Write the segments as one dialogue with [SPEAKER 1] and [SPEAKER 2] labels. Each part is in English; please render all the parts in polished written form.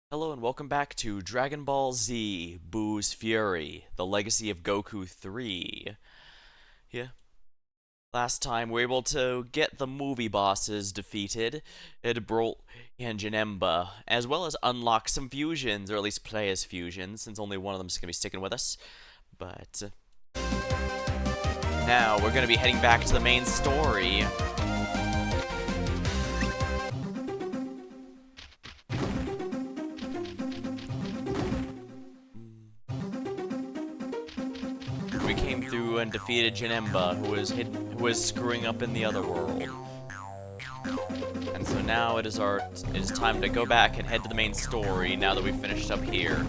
[SPEAKER 1] Hello and welcome back to Dragon Ball Z Boo's Fury, the Legacy of Goku 3. Yeah. Last time we were able to get the movie bosses defeated, Brolt and Janemba, as well as unlock some fusions, or at least play as fusions, since only one of them is going to be sticking with us. But now we're going to be heading back to the main story. We came through and defeated Janemba, who was screwing up in the other world. And so now it is time to go back and head to the main story now that we've finished up here.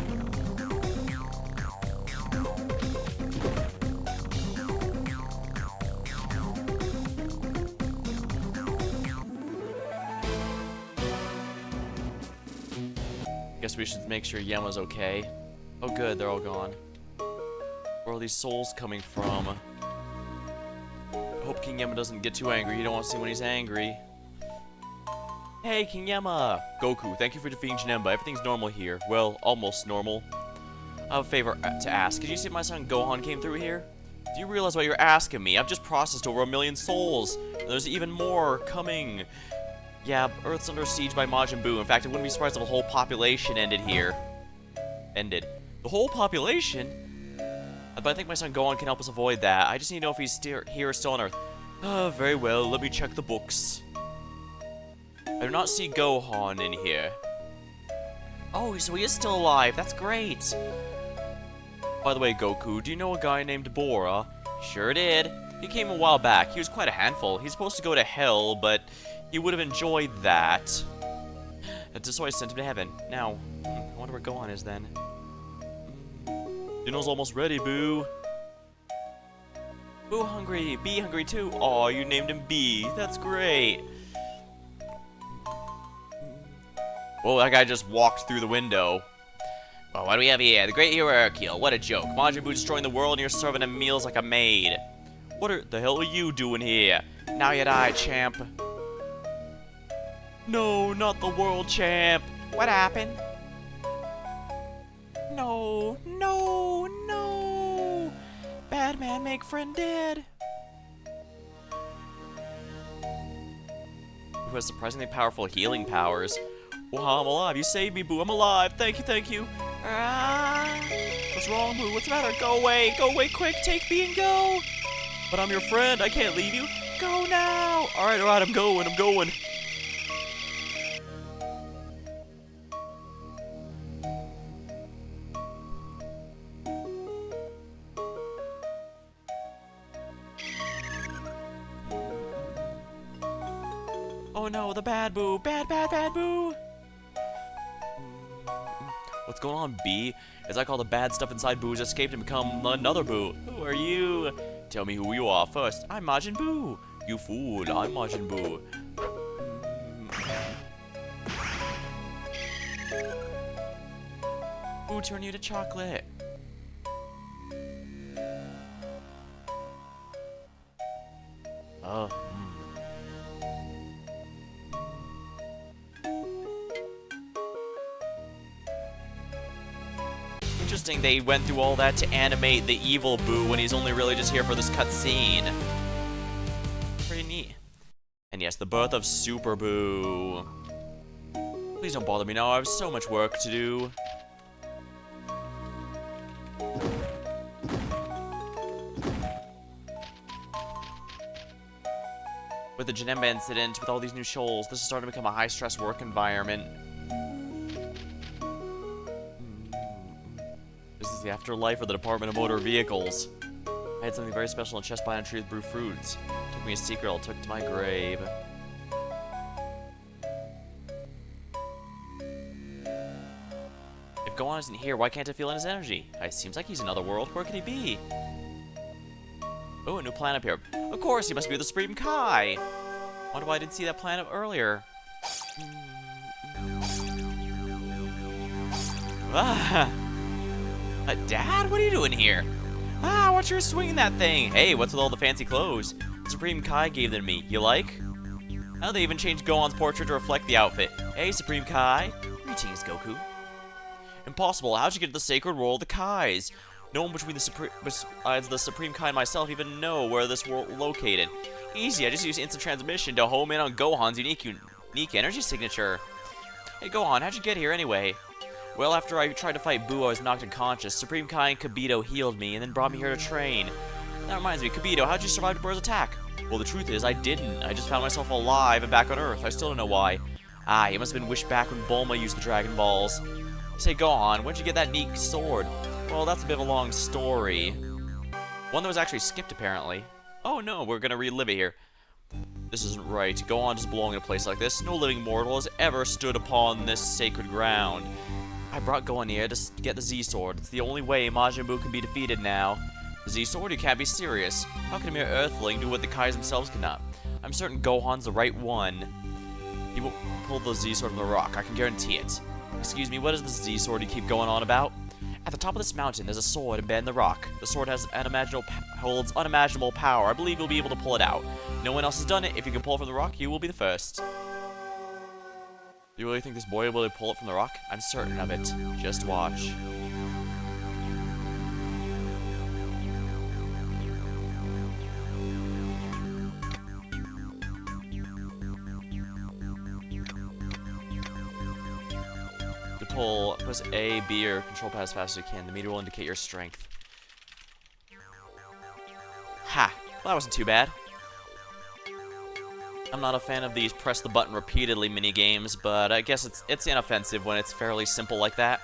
[SPEAKER 1] Guess we should make sure Yema's okay. Oh good, they're all gone. Where are all these souls coming from? I hope King Yema doesn't get too angry. You don't want to see when he's angry. Hey, King Yema! Goku, thank you for defeating Janemba. Everything's normal here. Well, almost normal. I have a favor to ask. Could you see if my son Gohan came through here? Do you realize what you're asking me? I've just processed over 1,000,000 souls. And there's even more coming. Yeah, Earth's under siege by Majin Buu. In fact, I wouldn't be surprised if the whole population ended here. The whole population? But I think my son Gohan can help us avoid that. I just need to know if he's here or still on Earth. Very well. Let me check the books. I do not see Gohan in here. Oh, so he is still alive. That's great. By the way, Goku, do you know a guy named Bora? Sure did. He came a while back. He was quite a handful. He's supposed to go to hell, but he would have enjoyed that. And so I sent him to heaven. Now, I wonder where Gohan is then. Dinner's almost ready, Boo. Boo hungry. Bee hungry too. Aw, you named him Bee. That's great. Well, that guy just walked through the window. Well, what do we have here? The Great Hierarchy. What a joke. Majin Buu destroying the world and you're serving him meals like a maid. What the hell are you doing here? Now you die, champ. No, not the world champ. What happened? No, no, no! Bad man make friend dead. Who has surprisingly powerful healing powers. Wow, I'm alive. You saved me, Boo. I'm alive. Thank you, thank you. Ah, what's wrong, Boo? What's the matter? Go away quick. Take me and go. But I'm your friend. I can't leave you. Go now. All right, I'm going. Oh no, the bad Boo! Bad Boo! What's going on, B? It's like all the bad stuff inside Boo's escaped and become another Boo. Who are you? Tell me who you are first. I'm Majin Buu. You fool, I'm Majin Buu. Boo, turn you to chocolate. Interesting they went through all that to animate the evil Boo when he's only really just here for this cutscene. Pretty neat. And yes, the birth of Super Boo. Please don't bother me now, I have so much work to do. With the Janemba incident, with all these new shoals, this is starting to become a high-stress work environment. This is the afterlife of the Department of Motor Vehicles. I had something very special in a chest behind a tree with brew fruits. It took me a secret I took to my grave. If Gohan isn't here, why can't I feel in his energy? It seems like he's in another world. Where could he be? Oh, a new planet up here. Of course, he must be the Supreme Kai. Wonder why I didn't see that planet earlier. Ah! Dad, what are you doing here? Ah, watch her swinging that thing. Hey, what's with all the fancy clothes? The Supreme Kai gave them to me. You like? Oh, they even changed Gohan's portrait to reflect the outfit. Hey, Supreme Kai. Greetings, Goku. Impossible. How'd you get to the sacred world of the Kais? No one besides the Supreme Kai and myself even know where this world is located. Easy, I just use instant transmission to home in on Gohan's unique energy signature. Hey Gohan, how'd you get here anyway? Well, after I tried to fight Boo, I was knocked unconscious. Supreme Kai and Kibito healed me and then brought me here to train. That reminds me, Kibito, how'd you survive Burr's attack? Well, the truth is, I didn't. I just found myself alive and back on Earth. I still don't know why. Ah, it must have been wished back when Bulma used the Dragon Balls. Say, Gohan, where'd you get that neat sword? Well, that's a bit of a long story. One that was actually skipped, apparently. Oh no, we're gonna relive it here. This isn't right. Gohan doesn't belong in a place like this. No living mortal has ever stood upon this sacred ground. I brought Gohan here to get the Z-Sword. It's the only way Majin Buu can be defeated now. The Z-Sword? You can't be serious. How can a mere Earthling do what the Kais themselves cannot? I'm certain Gohan's the right one. He won't pull the Z-Sword from the rock. I can guarantee it. Excuse me, what is the Z-Sword you keep going on about? At the top of this mountain, there's a sword embedded in the rock. The sword holds unimaginable power. I believe you'll be able to pull it out. No one else has done it. If you can pull it from the rock, you will be the first. You really think this boy will be able to pull it from the rock? I'm certain of it. Just watch. To pull, press A, B, or control pad as fast as you can. The meter will indicate your strength. Ha! Well, that wasn't too bad. I'm not a fan of these press the button repeatedly minigames, but I guess it's inoffensive when it's fairly simple like that.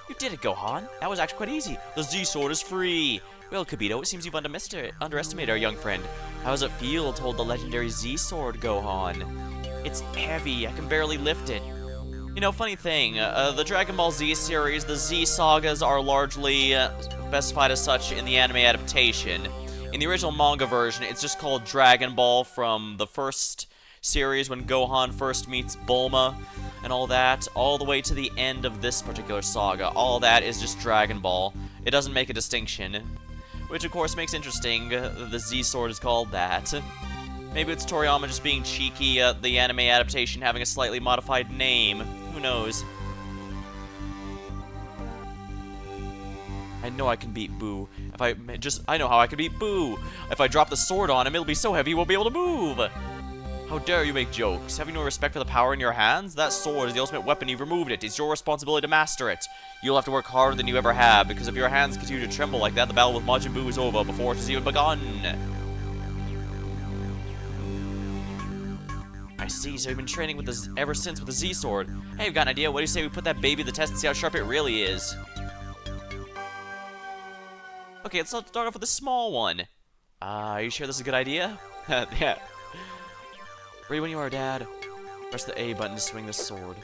[SPEAKER 1] You did it, Gohan. That was actually quite easy. The Z-Sword is free. Well, Kibito, it seems you've underestimated our young friend. How does it feel to hold the legendary Z-Sword, Gohan? It's heavy. I can barely lift it. You know, funny thing, the Dragon Ball Z series, the Z sagas are largely specified as such in the anime adaptation. In the original manga version, it's just called Dragon Ball from the first series when Gohan first meets Bulma and all that, all the way to the end of this particular saga. All that is just Dragon Ball. It doesn't make a distinction, which of course makes interesting the Z-Sword is called that. Maybe it's Toriyama just being cheeky, the anime adaptation having a slightly modified name. Who knows? I know I can beat Boo. I know how I can beat Boo. If I drop the sword on him, it'll be so heavy he won't be able to move. How dare you make jokes? Have you no respect for the power in your hands? That sword is the ultimate weapon. You've removed it. It's your responsibility to master it. You'll have to work harder than you ever have, because if your hands continue to tremble like that, the battle with Majin Buu is over before it has even begun. I see, so you've been training with this ever since with the Z-Sword. Hey, you've got an idea? What do you say we put that baby to the test and see how sharp it really is? Okay, let's start off with a small one. Are you sure this is a good idea? Yeah. Ready when you are, Dad. Press the A button to swing the sword.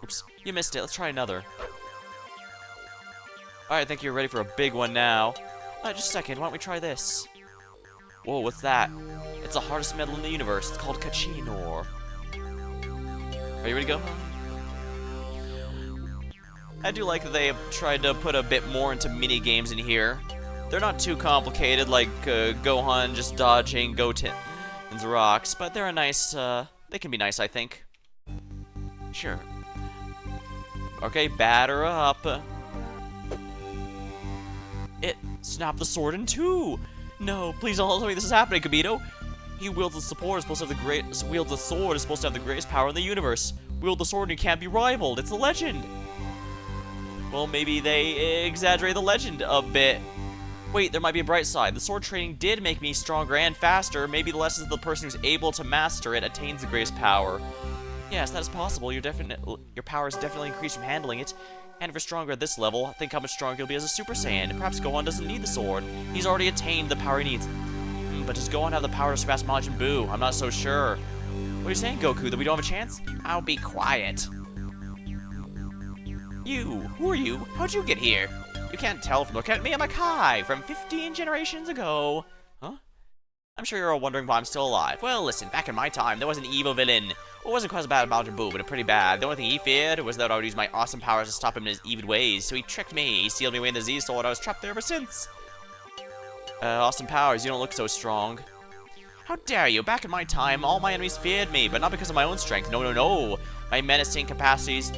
[SPEAKER 1] Oops, you missed it. Let's try another. Alright, I think you're ready for a big one now. Just a second, why don't we try this? Whoa, what's that? It's the hardest metal in the universe. It's called Kachinor. Are you ready to go? I do like that they have tried to put a bit more into mini-games in here. They're not too complicated, like Gohan just dodging Goten's rocks, but they're a nice, they can be nice, I think. Sure. Okay, batter up. It snapped the sword in two! No, please don't tell me this is happening, Kibito! He wields the sword is supposed to have the greatest power in the universe. Wield the sword and you can't be rivaled. It's a legend. Well, maybe they exaggerate the legend a bit. Wait, there might be a bright side. The sword training did make me stronger and faster. Maybe the lesson is the person who's able to master it attains the greatest power. Yes, that is possible. Your power is definitely increased from handling it. And if you're stronger at this level, think how much stronger you'll be as a Super Saiyan. Perhaps Gohan doesn't need the sword. He's already attained the power he needs. But does Gohan have the power to surpass Majin Buu? I'm not so sure. What are you saying, Goku? That we don't have a chance? I'll be quiet. You? Who are you? How'd you get here? You can't tell from looking at me. I'm a Kai from 15 generations ago. Huh? I'm sure you're all wondering why I'm still alive. Well, listen, back in my time, there was an evil villain. Well, it wasn't quite as bad as Majin Buu, but pretty bad. The only thing he feared was that I would use my awesome powers to stop him in his evil ways. So he tricked me. He sealed me away in the Z-Sword. I was trapped there ever since. Awesome powers. You don't look so strong. How dare you? Back in my time, all my enemies feared me, but not because of my own strength. No, no, no. My menacing capacities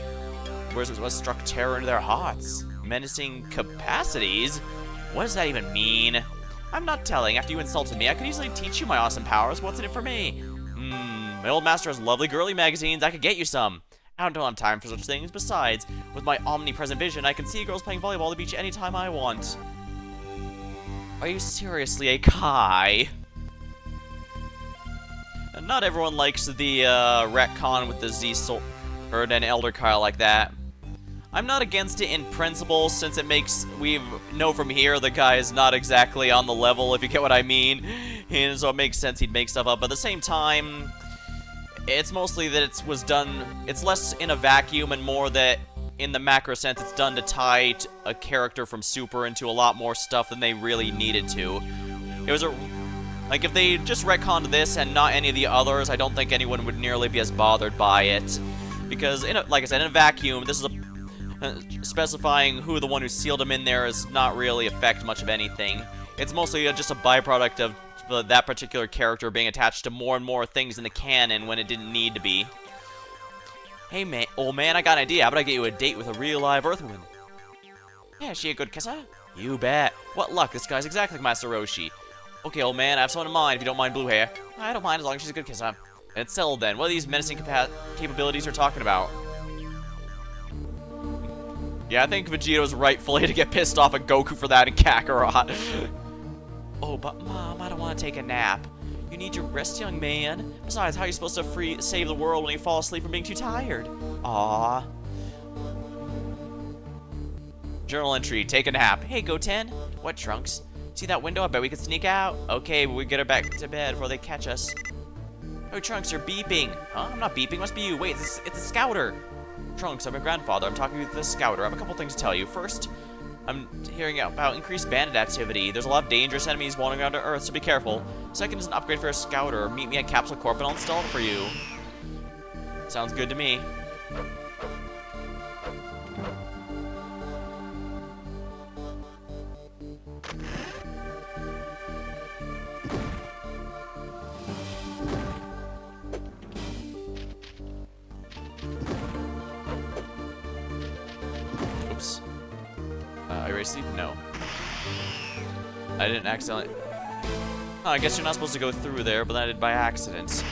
[SPEAKER 1] what struck terror into their hearts. Menacing capacities? What does that even mean? I'm not telling. After you insulted me, I could easily teach you my awesome powers. What's in it for me? My old master has lovely girly magazines. I could get you some. I don't have time for such things. Besides, with my omnipresent vision, I can see girls playing volleyball at the beach anytime I want. Are you seriously a Kai? And not everyone likes the retcon with the Z-Soul or an Elder Kai like that. I'm not against it in principle, since it makes, we know from here the guy is not exactly on the level, if you get what I mean. And so it makes sense he'd make stuff up, but at the same time, it's mostly that it was done, it's less in a vacuum and more that, in the macro sense, it's done to tie a character from Super into a lot more stuff than they really needed to. It was like, if they just retconned this and not any of the others, I don't think anyone would nearly be as bothered by it. Because, like I said, in a vacuum, this is specifying who the one who sealed him in there does not really affect much of anything. It's mostly just a byproduct of that particular character being attached to more and more things in the canon when it didn't need to be. Hey man, old man, I got an idea. How about I get you a date with a real live Earthwoman? Yeah, is she a good kisser? You bet. What luck, this guy's exactly like Master Roshi. Okay, old man, I have someone in mind if you don't mind blue hair. I don't mind as long as she's a good kisser. And it's settled then. What are these menacing capabilities you're talking about? Yeah, I think Vegeto's rightfully to get pissed off at Goku for that and Kakarot. Oh, but Mom, I don't want to take a nap. You need your rest, young man. Besides, how are you supposed to save the world when you fall asleep from being too tired? Aww. Journal entry, take a nap. Hey, Goten. What, Trunks? See that window? I bet we could sneak out. Okay, but we get her back to bed before they catch us. Oh, Trunks, you're beeping. Huh? I'm not beeping. Must be you. Wait, it's a scouter. Trunks, I'm your grandfather. I'm talking with the scouter. I have a couple things to tell you. First, I'm hearing about increased bandit activity. There's a lot of dangerous enemies wandering around to Earth, so be careful. Second is an upgrade for a scouter. Meet me at Capsule Corp and I'll install it for you. Sounds good to me. Are you ready to sleep? No. I didn't accidentally... Oh, I guess you're not supposed to go through there, but I did by accident.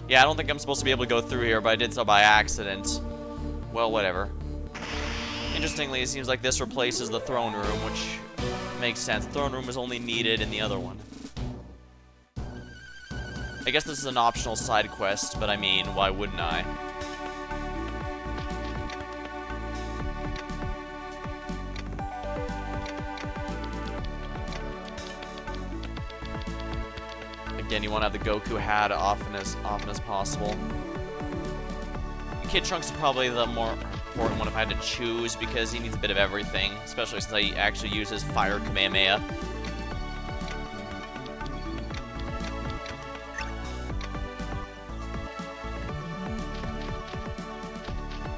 [SPEAKER 1] Yeah, I don't think I'm supposed to be able to go through here, but I did so by accident. Well, whatever. Interestingly, it seems like this replaces the throne room, which makes sense. The throne room was only needed in the other one. I guess this is an optional side quest, but I mean, why wouldn't I? Again, you want to have the Goku hat often as possible. Kid Trunks is probably the more important one if I had to choose, because he needs a bit of everything, especially since he actually uses Fire Kamehameha.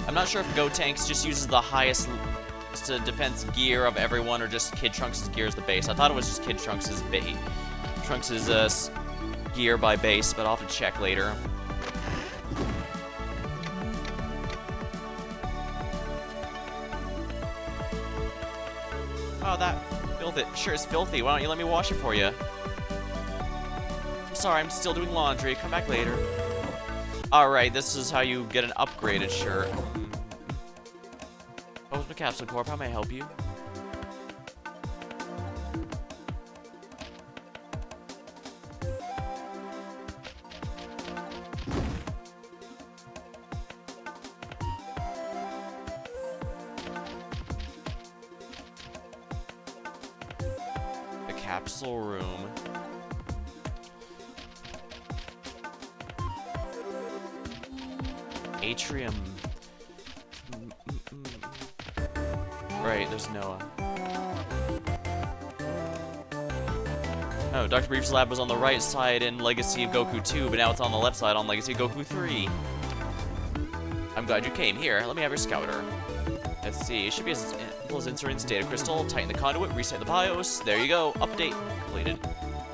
[SPEAKER 1] I'm not sure if Gotenks just uses the highest defense gear of everyone, or just Kid Trunks' gear as the base. I thought it was just Kid Trunks' base. Trunks' gear by base, but I'll have to check later. Oh, that filth, it sure is filthy. Why don't you let me wash it for you? I'm sorry, I'm still doing laundry. Come back later. Alright, this is how you get an upgraded shirt. Oh, it's my Capsule Corp. How may I help you? Capsule room. Atrium. Right, there's Noah. Oh, Dr. Brief's lab was on the right side in Legacy of Goku 2, but now it's on the left side on Legacy of Goku 3. I'm glad you came. Here, let me have your scouter. Let's see, it should be as simple as inserting this data crystal, tighten the conduit, reset the BIOS. There you go, update completed.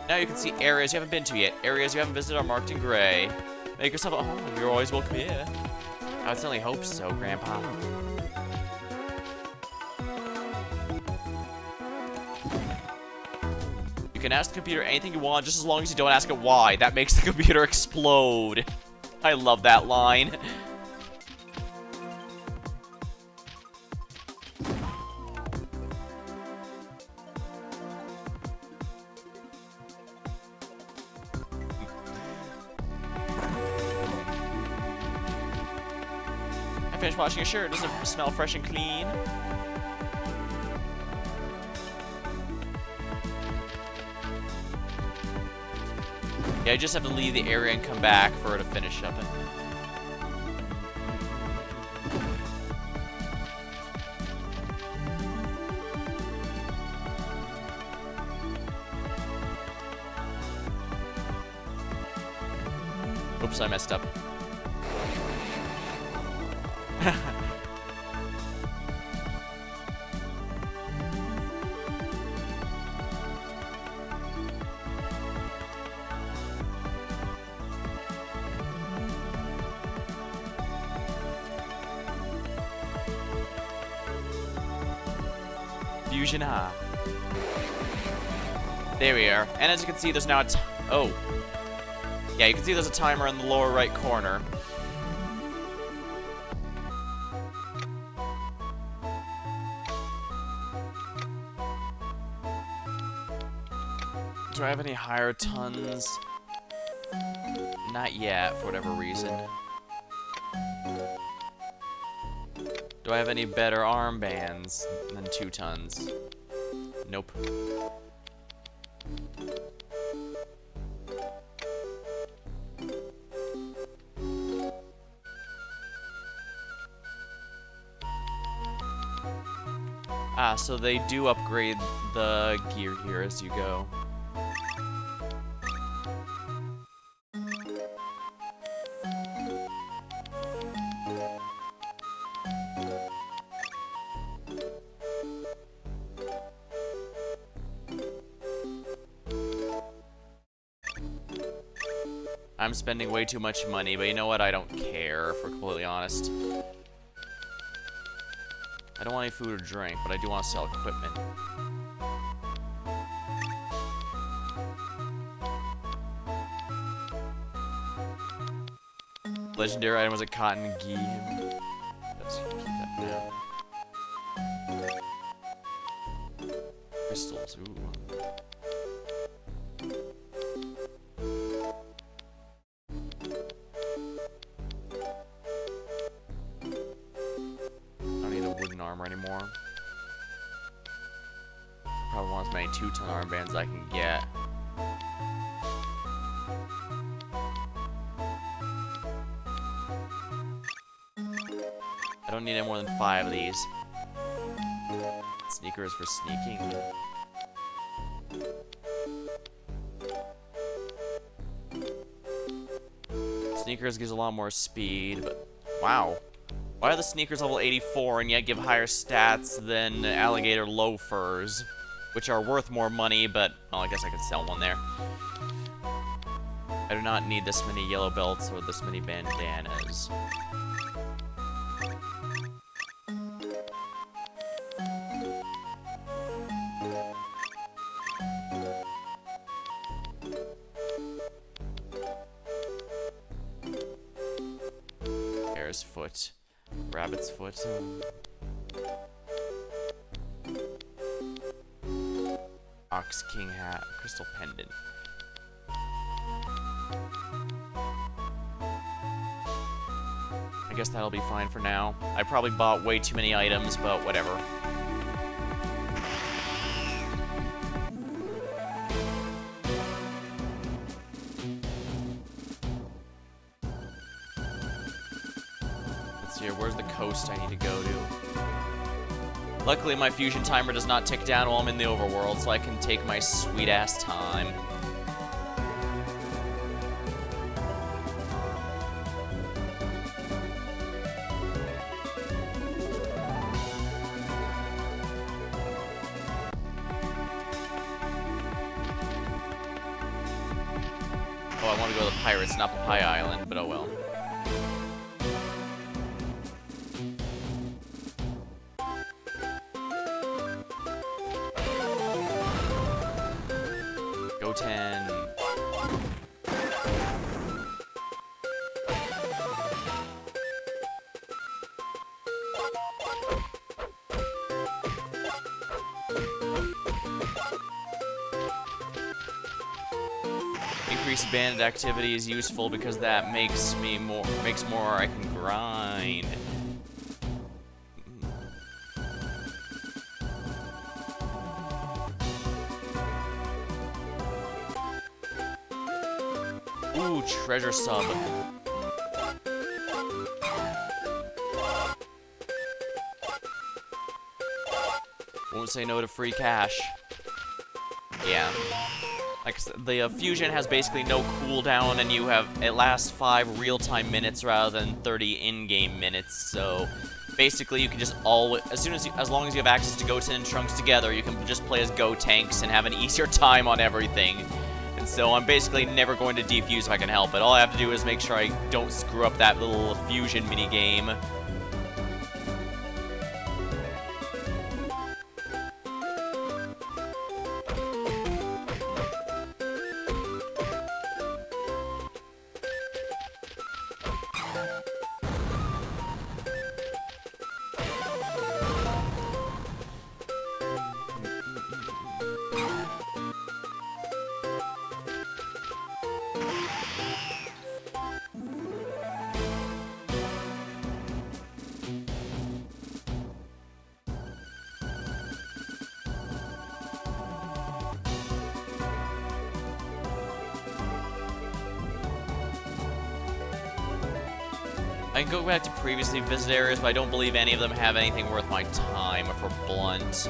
[SPEAKER 1] Now you can see areas you haven't been to yet. Areas you haven't visited are marked in gray. Make yourself at home. You're always welcome here. I would certainly hope so, Grandpa. You can ask the computer anything you want, just as long as you don't ask it why. That makes the computer explode. I love that line. I finished washing your shirt. Doesn't it smell fresh and clean? Yeah, I just have to leave the area and come back for her to finish up it. Oops, I messed up. Fusion high. There we are. And as you can see, there's now a oh. Yeah, you can see there's a timer in the lower right corner. Do I have any higher tons? Not yet, for whatever reason. Do I have any better armbands than 2 tons? Nope. Ah, so they do upgrade the gear here as you go. I'm spending way too much money, but you know what? I don't care, if we're completely honest. I don't want any food or drink, but I do want to sell equipment. Legendary item was a cotton gi. Let's keep that now. Crystals, ooh. Armor anymore. Probably want as many 2-ton armbands as I can get. I don't need any more than 5 of these. Sneakers for sneaking. Sneakers gives a lot more speed, but wow. Why are the sneakers level 84 and yet give higher stats than alligator loafers? Which are worth more money, but, well, I guess I could sell one there. I do not need this many yellow belts or this many bandanas. Bear's foot. Rabbit's foot. Ox King hat. Crystal pendant. I guess that'll be fine for now. I probably bought way too many items, but whatever. Where's the coast I need to go to? Luckily, my fusion timer does not tick down while I'm in the overworld, so I can take my sweet-ass time. Oh, I want to go to the Pirates, not Papaya Island, but oh well. Go 10. Increased bandit activity is useful because that makes more I can grind. Ooh, treasure sub. Won't say no to free cash. Yeah. Like I said, the fusion has basically no cooldown, and it lasts 5 real-time minutes rather than 30 in-game minutes. So basically, you can just as long as you have access to Goten and Trunks together, you can just play as Gotenks and have an easier time on everything. And so I'm basically never going to defuse if I can help it. All I have to do is make sure I don't screw up that little fusion minigame. I can go back to previously visited areas, but I don't believe any of them have anything worth my time, if we're blunt.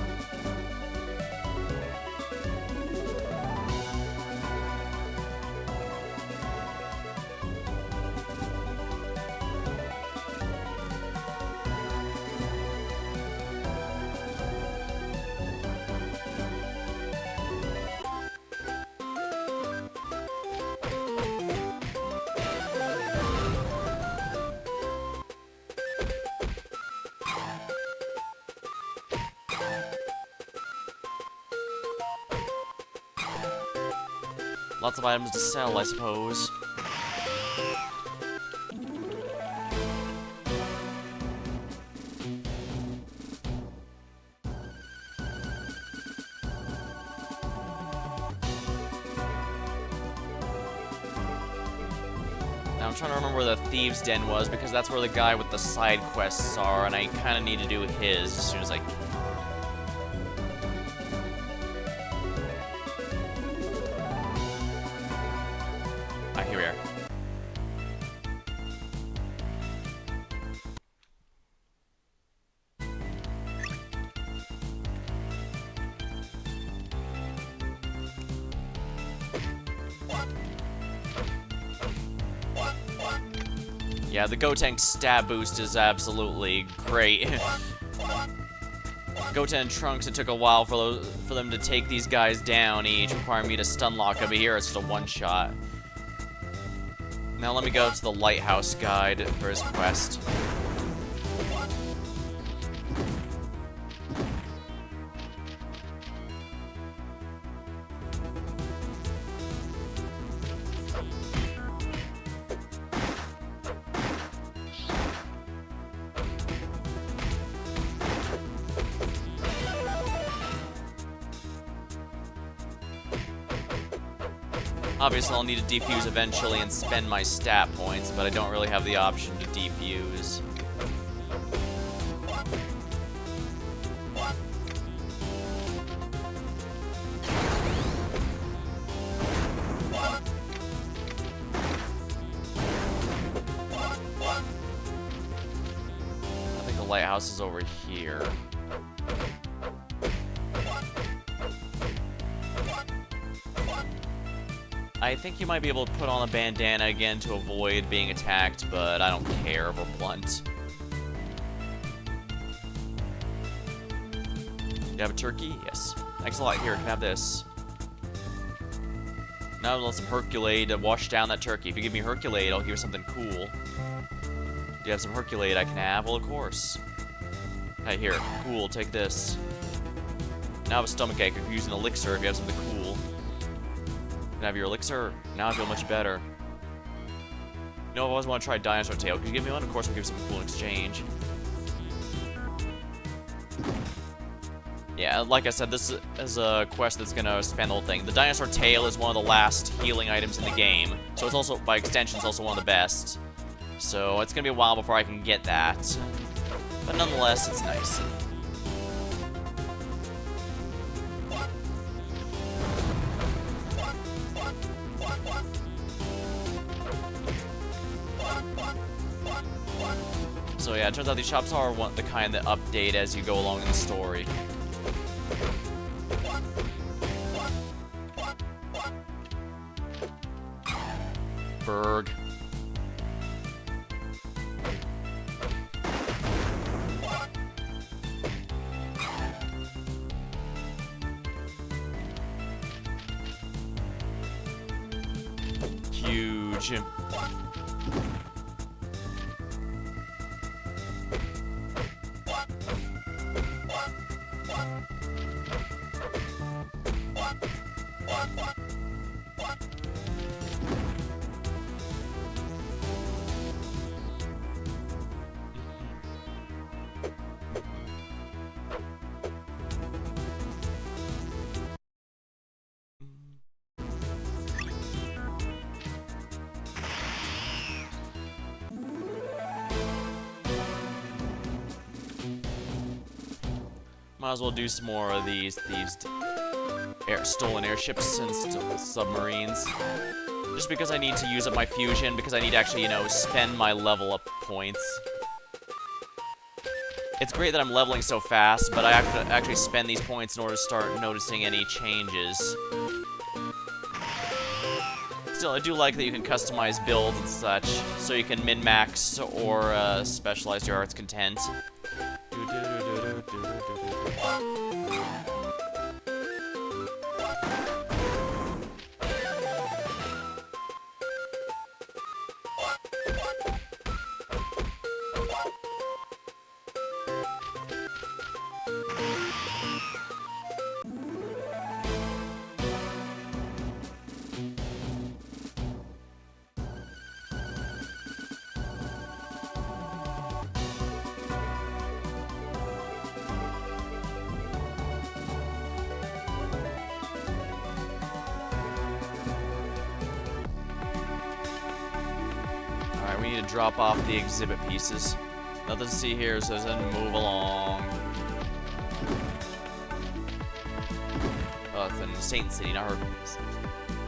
[SPEAKER 1] Lots of items to sell, I suppose. Now I'm trying to remember where the Thieves' Den was, because that's where the guy with the side quests are, and I kind of need to do his as soon as I can. Here we are. Yeah, the Gotenk stab boost is absolutely great. Goten and Trunks, it took a while for them to take these guys down each, requiring me to stun lock them. Here it's just a one-shot. Now let me go to the Lighthouse Guide for his quest. Obviously, I'll need to defuse eventually and spend my stat points, but I don't really have the option to defuse. I think the lighthouse is over here. I think you might be able to put on a bandana again to avoid being attacked, but I don't care if we're blunt. You have a turkey? Yes. Thanks a lot. Here, can I have this? Now let some Herculade to wash down that turkey. If you give me Herculade, I'll give you something cool. Do you have some Herculade I can have? Well, of course. Hey, here. Cool, take this. Now I have a stomachache. If you use an elixir, if you have something cool. Can I have your elixir? Now I feel much better. You know, I always want to try Dinosaur Tail. Could you give me one? Of course, I'll give you something cool in exchange. Yeah, like I said, this is a quest that's gonna span the whole thing. The Dinosaur Tail is one of the last healing items in the game, so it's also, by extension, it's also one of the best. So it's gonna be a while before I can get that, but nonetheless, it's nice. So yeah, it turns out these shops are the kind that update as you go along in the story. Berg. Huge. Might as well do some more of these stolen airships and submarines. Just because I need to use up my fusion, because I need to actually, you know, spend my level up points. It's great that I'm leveling so fast, but I have to actually spend these points in order to start noticing any changes. Still, I do like that you can customize builds and such, so you can min-max or specialize your heart's content. We need to drop off the exhibit pieces. Nothing to see here, so then move along. Oh, it's in Saint City, not Hercules.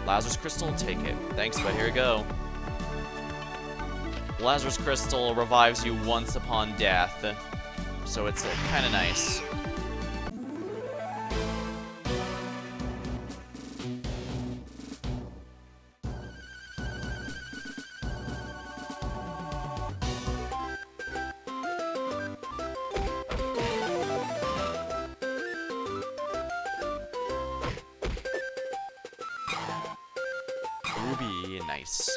[SPEAKER 1] Lazarus Crystal, take it. Thanks, but here we go. Lazarus Crystal revives you once upon death, so it's kind of nice. Ruby, nice.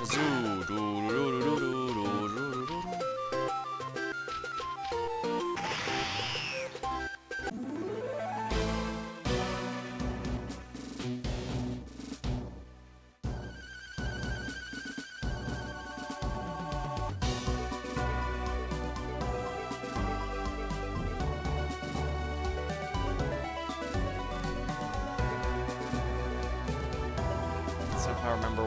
[SPEAKER 1] Zoo, doo, doo, doo, doo, doo, doo, doo, doo. So if I remember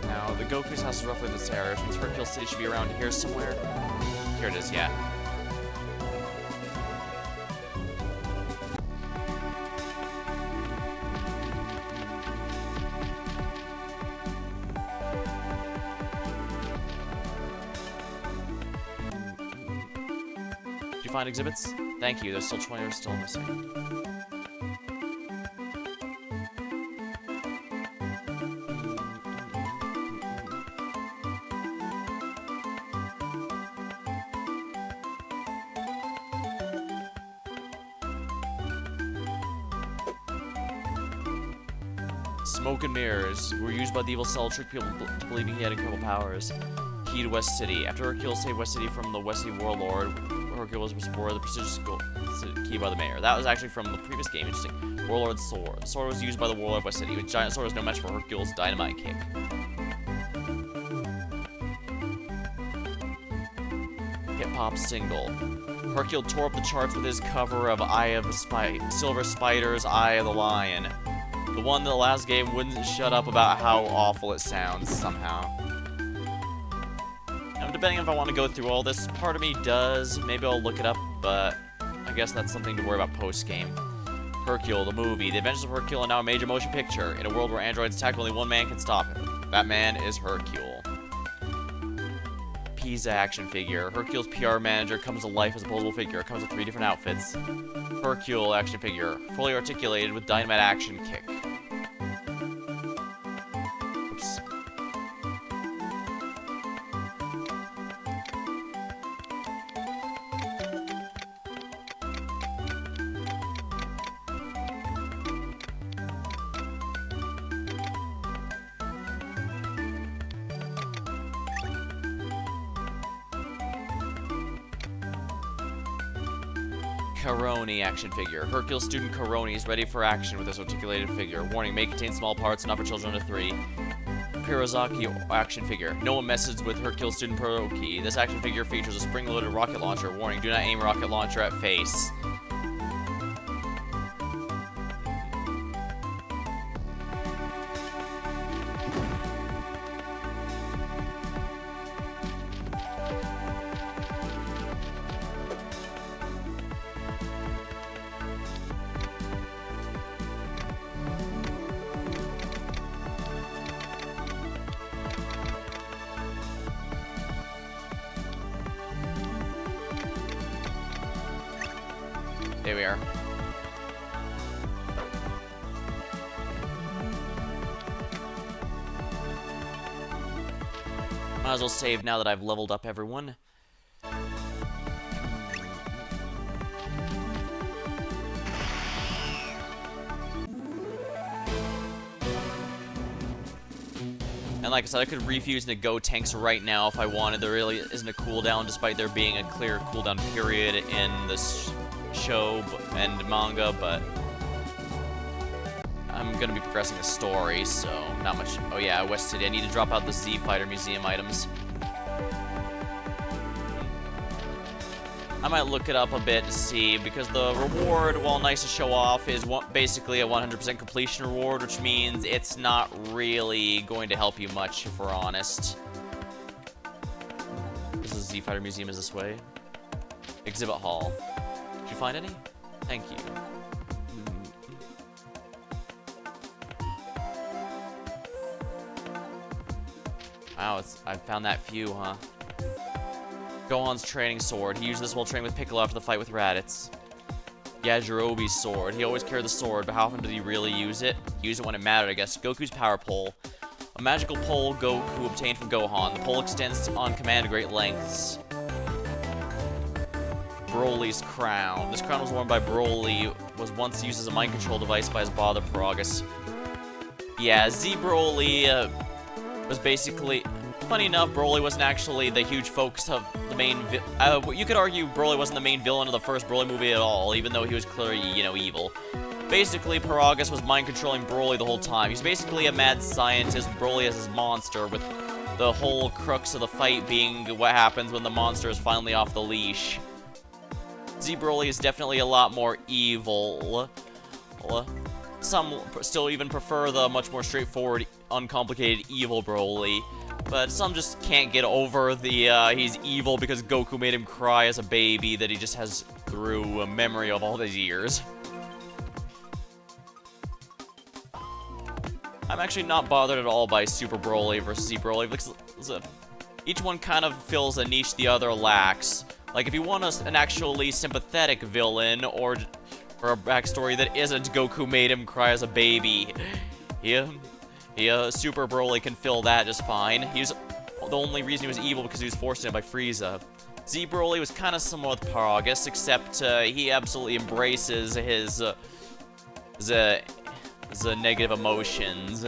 [SPEAKER 1] now, the Goku's house is roughly this area, which means Hercule City should be around here somewhere. Here it is, yeah. Did you find exhibits? Thank you, there's still 20 are still missing. Smoke and mirrors were used by the evil Cell to trick people believing he had incredible powers. Key to West City. After Hercule saved West City from the West City warlord, Hercule was restored the prestigious key by the mayor. That was actually from the previous game. Interesting. Warlord's sword. The sword was used by the warlord of West City. With giant sword was no match for Hercule's dynamite kick. Hip-hop single. Hercule tore up the charts with his cover of Silver Spider's Eye of the Lion. The one that the last game wouldn't shut up about how awful it sounds somehow. I'm debating if I want to go through all this. Part of me does. Maybe I'll look it up, but I guess that's something to worry about post-game. Hercule, the movie. The Adventures of Hercule are now a major motion picture. In a world where androids attack, only one man can stop him. That man is Hercule. Pisa action figure. Hercule's PR manager comes to life as a posable figure. It comes with 3 different outfits. Hercule action figure. Fully articulated with dynamite action kick. Oops. Caroni action figure. Hercule student Caroni is ready for action with this articulated figure. Warning, may contain small parts, not for children under 3. Pirozaki action figure. No one messes with Hercule student Piroki. This action figure features a spring-loaded rocket launcher. Warning, do not aim rocket launcher at face. There we are. Might as well save now that I've leveled up everyone. And like I said, I could refuse into Go Tanks right now if I wanted. There really isn't a cooldown, despite there being a clear cooldown period in this show and manga, but I'm gonna be progressing the story, so not much. Oh yeah, West City. I need to drop out the Z Fighter Museum items. I might look it up a bit to see, because the reward, while nice to show off, is basically a 100% completion reward, which means it's not really going to help you much, if we're honest. This is Z Fighter Museum is this way. Exhibit Hall. Did you find any? Thank you. Wow, I found that few, huh? Gohan's training sword. He used this while training with Piccolo after the fight with Raditz. Yajirobe's sword. He always carried the sword, but how often did he really use it? He used it when it mattered, I guess. Goku's power pole. A magical pole Goku obtained from Gohan. The pole extends on command to great lengths. Broly's crown. This crown was worn by Broly, was once used as a mind control device by his father, Paragus. Yeah, Z Broly was basically... Funny enough, Broly wasn't actually the huge focus of the main... you could argue Broly wasn't the main villain of the first Broly movie at all, even though he was clearly, you know, evil. Basically, Paragus was mind-controlling Broly the whole time. He's basically a mad scientist, Broly as his monster, with the whole crux of the fight being what happens when the monster is finally off the leash. Z Broly is definitely a lot more evil. Some still even prefer the much more straightforward, uncomplicated evil Broly. But some just can't get over the, he's evil because Goku made him cry as a baby that he just has through a memory of all these years. I'm actually not bothered at all by Super Broly versus Z Broly. Each one kind of fills a niche the other lacks. Like, if you want an actually sympathetic villain, or a backstory that isn't Goku made him cry as a baby, Super Broly can fill that just fine. The only reason he was evil because he was forced into by Frieza. Z Broly was kind of similar with Paragus, except he absolutely embraces his negative emotions.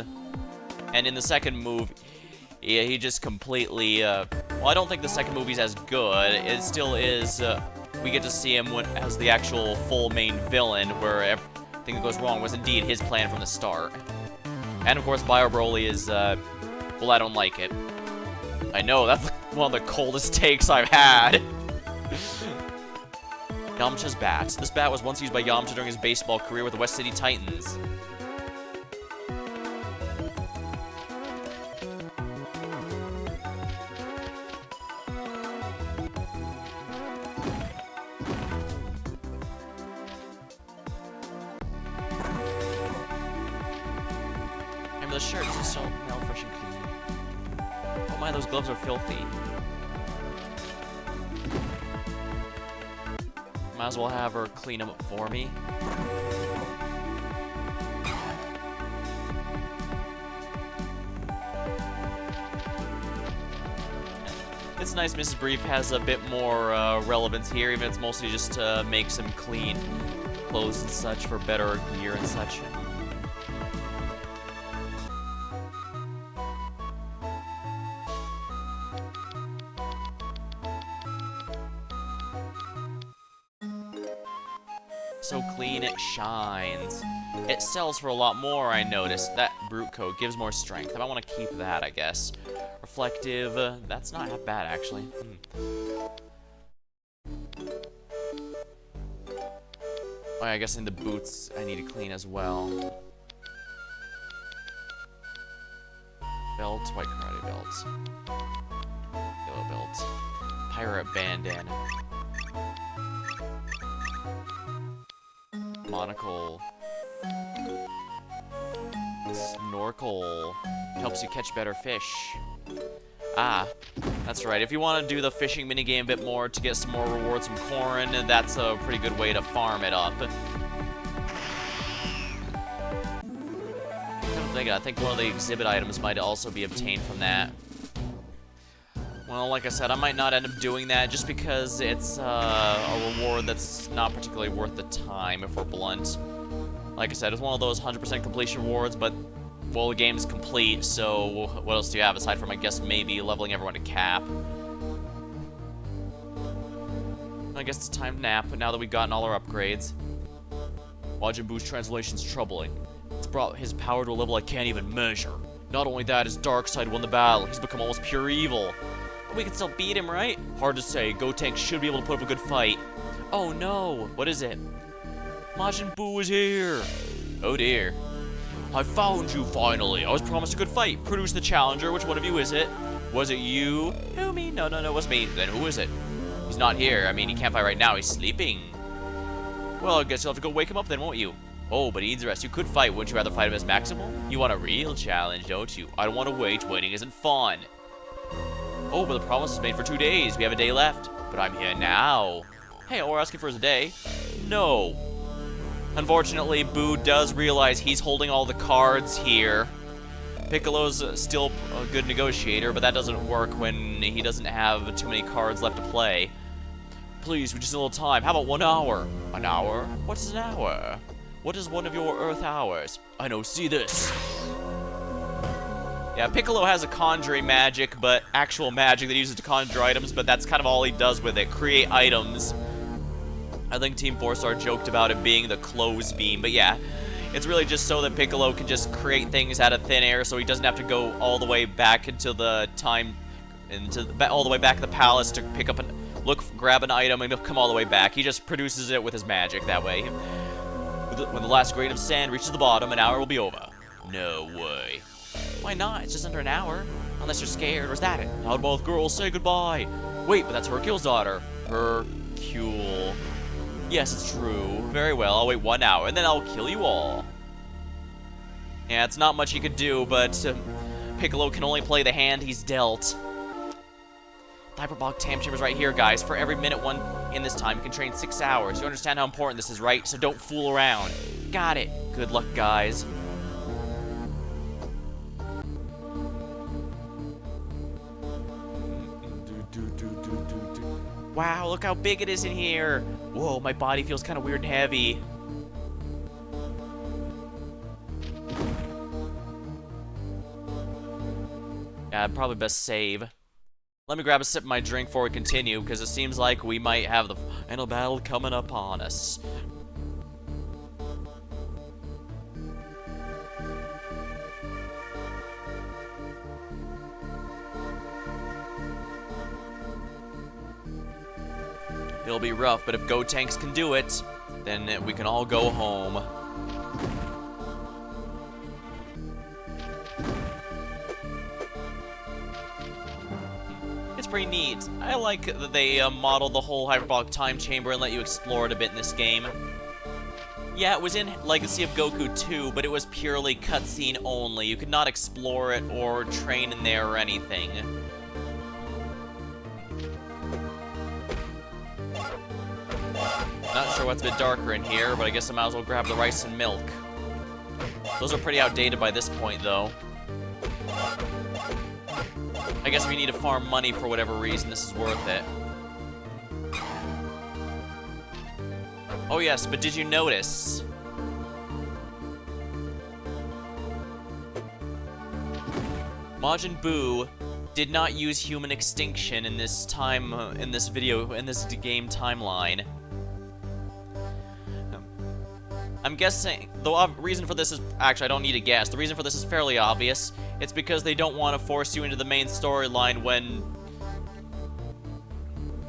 [SPEAKER 1] And in the second move, yeah, he just completely, well, I don't think the second movie's as good. It still is, we get to see him as the actual full main villain, where everything that goes wrong was indeed his plan from the start. And of course, Bio Broly is, well, I don't like it. I know, that's one of the coldest takes I've had. Yamcha's bat. This bat was once used by Yamcha during his baseball career with the West City Titans. Remember the shirt is so fresh and clean. Oh my, those gloves are filthy. Might as well have her clean them up for me. It's nice Mrs. Brief has a bit more relevance here, even if it's mostly just to make some clean clothes and such for better gear and such. So clean it shines. It sells for a lot more, I noticed. That brute coat gives more strength. I might want to keep that, I guess. Reflective, that's not half bad, actually. Oh, I guess in the boots I need to clean as well. Belt, white karate belt. Yellow belt. Pirate bandana. Monocle. Snorkel. Helps you catch better fish. Ah, that's right. If you want to do the fishing minigame a bit more to get some more rewards from corn, that's a pretty good way to farm it up. I think one of the exhibit items might also be obtained from that. Well, like I said, I might not end up doing that just because it's a reward that's not particularly worth the time, if we're blunt. Like I said, it's one of those 100% completion rewards, but, well, the game's complete, so what else do you have aside from, I guess, maybe leveling everyone to cap? I guess it's time to nap, now that we've gotten all our upgrades. Majin Buu's translation's troubling. It's brought his power to a level I can't even measure. Not only that, his dark side won the battle. He's become almost pure evil. We can still beat him, right? Hard to say. Gotenks should be able to put up a good fight. Oh no! What is it? Majin Buu is here! Oh dear. I found you finally. I was promised a good fight. Produce the challenger. Which one of you is it? Was it you? Who, me? No, it was me. Then who is it? He's not here. I mean, he can't fight right now. He's sleeping. Well, I guess you'll have to go wake him up then, won't you? Oh, but he needs rest. You could fight. Wouldn't you rather fight him as Maximal? You want a real challenge, don't you? I don't want to wait. Waiting isn't fun. Oh, but the promise is made for 2 days. We have a day left. But I'm here now. Hey, all we're asking for is a day. No. Unfortunately, Buu does realize he's holding all the cards here. Piccolo's still a good negotiator, but that doesn't work when he doesn't have too many cards left to play. Please, we just need a little time. How about 1 hour? An hour? What is an hour? What is one of your Earth hours? I know, see this. Yeah, Piccolo has a conjuring magic, but actual magic that he uses to conjure items, but that's kind of all he does with it, create items. I think Team 4-Star joked about it being the clothes beam, but yeah, it's really just so that Piccolo can just create things out of thin air so he doesn't have to go all the way back into the time, all the way back to the palace to pick up grab an item and come all the way back. He just produces it with his magic that way. When the last grain of sand reaches the bottom, an hour will be over. No way. Why not? It's just under an hour. Unless you're scared. Or is that it? How do both girls say goodbye? Wait, but that's Hercule's daughter. Hercule. Yes, it's true. Very well, I'll wait 1 hour, and then I'll kill you all. Yeah, it's not much you could do, but Piccolo can only play the hand he's dealt. The hyperbolic time chamber's right here, guys. For every minute one in this time, you can train 6 hours. You understand how important this is, right? So don't fool around. Got it. Good luck, guys. Wow, look how big it is in here. Whoa, my body feels kind of weird and heavy. Yeah, probably best save. Let me grab a sip of my drink before we continue, because it seems like we might have the final battle coming up on us. It'll be rough, but if Gotenks can do it, then we can all go home. It's pretty neat. I like that they modeled the whole hyperbolic time chamber and let you explore it a bit in this game. Yeah, it was in Legacy of Goku 2, but it was purely cutscene only. You could not explore it or train in there or anything. Not sure what's a bit darker in here, but I guess I might as well grab the rice and milk. Those are pretty outdated by this point, though. I guess if you need to farm money for whatever reason, this is worth it. Oh yes, but did you notice? Majin Buu did not use human extinction in this time, in this game timeline. I'm guessing, the reason for this is, actually I don't need to guess, the reason for this is fairly obvious. It's because they don't want to force you into the main storyline when...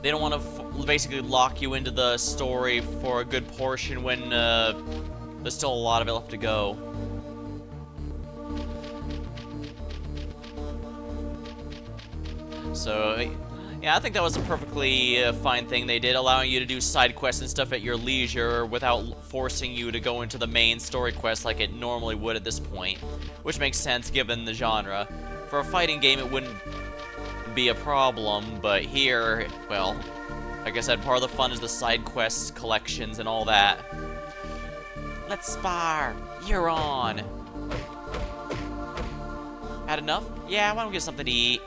[SPEAKER 1] They don't want to basically lock you into the story for a good portion when there's still a lot of it left to go. So, yeah, I think that was a perfectly fine thing they did, allowing you to do side quests and stuff at your leisure without forcing you to go into the main story quest like it normally would at this point, which makes sense given the genre. For a fighting game, it wouldn't be a problem, but here, well, like I said, part of the fun is the side quests, collections, and all that. Let's spar! You're on! Had enough? Yeah, why don't we get something to eat?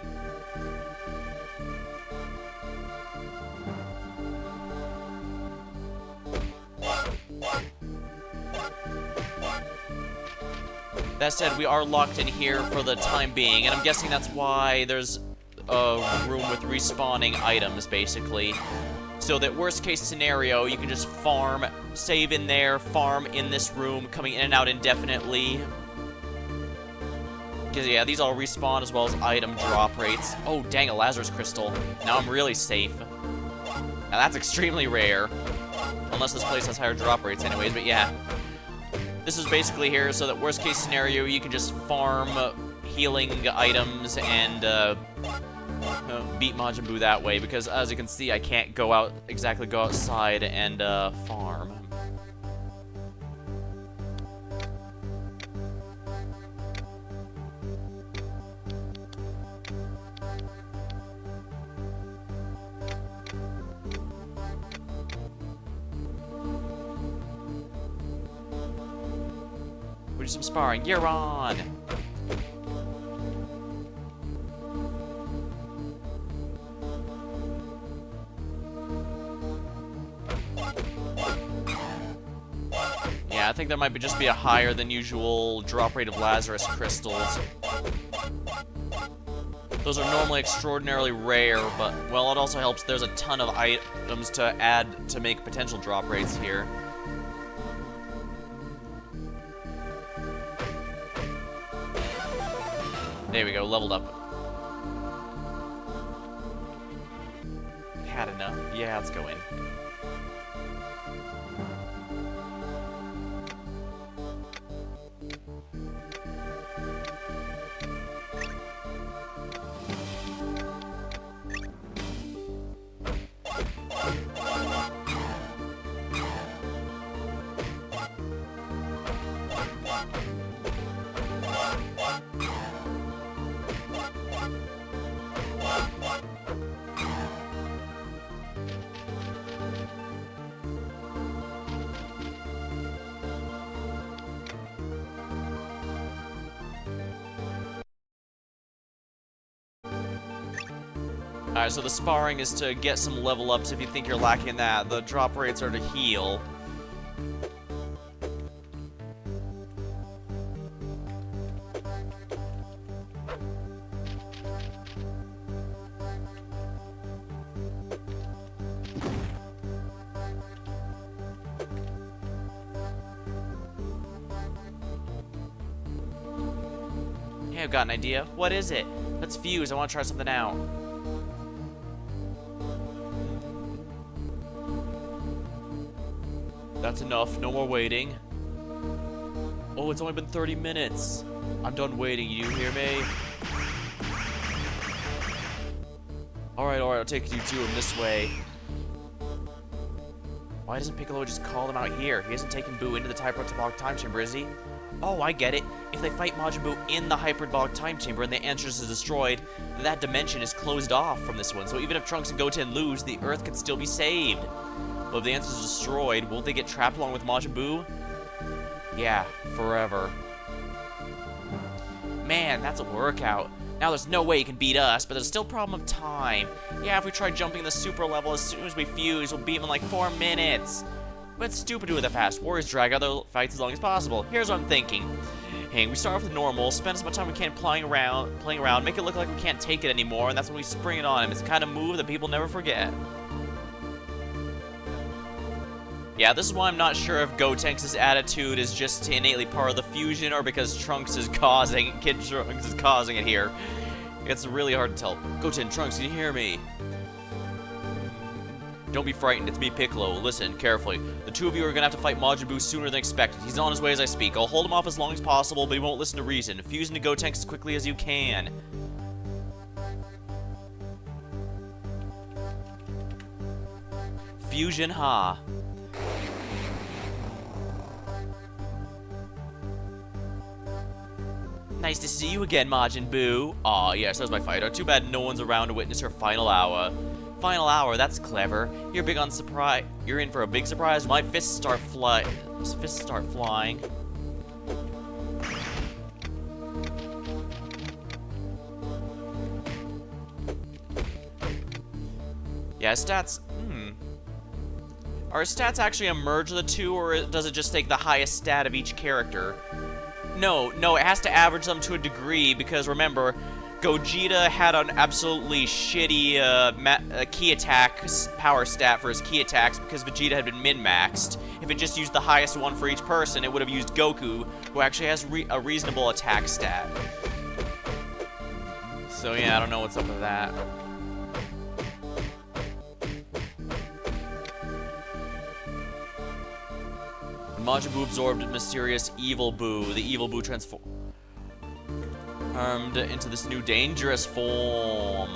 [SPEAKER 1] That said, we are locked in here for the time being, and I'm guessing that's why there's a room with respawning items, basically. So that worst case scenario, you can just farm, save in there, farm in this room, coming in and out indefinitely. Because, yeah, these all respawn as well as item drop rates. Oh, dang, a Lazarus Crystal. Now I'm really safe. Now that's extremely rare. Unless this place has higher drop rates anyways, but yeah. This is basically here so that worst case scenario, you can just farm healing items and beat Majin Buu that way, because as you can see, I can't go outside and farm. We do some sparring. You're on! Yeah, I think there might just be a higher than usual drop rate of Lazarus crystals. Those are normally extraordinarily rare, but, well, it also helps there's a ton of items to add to make potential drop rates here. There we go, leveled up. Had enough. Yeah, let's go in. Alright, so the sparring is to get some level ups if you think you're lacking that. The drop rates are to heal. I've got an idea. What is it? Let's fuse. I want to try something out. That's enough. No more waiting. Oh, it's only been 30 minutes. I'm done waiting. You hear me? Alright, I'll take you to him this way. Why doesn't Piccolo just call them out here? He hasn't taken Buu into the hyperbolic time chamber, is he? Oh, I get it. If they fight Majin Buu in the hyperbolic time chamber and the Answers is destroyed, that dimension is closed off from this one. So even if Trunks and Goten lose, the Earth could still be saved. But if the Answers is destroyed, won't they get trapped along with Majin Buu? Yeah, forever. Man, that's a workout. Now there's no way he can beat us, but there's still a problem of time. Yeah, if we try jumping the super level as soon as we fuse, we'll beat him in like 4 minutes. But it's stupid to do with the fast warriors drag out their fights as long as possible. Here's what I'm thinking. Hey, we start off with normal, spend as much time we can playing around, make it look like we can't take it anymore, and that's when we spring it on him. It's the kind of move that people never forget. Yeah, this is why I'm not sure if Gotenks' attitude is just innately part of the fusion or because Trunks is causing it here. It's really hard to tell. Goten, Trunks, can you hear me? Don't be frightened, it's me, Piccolo. Listen, carefully. The two of you are gonna have to fight Majin Buu sooner than expected. He's on his way as I speak. I'll hold him off as long as possible, but he won't listen to reason. Fuse into Gotenks as quickly as you can. Fusion, ha. Nice to see you again, Majin Buu. Aw, yes, that was my fighter. Too bad no one's around to witness her final hour. Final hour, that's clever. You're big on surprise. You're in for a big surprise. My fists start flying. Yeah, stats. Are stats actually a merge of the two, or does it just take the highest stat of each character? No, it has to average them to a degree, because remember, Gogeta had an absolutely shitty key attack power stat for his key attacks because Vegeta had been min-maxed. If it just used the highest one for each person, it would have used Goku, who actually has a reasonable attack stat. So yeah, I don't know what's up with that. Majin Buu absorbed mysterious evil Buu. The evil Buu transformed into this new dangerous form.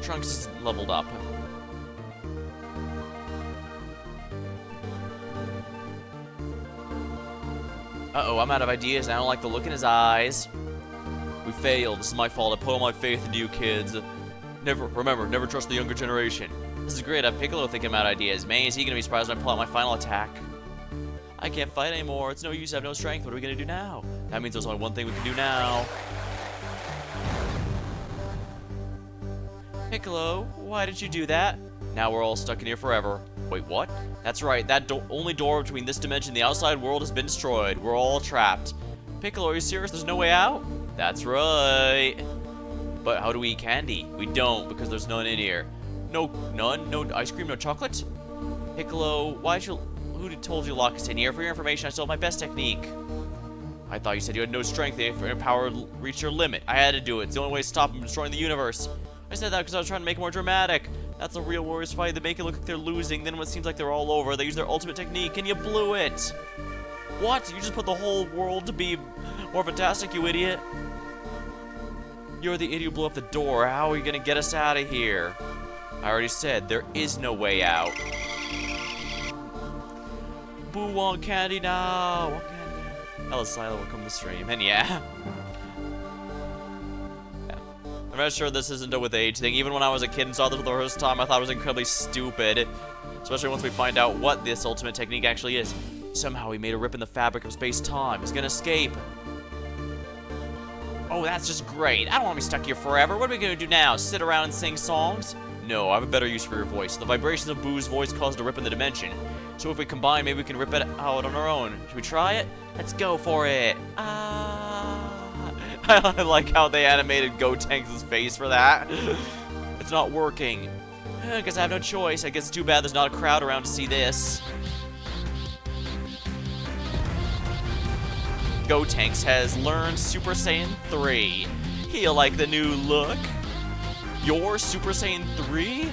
[SPEAKER 1] Trunks is leveled up. Uh-oh, I'm out of ideas and I don't like the look in his eyes. We failed. This is my fault. I put all my faith into you kids. Remember, never trust the younger generation. This is great. I have Piccolo thinking about ideas. Man, is he gonna be surprised when I pull out my final attack? I can't fight anymore. It's no use. I have no strength. What are we gonna do now? That means there's only one thing we can do now. Piccolo, why did you do that? Now we're all stuck in here forever. Wait, what? That's right. That only door between this dimension and the outside world has been destroyed. We're all trapped. Piccolo, are you serious? There's no way out? That's right. But how do we eat candy? We don't, because there's none in here. None? No ice cream, no chocolate? Piccolo, who told you to lock us in here? For your information, I still have my best technique. I thought you said you had no strength if your power reached your limit. I had to do it. It's the only way to stop him from destroying the universe. I said that because I was trying to make it more dramatic. That's a real warriors fight. They make it look like they're losing. Then when it seems like they're all over, they use their ultimate technique, and you blew it. What? You just put the whole world to be more fantastic, you idiot. You're the idiot who blew up the door. How are you gonna get us out of here? I already said, there is no way out. Boo want candy now. Want candy. Ella Silo will come to the stream. And yeah. I'm not sure this isn't a with age thing. Even when I was a kid and saw this for the first time, I thought it was incredibly stupid. Especially once we find out what this ultimate technique actually is. Somehow he made a rip in the fabric of space-time. He's gonna escape. Oh, that's just great. I don't want to be stuck here forever. What are we gonna do now? Sit around and sing songs? No, I have a better use for your voice. The vibrations of Boo's voice caused a rip in the dimension. So if we combine, maybe we can rip it out on our own. Should we try it? Let's go for it. I like how they animated Gotenks' face for that. It's not working. I guess I have no choice. I guess it's too bad there's not a crowd around to see this. Gotenks has learned Super Saiyan 3. He'll like the new look. You're Super Saiyan 3?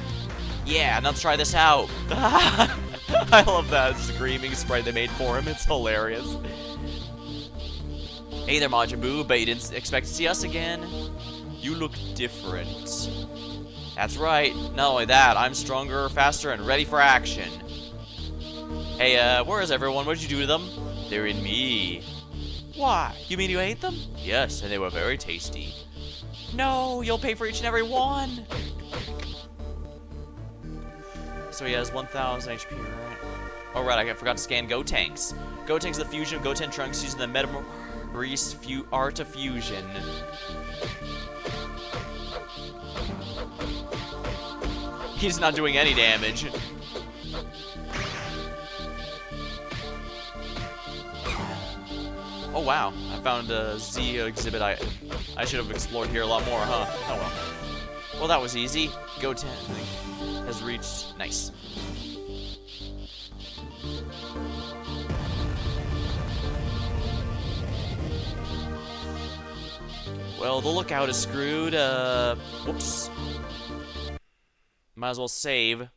[SPEAKER 1] Yeah, now let's try this out. I love that screaming sprite they made for him. It's hilarious. Hey there, Majin Buu. Bet you didn't expect to see us again. You look different. That's right. Not only that, I'm stronger, faster, and ready for action. Hey, where is everyone? What did you do to them? They're in me. Why? You mean you ate them? Yes, and they were very tasty. No, you'll pay for each and every one. So he has 1,000 HP, right? Oh, right, I forgot to scan Gotenks. Gotenks is the fusion of Goten Trunks using the Metamorphosis Art of Fusion. He's not doing any damage. Oh wow, I found a Z exhibit I should have explored here a lot more, huh? Oh well. Well, that was easy. Goten has reached... Nice. Well, the lookout is screwed. Whoops. Might as well save.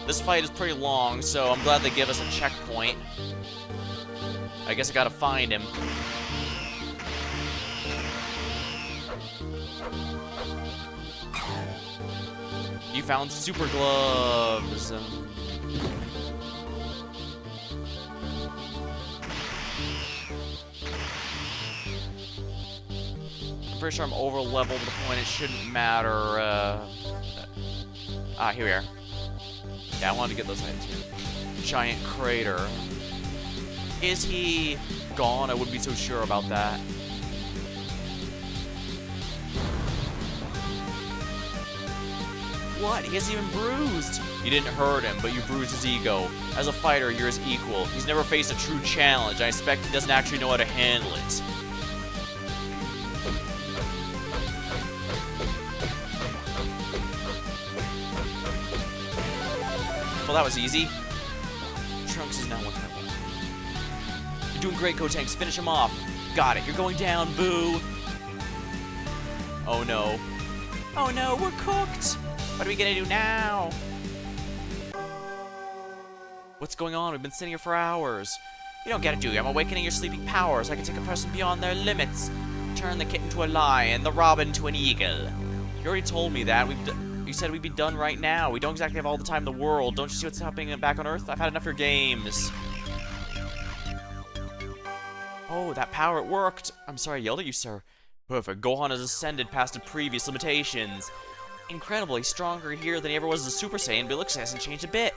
[SPEAKER 1] This fight is pretty long, so I'm glad they give us a checkpoint. I guess I gotta find him. You found super gloves. I'm pretty sure I'm over leveled to the point it shouldn't matter. Here we are. Yeah, I wanted to get those items here. Giant crater. Is he gone? I wouldn't be so sure about that. What? He isn't even bruised. You didn't hurt him, but you bruised his ego. As a fighter, you're his equal. He's never faced a true challenge. I expect he doesn't actually know how to handle it. Well, that was easy. Trunks is now 1 health. You're doing great, Gotenks. Finish him off. Got it. You're going down, Boo. Oh, no. Oh, no. We're cooked. What are we gonna do now? What's going on? We've been sitting here for hours. You don't get it, do you? I'm awakening your sleeping powers. I can take a person beyond their limits. Turn the kitten to a lion, the robin to an eagle. You already told me that. You said we'd be done right now. We don't exactly have all the time in the world. Don't you see what's happening back on Earth? I've had enough of your games. Oh, that power, it worked. I'm sorry I yelled at you, sir. Perfect. Gohan has ascended past the previous limitations. Incredible. He's stronger here than he ever was as a Super Saiyan, but it looks like it hasn't changed a bit.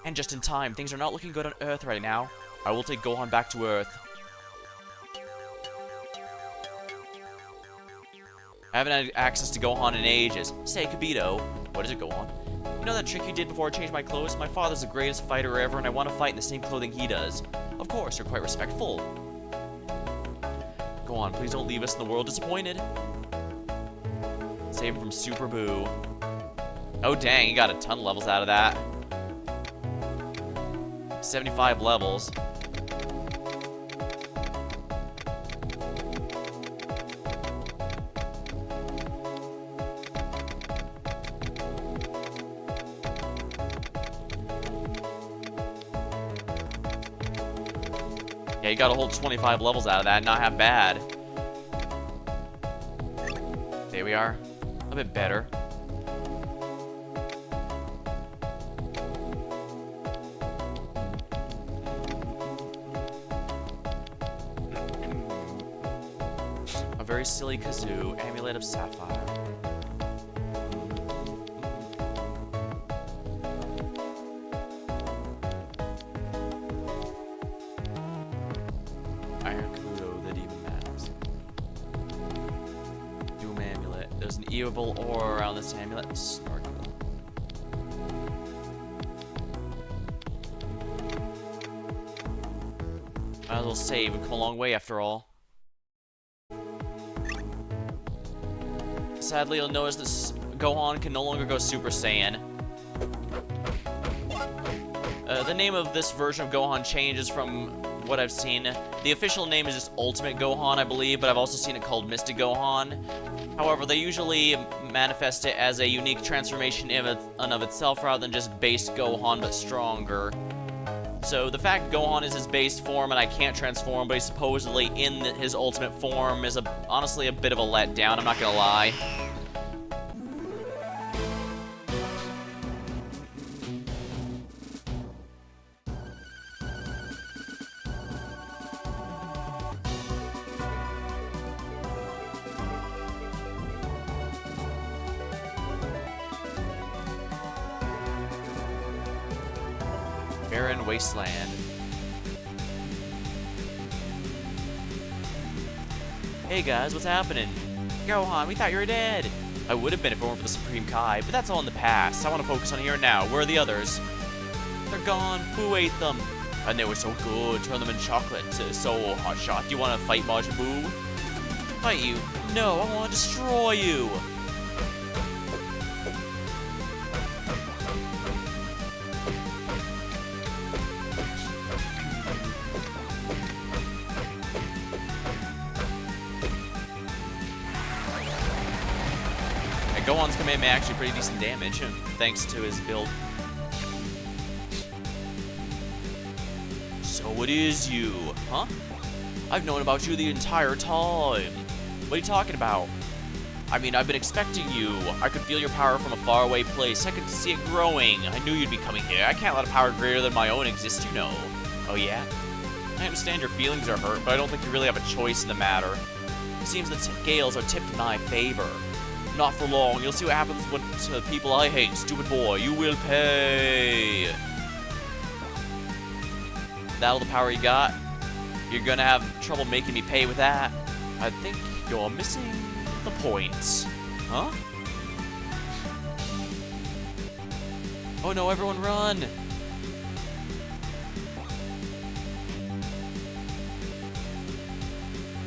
[SPEAKER 1] And just in time. Things are not looking good on Earth right now. I will take Gohan back to Earth. I haven't had access to Gohan in ages. Say, Kibito. What is it, Gohan? You know that trick you did before I changed my clothes? My father's the greatest fighter ever, and I want to fight in the same clothing he does. Of course, you're quite respectful. Gohan, please don't leave us in the world disappointed. Save him from Super Boo. Oh, dang, he got a ton of levels out of that. 75 levels. Yeah, you got a whole 25 levels out of that, not half bad. There we are. A bit better. A very silly kazoo, amulet of sapphire. There's an evil aura around this amulet. Snorkel. Might as well save. We've come a long way after all. Sadly, you'll notice this Gohan can no longer go Super Saiyan. The name of this version of Gohan changes from what I've seen. The official name is just Ultimate Gohan, I believe, but I've also seen it called Mystic Gohan. However, they usually manifest it as a unique transformation in and of itself rather than just base Gohan, but stronger. So the fact Gohan is his base form and I can't transform, but he's supposedly in his ultimate form is honestly a bit of a letdown, I'm not gonna lie. Barren wasteland. Hey guys, what's happening? Gohan, we thought you were dead. I would have been if it weren't for the Supreme Kai, but that's all in the past. I want to focus on here and now. Where are the others? They're gone. Who ate them? And they were so good. Turn them in chocolate. So hotshot. Do you want to fight Majin Buu? Fight you? No, I want to destroy you. Gohan's Kamehameha actually pretty decent damage, thanks to his build. So it is you, huh? I've known about you the entire time. What are you talking about? I mean, I've been expecting you. I could feel your power from a faraway place. I could see it growing. I knew you'd be coming here. I can't let a power greater than my own exist, you know. Oh yeah? I understand your feelings are hurt, but I don't think you really have a choice in the matter. It seems the scales are tipped in my favor. Not for long. You'll see what happens to people I hate, stupid boy. You will pay. That all the power you got? You're gonna have trouble making me pay with that. I think you're missing the point. Huh? Oh no, everyone run!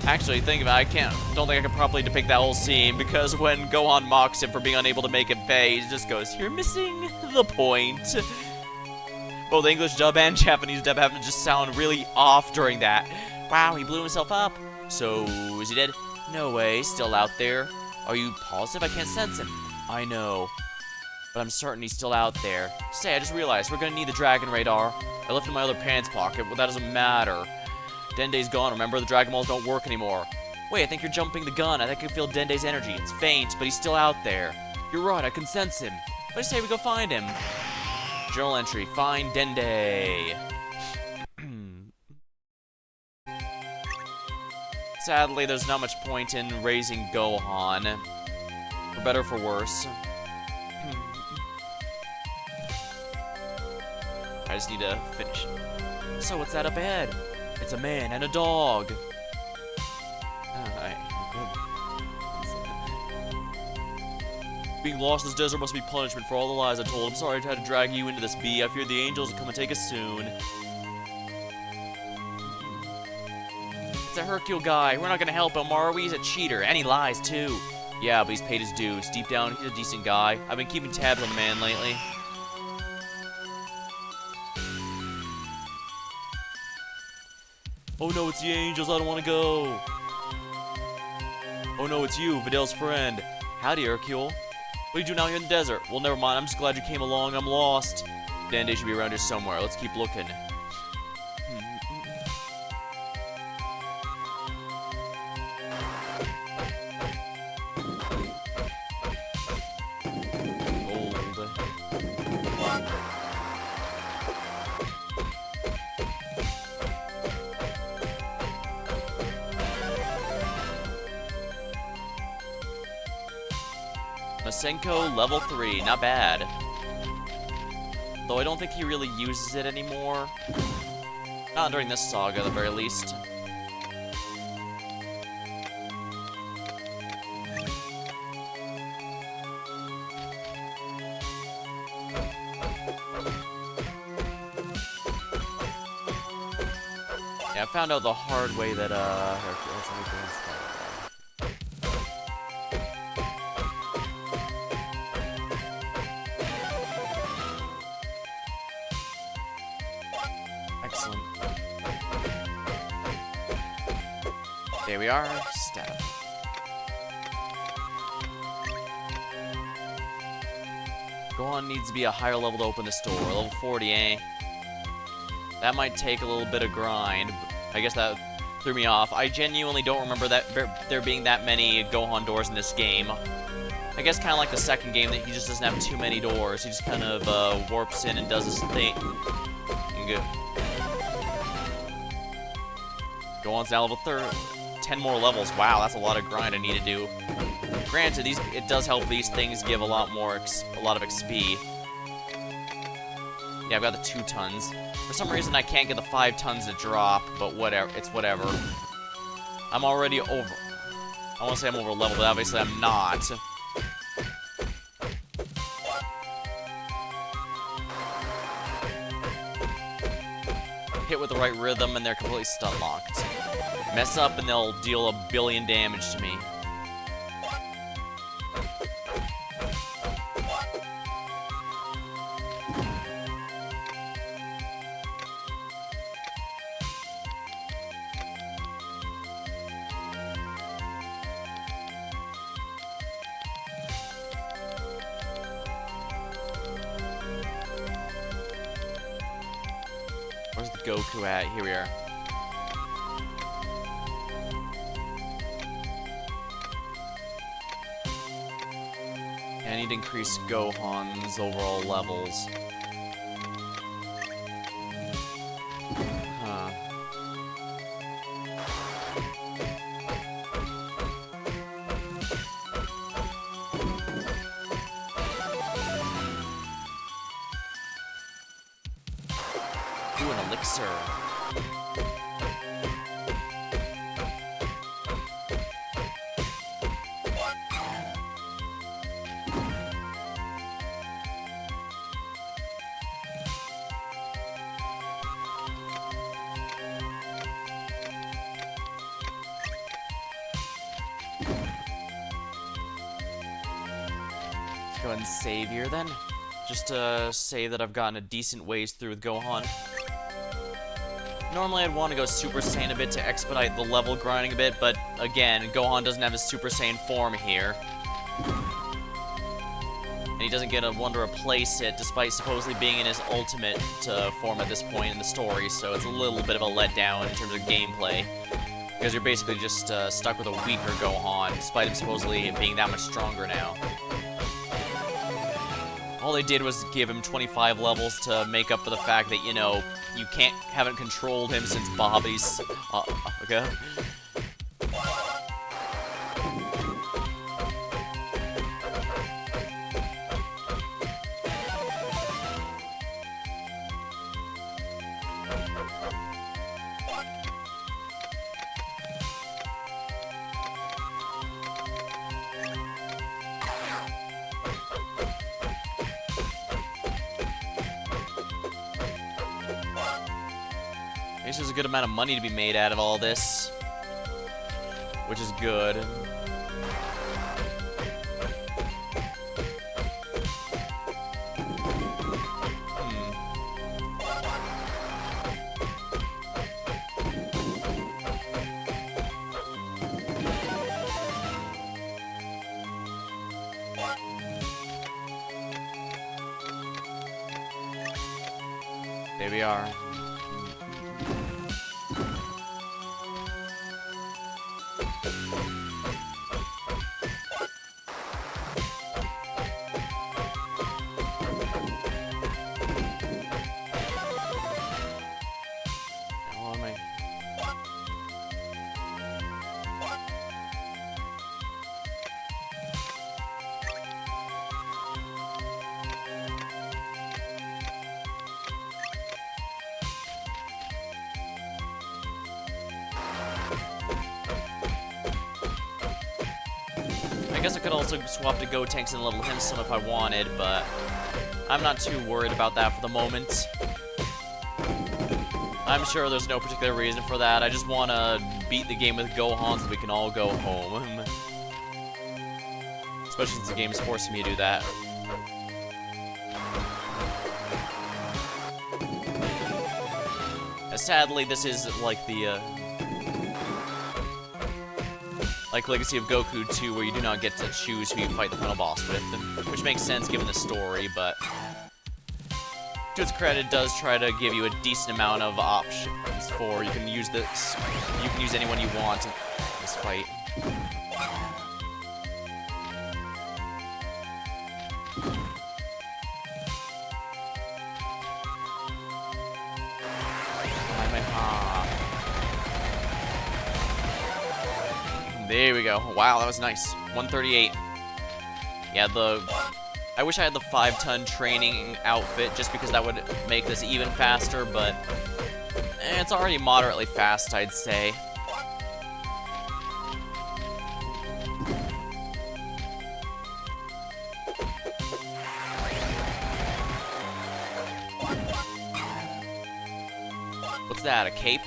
[SPEAKER 1] Actually, think about it, don't think I can properly depict that whole scene, because when Gohan mocks him for being unable to make him pay, he just goes, "You're missing the point." Both English dub and Japanese dub happen to just sound really off during that. Wow, he blew himself up. So, is he dead? No way, he's still out there. Are you positive? I can't sense him. I know, but I'm certain he's still out there. Say, I just realized we're gonna need the Dragon Radar. I left it in my other pants pocket, but that doesn't matter. Dende's gone, remember? The Dragon Balls don't work anymore. Wait, I think you're jumping the gun. I think I can feel Dende's energy. It's faint, but he's still out there. You're right, I can sense him. What do you say we go find him? Journal entry, find Dende. Sadly, there's not much point in raising Gohan. For better or for worse. I just need to finish. So what's that up ahead? It's a man and a dog. Being lost in this desert must be punishment for all the lies I told. I'm sorry I had to drag you into this, B. I fear the angels will come and take us soon. It's a Hercule guy. We're not gonna help him, are we? He's a cheater, and he lies too. Yeah, but he's paid his dues. Deep down, he's a decent guy. I've been keeping tabs on the man lately. Oh no, it's the angels, I don't want to go. Oh no, it's you, Videl's friend. Howdy, Hercule. What are you doing out here in the desert? Well, never mind, I'm just glad you came along, I'm lost. Dende should be around here somewhere, let's keep looking. Masenko level 3, not bad. Though I don't think he really uses it anymore. Not during this saga, at the very least. Yeah, I found out the hard way that, Excellent. There we are. Stab. Gohan needs to be a higher level to open this door. Level 40, eh? That might take a little bit of grind. I guess that threw me off. I genuinely don't remember that there being that many Gohan doors in this game. I guess kind of like the second game, that he just doesn't have too many doors. He just kind of warps in and does his thing. And go. Gohan's now level 30. 10 more levels. Wow, that's a lot of grind I need to do. Granted, it does help these things give a lot of XP. Yeah, I've got the 2 tons. For some reason, I can't get the 5 tons to drop, but whatever. It's whatever. I'm already over. I want to say I'm over level, but obviously I'm not. Hit with the right rhythm, and they're completely stun locked. Mess up, and they'll deal a billion damage to me. Where's the Goku at? Here we are. I need to increase Gohan's overall levels. Huh. Ooh, an elixir. Go ahead and save here then. Just to say that I've gotten a decent ways through with Gohan. Normally I'd want to go Super Saiyan a bit to expedite the level grinding a bit, but again, Gohan doesn't have his Super Saiyan form here. And he doesn't get one to replace it, despite supposedly being in his ultimate form at this point in the story, so it's a little bit of a letdown in terms of gameplay. Because you're basically just stuck with a weaker Gohan, despite him supposedly being that much stronger now. All they did was give him 25 levels to make up for the fact that, you know, you haven't controlled him since Bobby's, okay? I guess there's a good amount of money to be made out of all this, which is good. There we are. I guess I could also swap to Gotenks and level him some if I wanted, but I'm not too worried about that for the moment. I'm sure there's no particular reason for that. I just want to beat the game with Gohan so we can all go home. Especially since the game is forcing me to do that. Sadly, this is like the Like Legacy of Goku 2, where you do not get to choose who you fight the final boss with, which makes sense given the story, but to its credit, it does try to give you a decent amount of options for you can use this. You can use anyone you want in this fight. There we go. Wow, that was nice. 138. Yeah, I wish I had the 5-ton training outfit just because that would make this even faster, but it's already moderately fast, I'd say. What's that, a cape?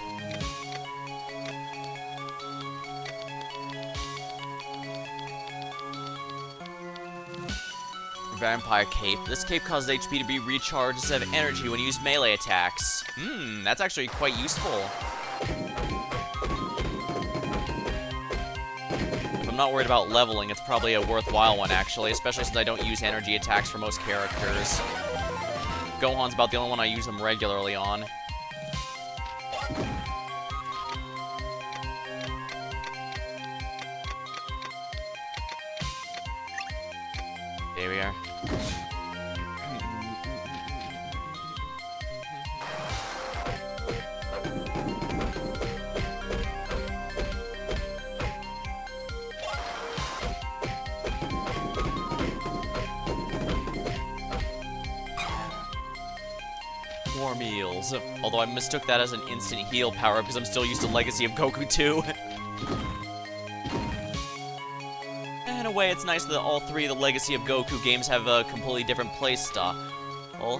[SPEAKER 1] Vampire cape. This cape causes HP to be recharged instead of energy when you use melee attacks. That's actually quite useful. If I'm not worried about leveling, it's probably a worthwhile one, actually, especially since I don't use energy attacks for most characters. Gohan's about the only one I use them regularly on. There we are. More meals. Although I mistook that as an instant heal power because I'm still used to Legacy of Goku 2. In a way, it's nice that all three of the Legacy of Goku games have a completely different playstyle. Well,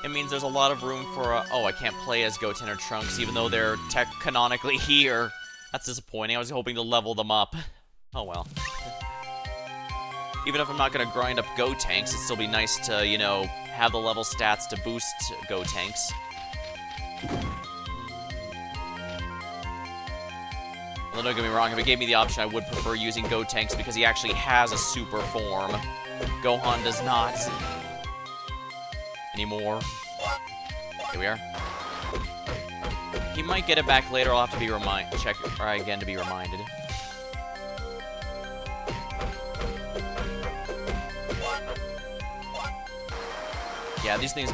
[SPEAKER 1] it means there's a lot of room for, oh, I can't play as Goten or Trunks, even though they're canonically here. That's disappointing. I was hoping to level them up. Oh well. Even if I'm not gonna grind up Gotenks, it'd still be nice to, you know, have the level stats to boost Gotenks. Well, don't get me wrong, if it gave me the option, I would prefer using Gotenks because he actually has a super form. Gohan does not. Anymore. Here we are. He might get it back later, I'll have to be try again to be reminded. Yeah, these things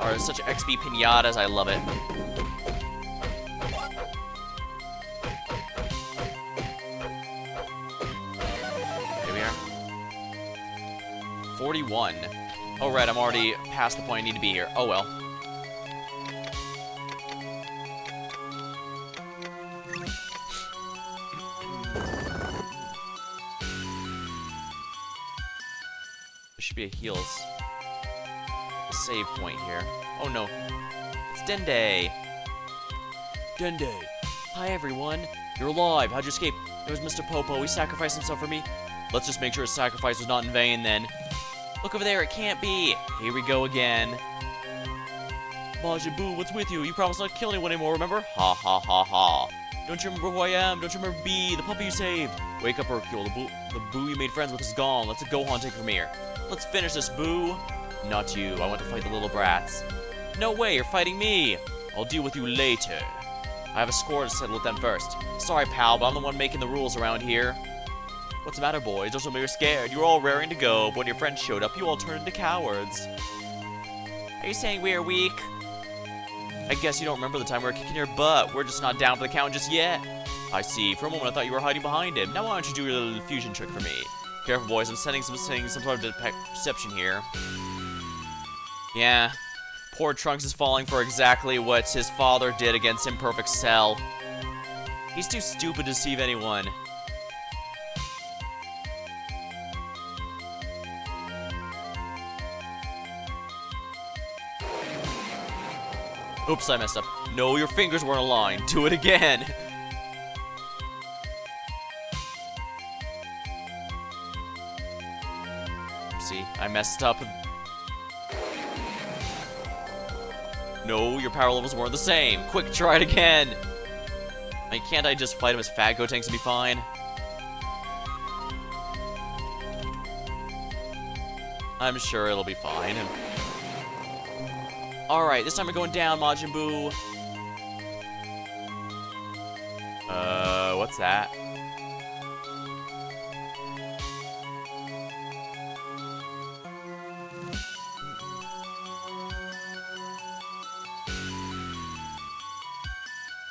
[SPEAKER 1] are such XP pinatas, I love it. Here we are. 41. Oh, right, I'm already past the point I need to be here. Oh, well. There should be a heals. Save point here. Oh no. It's Dende. Dende. Hi everyone. You're alive. How'd you escape? It was Mr. Popo. He sacrificed himself for me. Let's just make sure his sacrifice was not in vain then. Look over there. It can't be. Here we go again. Majin Buu, what's with you? You promised not to kill anyone anymore, remember? Ha ha ha ha. Don't you remember who I am? Don't you remember B, the puppy you saved? Wake up, Hercule. The Buu you made friends with is gone. Let's let Gohan take it from here. Let's finish this, Buu. Not you. I want to fight the little brats. No way, you're fighting me. I'll deal with you later. I have a score to settle with them first. Sorry, pal, but I'm the one making the rules around here. What's the matter, boys? Don't show me you're scared. You were all raring to go, but when your friends showed up, you all turned into cowards. Are you saying we are weak? I guess you don't remember the time we were kicking your butt. We're just not down for the count just yet. I see. For a moment, I thought you were hiding behind him. Now why don't you do your little fusion trick for me? Careful, boys. I'm setting some sort of deception here. Yeah, poor Trunks is falling for exactly what his father did against Imperfect Cell. He's too stupid to deceive anyone. Oops, I messed up. No, your fingers weren't aligned. Do it again. Oopsie, I messed up. No, your power levels weren't the same. Quick, try it again. Can't I just fight him as Fat Gotenks and be fine? I'm sure it'll be fine. Alright, this time we're going down, Majin Buu. What's that?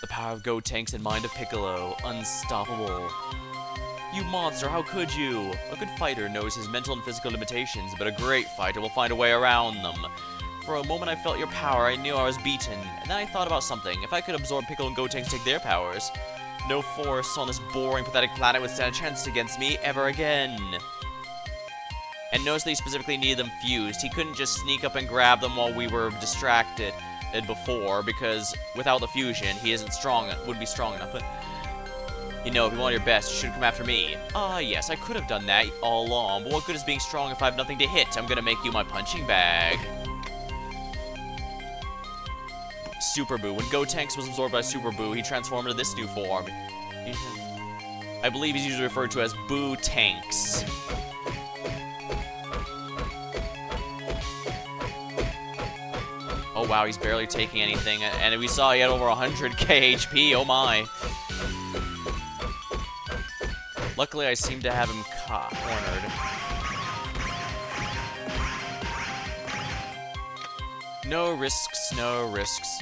[SPEAKER 1] The power of Gotenks and mind of Piccolo. Unstoppable. You monster, how could you? A good fighter knows his mental and physical limitations, but a great fighter will find a way around them. For a moment I felt your power, I knew I was beaten, and then I thought about something. If I could absorb Piccolo and Gotenks to take their powers, no force on this boring, pathetic planet would stand a chance against me ever again. And notice that he specifically needed them fused. He couldn't just sneak up and grab them while we were distracted before, because without the fusion, he wouldn't be strong enough. But, you know, if you want your best, you should come after me. Ah, yes, I could have done that all along, but what good is being strong if I have nothing to hit? I'm gonna make you my punching bag. Super Buu. When Gotenks was absorbed by Super Buu, he transformed into this new form. I believe he's usually referred to as Buu Tanks. Oh wow, he's barely taking anything, and we saw he had over 100k HP, oh my. Luckily, I seem to have him cornered. No risks, no risks.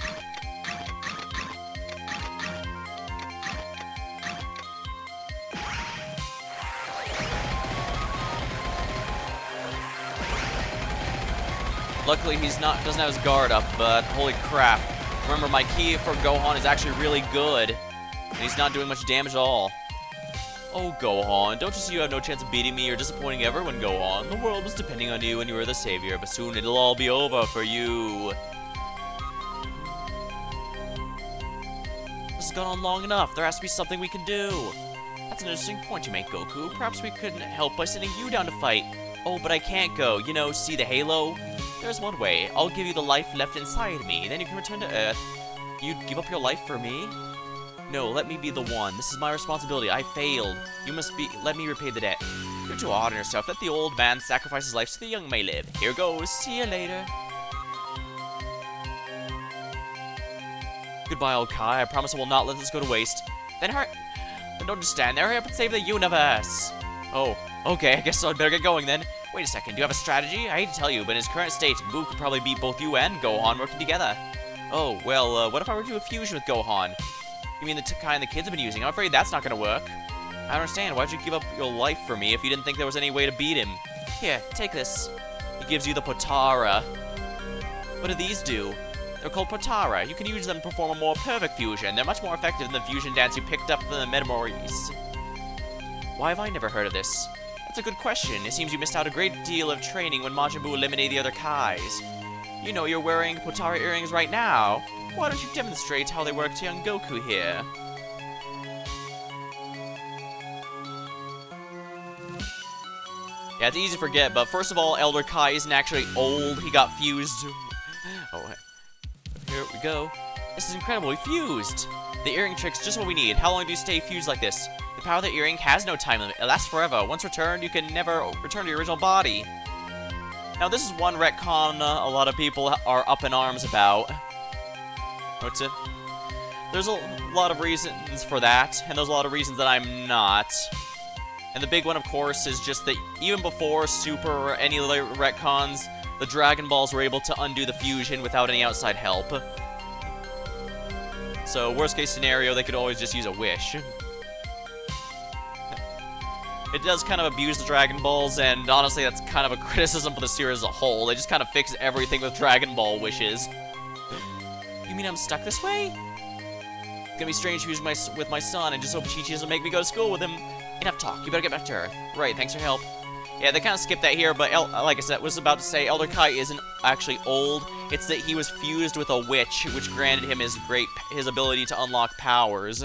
[SPEAKER 1] Luckily, doesn't have his guard up, but holy crap. Remember, my ki for Gohan is actually really good, and he's not doing much damage at all. Oh, Gohan, don't you see you have no chance of beating me? You're disappointing everyone, Gohan. The world was depending on you and you were the savior, but soon it'll all be over for you. This has gone on long enough. There has to be something we can do. That's an interesting point you make, Goku. Perhaps we couldn't help by sending you down to fight. Oh, but I can't go. You know, see the halo? There's one way. I'll give you the life left inside me, then you can return to Earth. You'd give up your life for me? No, let me be the one. This is my responsibility. I failed. Let me repay the debt. You're too hard on yourself. Let the old man sacrifice his life so the young may live. Here goes. See you later. Goodbye, old Kai. I promise I will not let this go to waste. Then don't just stand there. Hurry up and save the universe. Oh, okay. I guess I'd better get going then. Wait a second. Do you have a strategy? I hate to tell you, but in his current state, Buu could probably beat both you and Gohan working together. Oh, well, what if I were to do a fusion with Gohan? You mean the kind the kids have been using? I'm afraid that's not gonna work. I don't understand. Why'd you give up your life for me if you didn't think there was any way to beat him? Here, take this. He gives you the Potara. What do these do? They're called Potara. You can use them to perform a more perfect fusion. They're much more effective than the fusion dance you picked up from the Metamories. Why have I never heard of this? That's a good question. It seems you missed out a great deal of training when Majin Buu eliminated the other Kais. You know you're wearing Potara earrings right now. Why don't you demonstrate how they work to young Goku here? Yeah, it's easy to forget, but first of all, Elder Kai isn't actually old. He got fused. Oh, here we go. This is incredible. He fused. The earring trick's just what we need. How long do you stay fused like this? The power of the earring has no time limit. It lasts forever. Once returned, you can never return to your original body. Now, this is one retcon a lot of people are up in arms about. What's it? There's a lot of reasons for that, and there's a lot of reasons that I'm not. And the big one, of course, is just that even before Super or any other retcons, the Dragon Balls were able to undo the fusion without any outside help. So, worst case scenario, they could always just use a wish. It does kind of abuse the Dragon Balls, and honestly, that's kind of a criticism for the series as a whole. They just kind of fix everything with Dragon Ball wishes. You mean I'm stuck this way? It's gonna be strange to use with my son, and just hope Chi-Chi doesn't make me go to school with him. Enough talk, you better get back to Earth. Right, thanks for your help. Yeah, they kind of skipped that here, but like I said, was about to say, Elder Kai isn't actually old. It's that he was fused with a witch, which granted him his ability to unlock powers.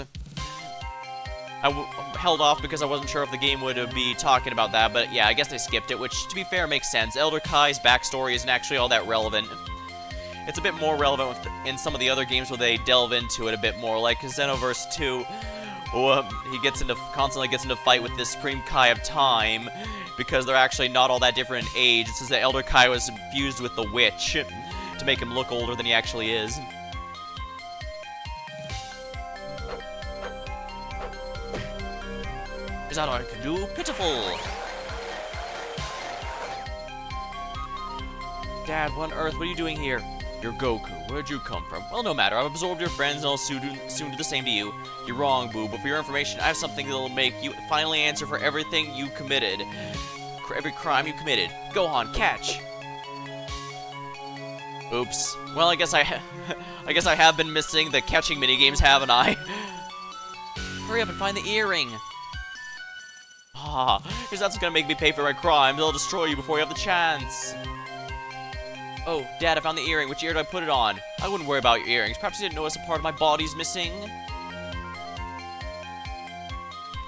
[SPEAKER 1] I held off because I wasn't sure if the game would be talking about that, but yeah, I guess they skipped it, which, to be fair, makes sense. Elder Kai's backstory isn't actually all that relevant. It's a bit more relevant in some of the other games where they delve into it a bit more, like Xenoverse 2, he constantly gets into fight with the Supreme Kai of Time, because they're actually not all that different in age. It says the Elder Kai was fused with the Witch to make him look older than he actually is. Is that all I can do? Pitiful! Dad, what on earth? What are you doing here? You're Goku. Where'd you come from? Well, no matter. I've absorbed your friends and I'll soon do the same to you. You're wrong, Boo, but for your information, I have something that'll make you finally answer for everything you committed. Every crime you committed. Gohan, catch! Oops. Well, I guess I have been missing the catching minigames, haven't I? Hurry up and find the earring! Ah, because that's gonna make me pay for my crimes. I'll destroy you before you have the chance. Oh, Dad, I found the earring. Which ear do I put it on? I wouldn't worry about your earrings. Perhaps you didn't notice a part of my body's missing.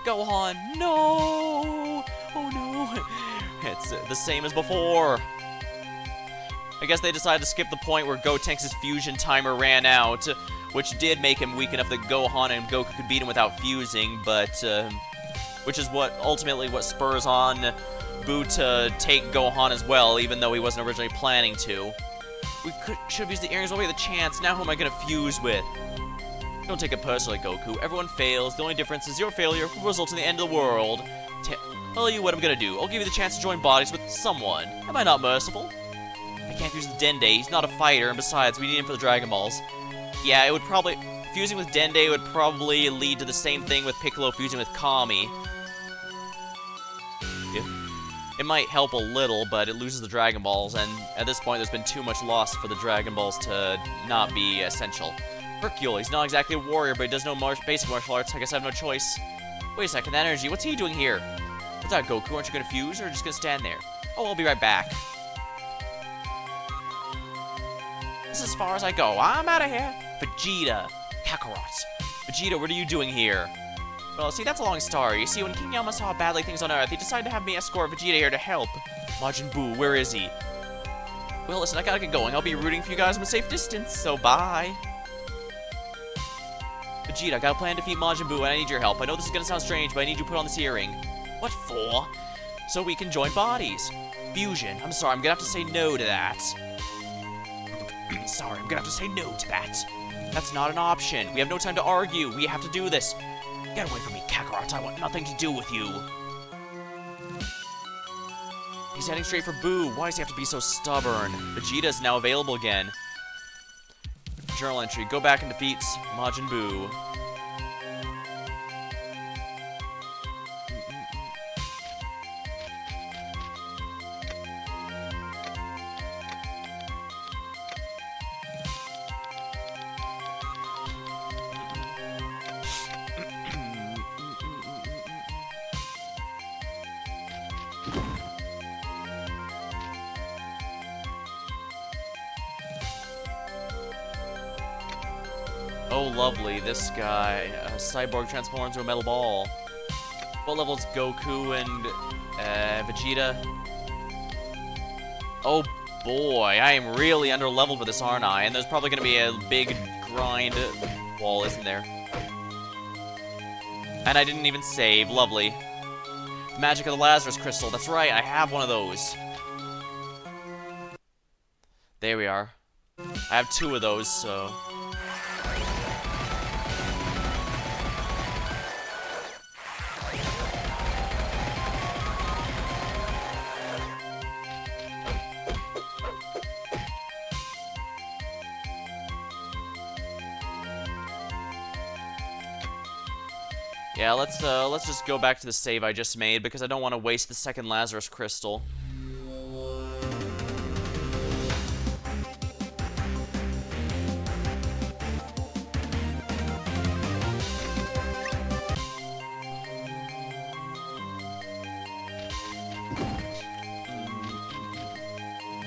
[SPEAKER 1] Gohan, no! Oh no! It's the same as before. I guess they decided to skip the point where Gotenks' fusion timer ran out, which did make him weak enough that Gohan and Goku could beat him without fusing, but, which is ultimately what spurs on Boo to take Gohan as well, even though he wasn't originally planning to. We should have used the earrings while we had the chance. Now who am I gonna fuse with? Don't take it personally, Goku. Everyone fails. The only difference is your failure will result in the end of the world. Tell you what I'm gonna do. I'll give you the chance to join bodies with someone. Am I not merciful? I can't fuse with Dende. He's not a fighter, and besides, we need him for the Dragon Balls. Yeah, it would probably... Fusing with Dende would probably lead to the same thing with Piccolo fusing with Kami. It might help a little, but it loses the Dragon Balls, and at this point there's been too much loss for the Dragon Balls to not be essential. Hercule, he's not exactly a warrior, but he does know basic martial arts. I guess I have no choice. Wait a second, that energy, what's he doing here? What's that, Goku? Aren't you gonna fuse, or just gonna stand there? Oh, I'll be right back. This is as far as I go. I'm out of here. Vegeta. Kakarot. Vegeta, what are you doing here? Well, see, that's a long story. You see, when King Yama saw how badly things on Earth, he decided to have me escort Vegeta here to help. Majin Buu, where is he? Well, listen, I gotta get going. I'll be rooting for you guys from a safe distance, so bye. Vegeta, I got a plan to defeat Majin Buu, and I need your help. I know this is gonna sound strange, but I need you to put on this earring. What for? So we can join bodies. Fusion. I'm sorry, I'm gonna have to say no to that. Sorry, I'm gonna have to say no to that. That's not an option. We have no time to argue. We have to do this. Get away from me, Kakarot. I want nothing to do with you. He's heading straight for Boo. Why does he have to be so stubborn? Vegeta's now available again. Journal entry. Go back and defeat Majin Buu. Oh, lovely. This guy. Cyborg transforms into a metal ball. What level is Goku and Vegeta? Oh, boy. I am really under-leveled for this, aren't I? And there's probably going to be a big grind wall, isn't there? And I didn't even save. Lovely. The magic of the Lazarus Crystal. That's right. I have one of those. There we are. I have 2 of those, so... Yeah, let's just go back to the save I just made, because I don't want to waste the second Lazarus Crystal.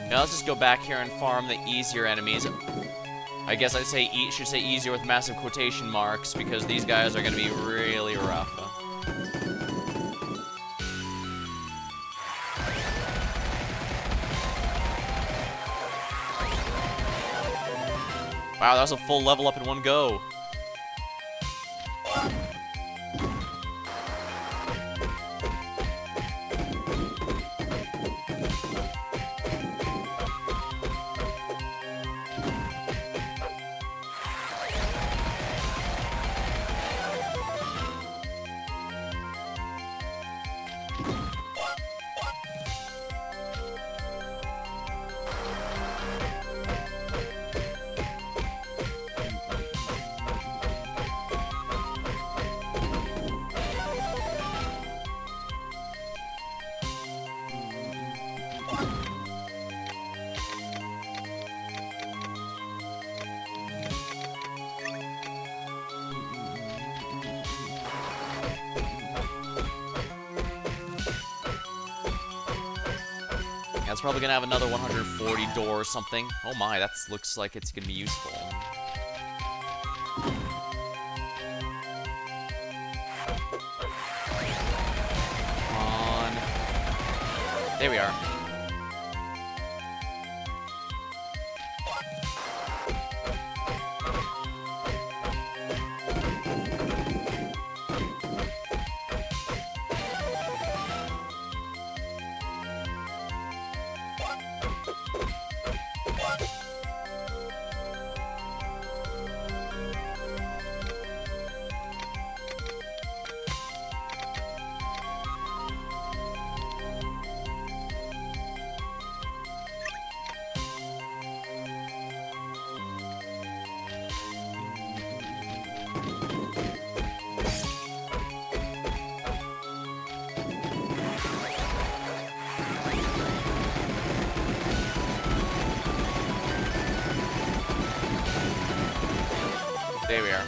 [SPEAKER 1] Now let's just go back here and farm the easier enemies. I guess I'd say should say easier with massive quotation marks, because these guys are going to be really rough. Wow, that was a full level up in one go. Yeah, it's probably gonna have another 140 door or something. Oh my, that looks like it's gonna be useful. There we are. There we are.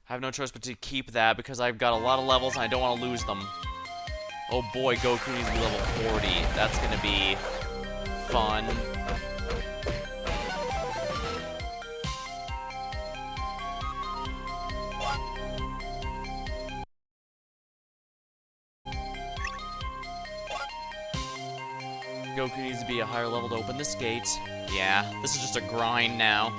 [SPEAKER 1] I have no choice but to keep that because I've got a lot of levels and I don't want to lose them. Oh boy, Goku needs to be level 40. That's gonna be fun. Goku needs to be a higher level to open this gate. Yeah, this is just a grind now.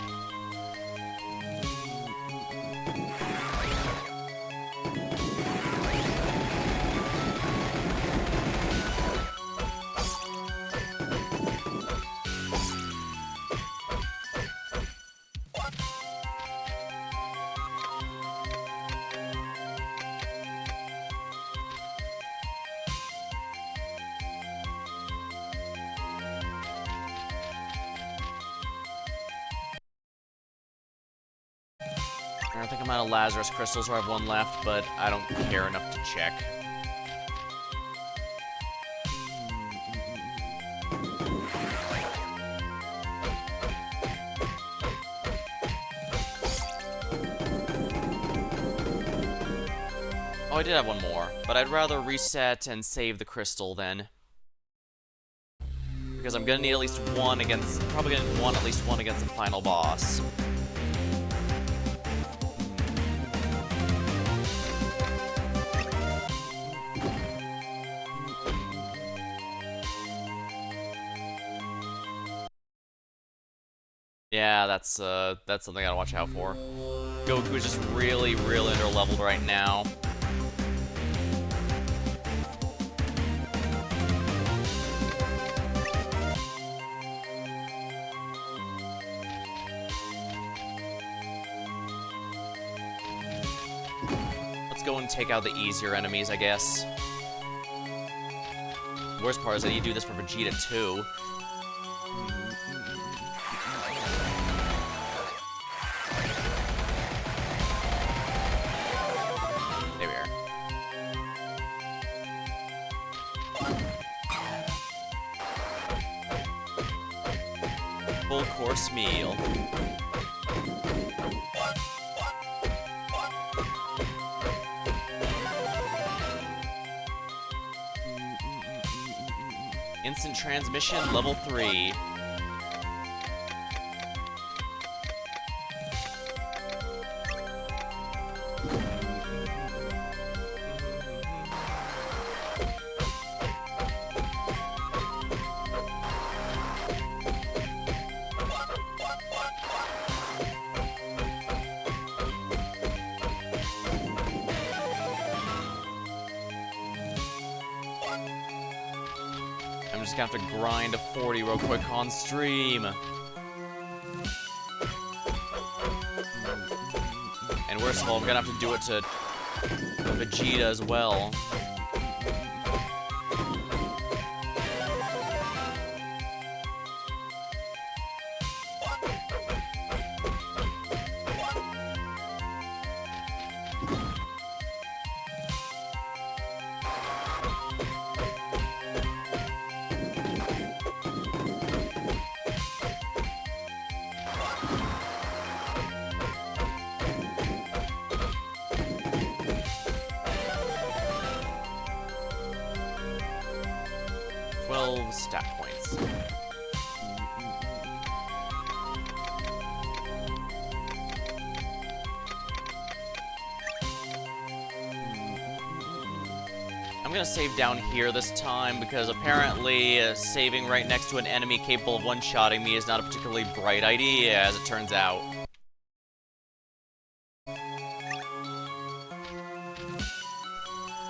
[SPEAKER 1] I don't think I'm out of Lazarus crystals, or I have one left, but I don't care enough to check. Oh, I did have one more, but I'd rather reset and save the crystal then. Because I'm gonna need at least one against, probably gonna need at least one against the final boss. Yeah, that's something I gotta watch out for. Goku is just really, really under-leveled right now. Let's go and take out the easier enemies, I guess. The worst part is I need to do this for Vegeta too. Full course meal. Instant transmission, level 3. I'm just gonna have to grind a 40 real quick on stream. worst of all, I'm gonna have to do it to Vegeta as well. Stat points. I'm gonna save down here this time because apparently saving right next to an enemy capable of one-shotting me is not a particularly bright idea, as it turns out.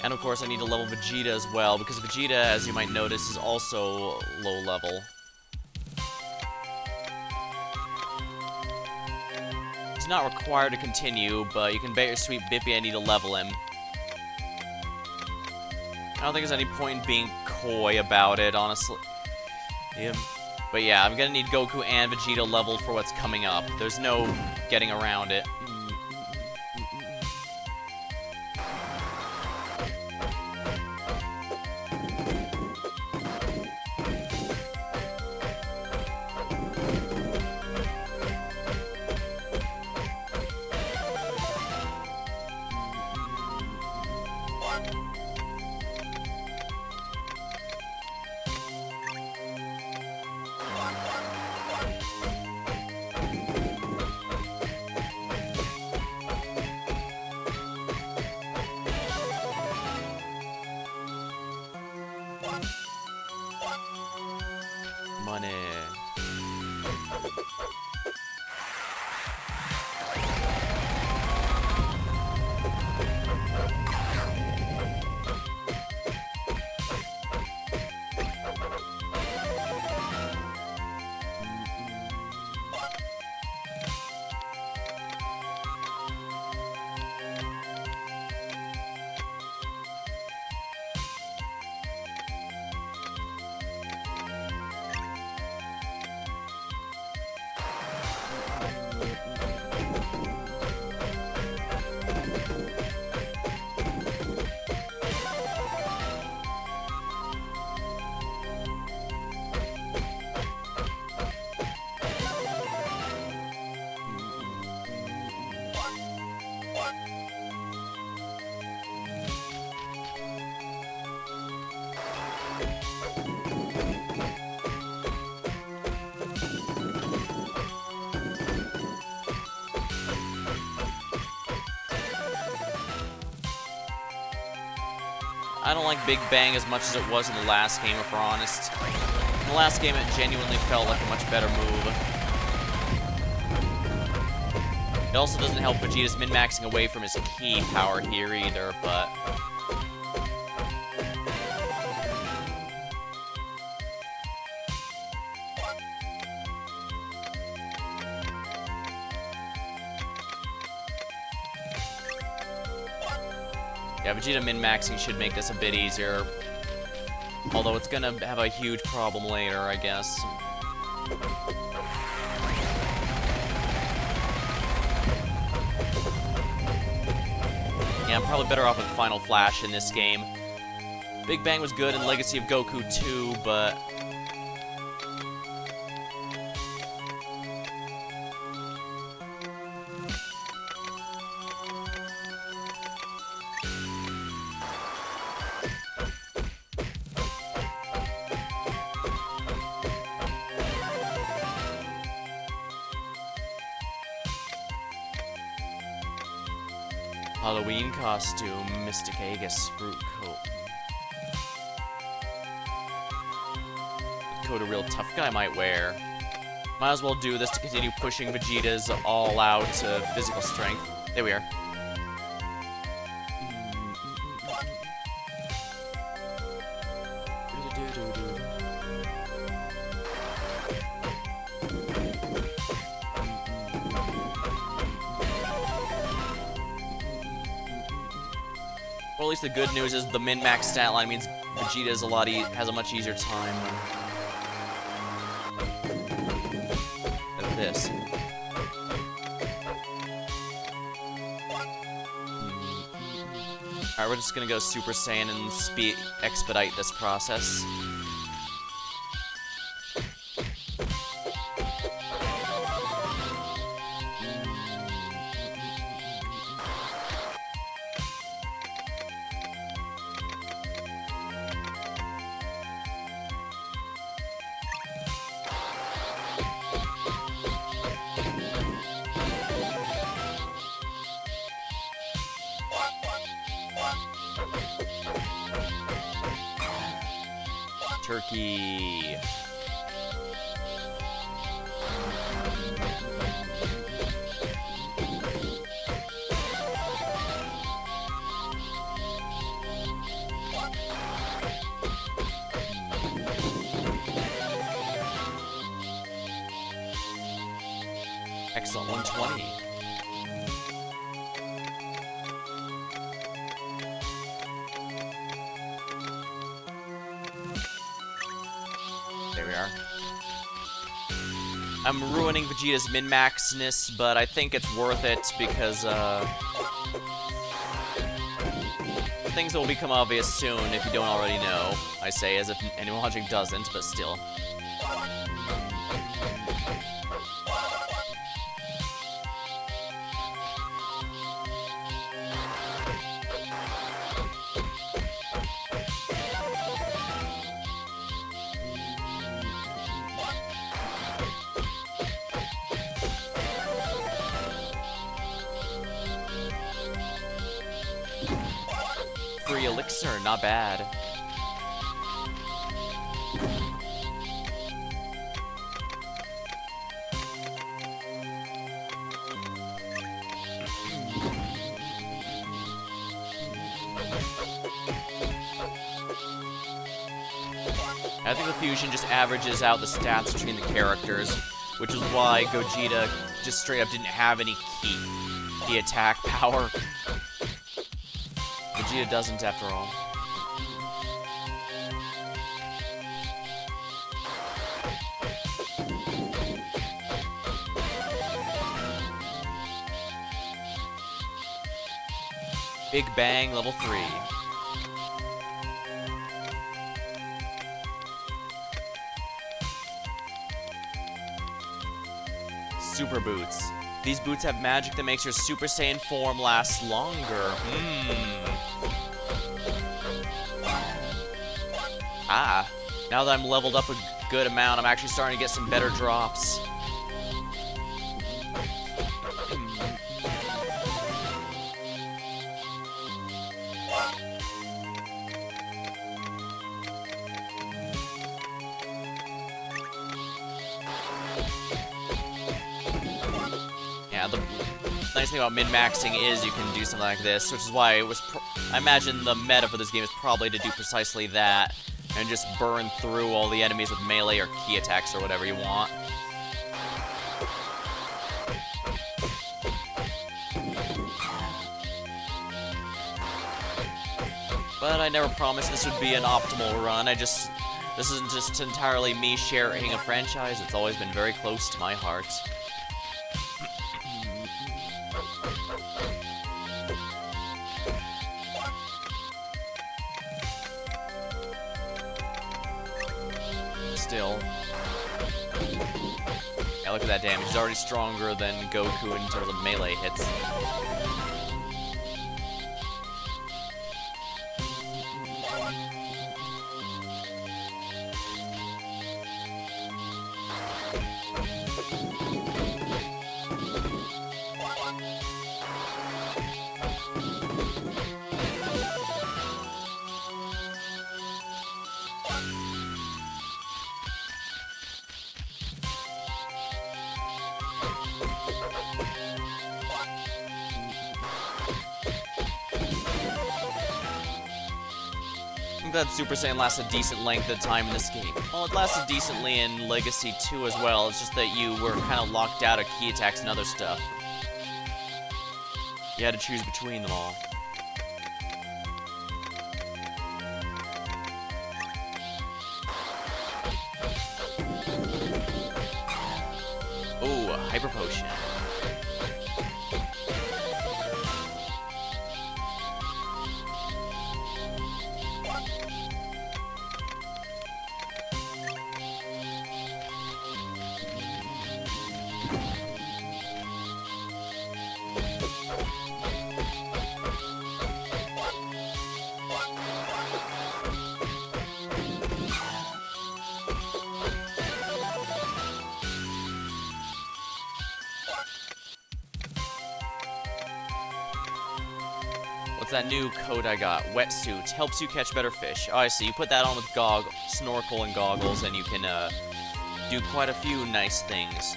[SPEAKER 1] And of course I need to level Vegeta as well, because Vegeta, as you might notice, is also low level. He's not required to continue, but you can bet your sweet Bippy I need to level him. I don't think there's any point in being coy about it, honestly. But yeah, I'm gonna need Goku and Vegeta leveled for what's coming up. There's no getting around it. Money. I don't like Big Bang as much as it was in the last game, if we're honest. In the last game, it genuinely felt like a much better move. It also doesn't help Vegeta's min-maxing away from his key power here either, but... yeah, Vegeta min-maxing should make this a bit easier. Although it's gonna have a huge problem later, I guess. Yeah, I'm probably better off with Final Flash in this game. Big Bang was good in Legacy of Goku 2, but... Halloween costume, Mystic Aegis, fruit coat. Coat a real tough guy might wear. Might as well do this to continue pushing Vegeta's all-out physical strength. There we are. Well, at least the good news is the min-max stat line means Vegeta is has a much easier time than this. Alright, we're just gonna go Super Saiyan and expedite this process. Turkey. Excellent, 120. There we are. I'm ruining Vegeta's min-maxness, but I think it's worth it because, things will become obvious soon if you don't already know. I say as if anyone watching doesn't, but still. Free elixir, not bad. I think the fusion just averages out the stats between the characters, which is why Gogeta just straight up didn't have any key attack power. Vegeta doesn't, after all. Big Bang, level 3. Super Boots. These boots have magic that makes your Super Saiyan form last longer. Ah, now that I'm leveled up a good amount, I'm actually starting to get some better drops. Yeah, the nice thing about min-maxing is you can do something like this, which is why it was I imagine the meta for this game is probably to do precisely that, and just burn through all the enemies with melee or key attacks or whatever you want. But I never promised this would be an optimal run. This isn't just entirely me sharing a franchise, it's always been very close to my heart. Still. Yeah, look at that damage. He's already stronger than Goku in terms of melee hits. That Super Saiyan lasts a decent length of time in this game. Well, it lasted decently in Legacy 2 as well, it's just that you were kind of locked out of key attacks and other stuff. You had to choose between them all. Oh, Hyper Potion. What's that new coat I got? Wetsuit. Helps you catch better fish. Oh, I see. You put that on with snorkel and goggles, and you can do quite a few nice things.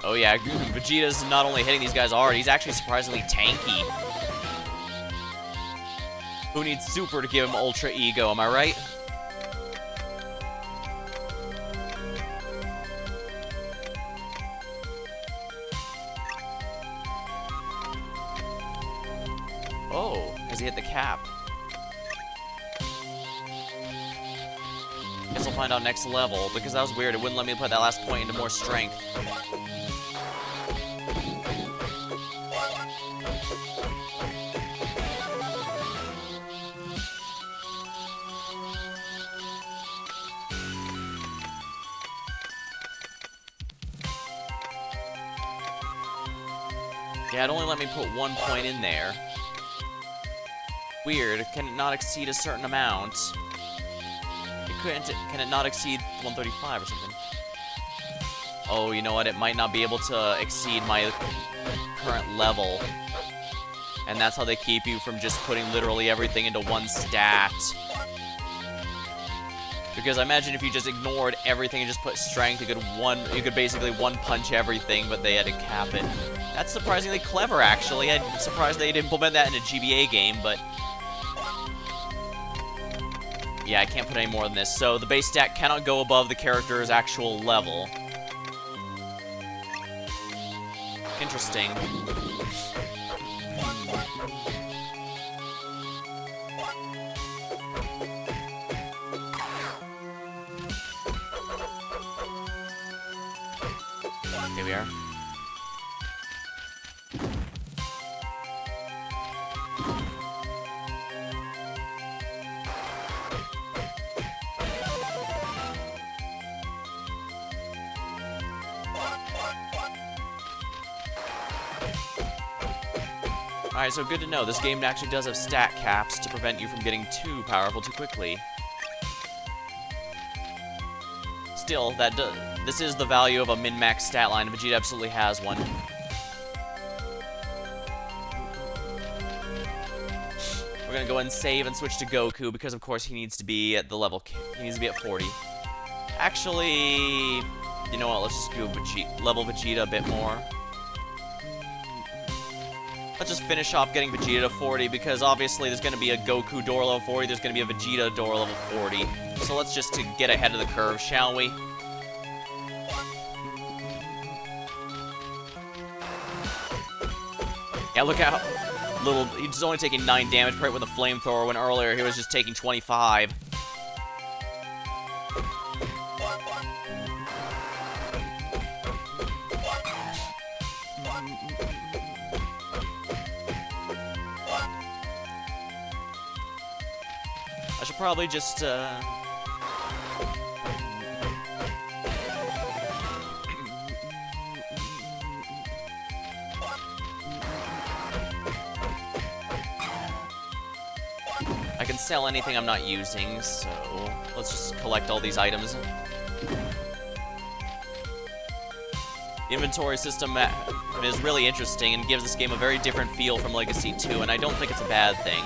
[SPEAKER 1] Oh yeah, Vegeta's not only hitting these guys hard, he's actually surprisingly tanky. Who needs Super to give him Ultra Ego, am I right? Oh, has he hit the cap? Guess I'll find out next level, because that was weird. It wouldn't let me put that last point into more strength. Yeah, it only let me put 1 point in there. Weird. Can it not exceed a certain amount? It couldn't. Can it not exceed 135 or something? Oh, you know what? It might not be able to exceed my current level. And that's how they keep you from just putting literally everything into one stat. Because I imagine if you just ignored everything and just put strength, you could basically one-punch everything, but they had to cap it. That's surprisingly clever, actually. I'm surprised they'd implement that in a GBA game, but... yeah, I can't put any more than this. So the base stat cannot go above the character's actual level. Interesting. Here we are. Alright, so good to know. This game actually does have stat caps to prevent you from getting too powerful too quickly. Still, this is the value of a min-max stat line. Vegeta absolutely has one. We're gonna go ahead and save and switch to Goku because, of course, he needs to be at the level. He needs to be at 40. Actually, you know what? Let's just do level Vegeta a bit more. Let's just finish off getting Vegeta to 40, because obviously there's going to be a Goku door level 40, there's going to be a Vegeta door level 40. So let's just get ahead of the curve, shall we? Yeah, look how little... he's only taking 9 damage right with a flamethrower, when earlier he was just taking 25. I should probably just, I can sell anything I'm not using, so let's just collect all these items. The inventory system is really interesting and gives this game a very different feel from Legacy 2, and I don't think it's a bad thing.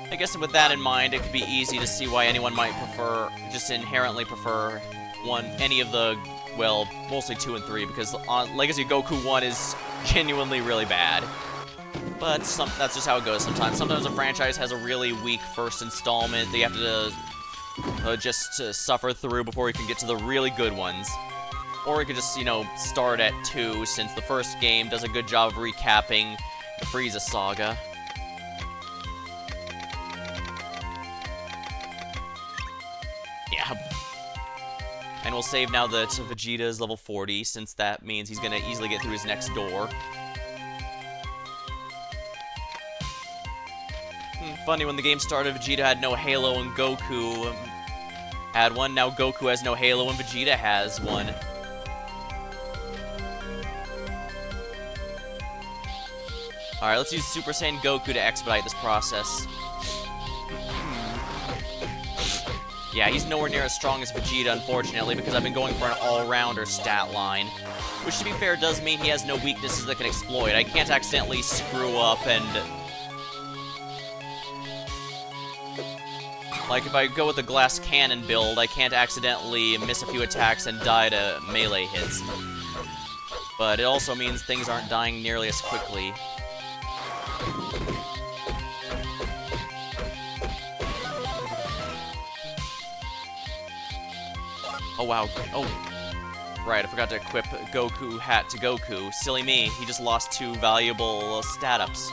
[SPEAKER 1] I guess with that in mind, it could be easy to see why anyone might just inherently prefer any of the, well, mostly 2 and 3, because Legacy Goku 1 is genuinely really bad. But that's just how it goes sometimes. Sometimes a franchise has a really weak first installment that you have to just suffer through before you can get to the really good ones. Or you could just, you know, start at 2, since the first game does a good job of recapping the Frieza saga. Yeah. And we'll save now that Vegeta is level 40, since that means he's gonna easily get through his next door. Funny, when the game started, Vegeta had no Halo and Goku had one. Now Goku has no Halo and Vegeta has one. Alright, let's use Super Saiyan Goku to expedite this process. Yeah, he's nowhere near as strong as Vegeta, unfortunately, because I've been going for an all-rounder stat line. Which, to be fair, does mean he has no weaknesses that can exploit. I can't accidentally screw up and... like, if I go with the glass cannon build, I can't accidentally miss a few attacks and die to melee hits. But it also means things aren't dying nearly as quickly. Oh, wow. Oh, right, I forgot to equip Goku hat to Goku. Silly me, he just lost 2 valuable stat-ups.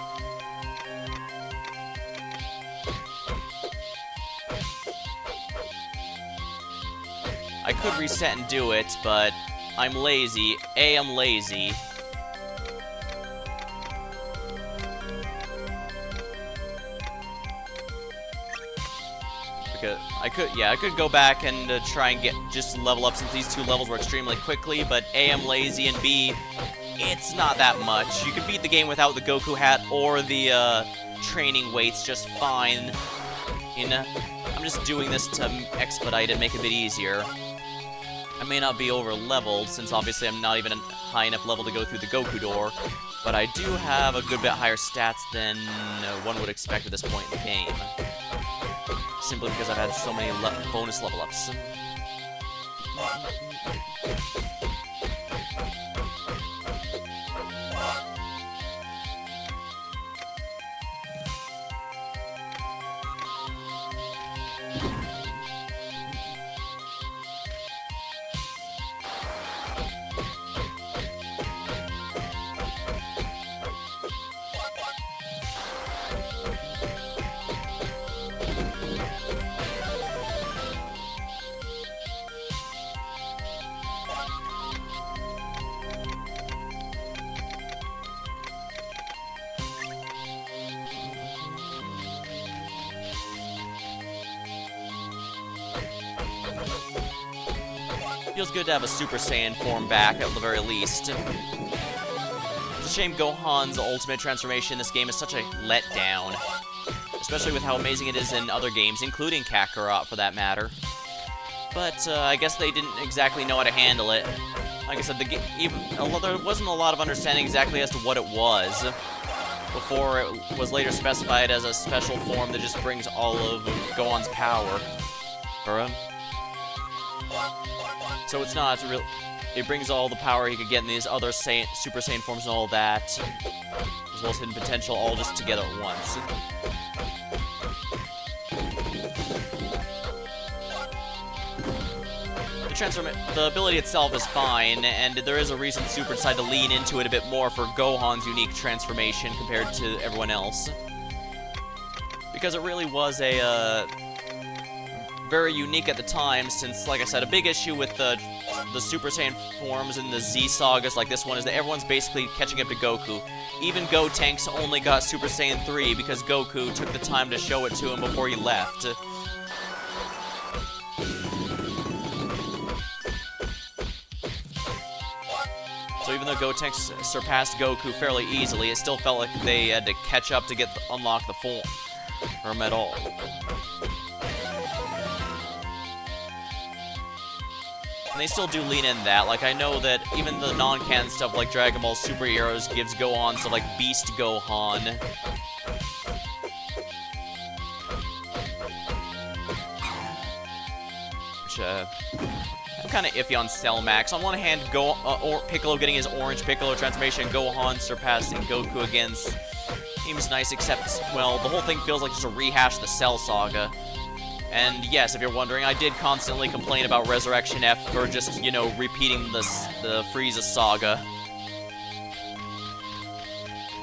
[SPEAKER 1] I could reset and do it, but I'm lazy. I'm lazy. I could go back and try and just level up, since these 2 levels were extremely quickly, but A, I'm lazy, and B, it's not that much. You can beat the game without the Goku hat or the training weights just fine. I'm just doing this to expedite and make it a bit easier. I may not be over-leveled, since obviously I'm not even a high enough level to go through the Goku door, but I do have a good bit higher stats than one would expect at this point in the game. Simply because I've had so many bonus level-ups. Feels good to have a Super Saiyan form back, at the very least. It's a shame Gohan's ultimate transformation in this game is such a letdown. Especially with how amazing it is in other games, including Kakarot, for that matter. But, I guess they didn't exactly know how to handle it. Like I said, there wasn't a lot of understanding exactly as to what it was, before it was later specified as a special form that just brings all of Gohan's power. So it's not real. It brings all the power he could get in these other Super Saiyan forms and all that, as well as hidden potential, all just together at once. The ability itself is fine, and there is a reason Super decided to lean into it a bit more for Gohan's unique transformation compared to everyone else. Because it really was a, very unique at the time, since, like I said, a big issue with the Super Saiyan forms in the Z sagas like this one is that everyone's basically catching up to Goku. Even Gotenks only got Super Saiyan 3 because Goku took the time to show it to him before he left. So even though Gotenks surpassed Goku fairly easily, it still felt like they had to catch up to unlock the form at all. And they still do lean in that. Like, I know that even the non-canon stuff like Dragon Ball Super Heroes gives Gohan stuff like Beast Gohan. Which, I'm kind of iffy on Cell Max. On one hand, Piccolo getting his Orange Piccolo transformation, Gohan surpassing Goku again seems nice, except, well, the whole thing feels like just a rehash of the Cell Saga. And yes, if you're wondering, I did constantly complain about Resurrection F for just, you know, repeating the Frieza saga.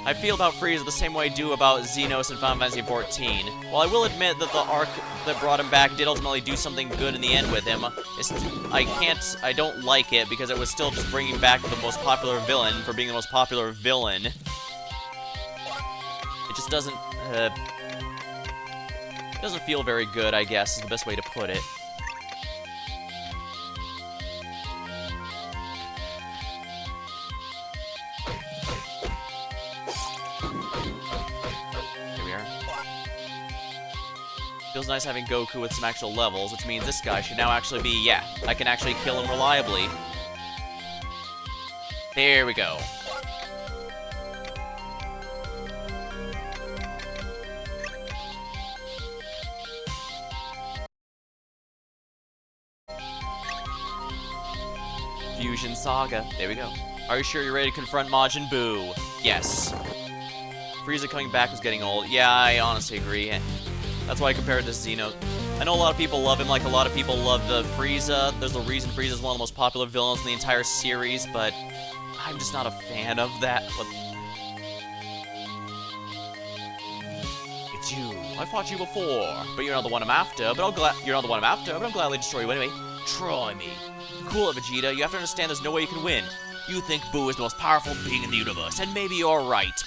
[SPEAKER 1] I feel about Frieza the same way I do about Xenos in Final Fantasy XIV. While I will admit that the arc that brought him back did ultimately do something good in the end with him, I don't like it because it was still just bringing back the most popular villain for being the most popular villain. It just doesn't feel very good, I guess, is the best way to put it. Feels nice having Goku with some actual levels, which means this guy should now actually be, yeah, I can actually kill him reliably. There we go. Fusion Saga. There we go. Are you sure you're ready to confront Majin Buu? Yes. Frieza coming back was getting old. Yeah, I honestly agree. That's why I compared this to Xeno. I know a lot of people love him, like a lot of people love the Frieza. There's a reason Frieza is one of the most popular villains in the entire series, but I'm just not a fan of that. It's you. I fought you before, but you're not the one I'm after. But I'll gladly destroy you anyway. Try me. Cool it, Vegeta. You have to understand there's no way you can win. You think Buu is the most powerful being in the universe, and maybe you're right,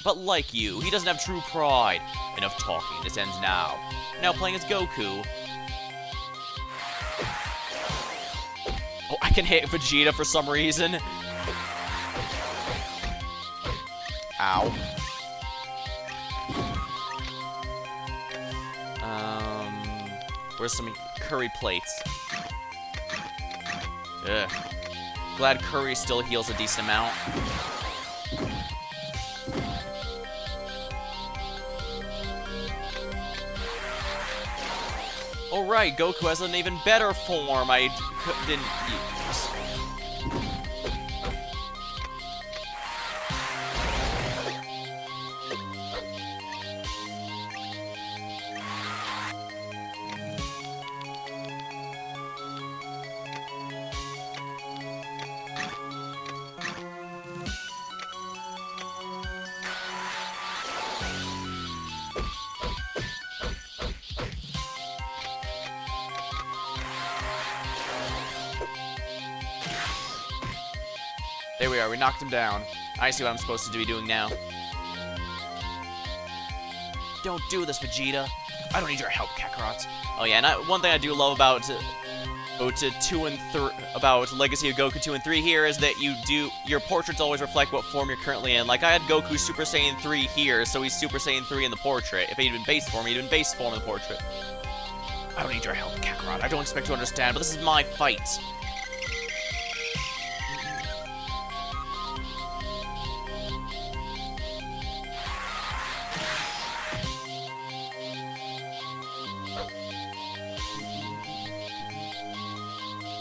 [SPEAKER 1] but like you, he doesn't have true pride. Enough talking, this ends now. Now playing as Goku. Oh, I can hit Vegeta for some reason. Ow. Where's some curry plates? Ugh. Glad curry still heals a decent amount. Oh right, Goku has an even better form I didn't use. There we are, we knocked him down. I see what I'm supposed to be doing now. Don't do this, Vegeta. I don't need your help, Kakarot. Oh yeah, and one thing I do love about about Legacy of Goku 2 and 3 here is that your portraits always reflect what form you're currently in. Like, I had Goku Super Saiyan 3 here, so he's Super Saiyan 3 in the portrait. If he'd been base form, he'd been base form in the portrait. I don't need your help, Kakarot. I don't expect you to understand, but this is my fight.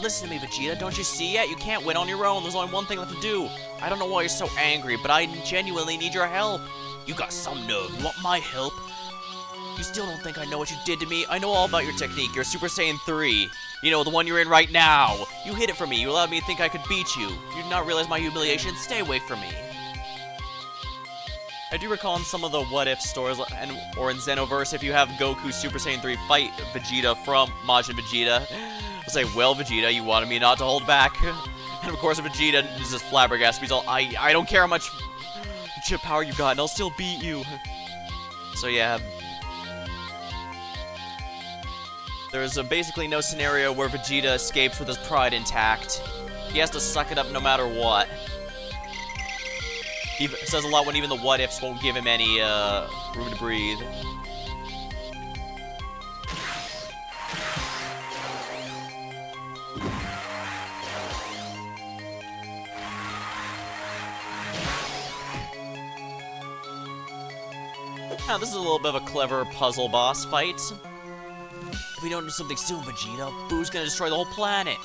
[SPEAKER 1] Listen to me, Vegeta. Don't you see yet? You can't win on your own. There's only one thing left to do. I don't know why you're so angry, but I genuinely need your help. You got some nerve. You want my help? You still don't think I know what you did to me? I know all about your technique. You're Super Saiyan 3. You know, the one you're in right now. You hid it from me. You allowed me to think I could beat you. You did not realize my humiliation. Stay away from me. I do recall in some of the What If stories, or in Xenoverse, if you have Goku Super Saiyan 3 fight Vegeta from Majin Vegeta, I'll say, well, Vegeta, you wanted me not to hold back. And of course, Vegeta is just flabbergasted. He's all, I don't care how much chip power you got, and I'll still beat you. So yeah. There's basically no scenario where Vegeta escapes with his pride intact. He has to suck it up no matter what. He says a lot when even the what-ifs won't give him any room to breathe. Now, this is a little bit of a clever puzzle boss fight. If we don't do something soon, Vegeta, Buu's gonna destroy the whole planet.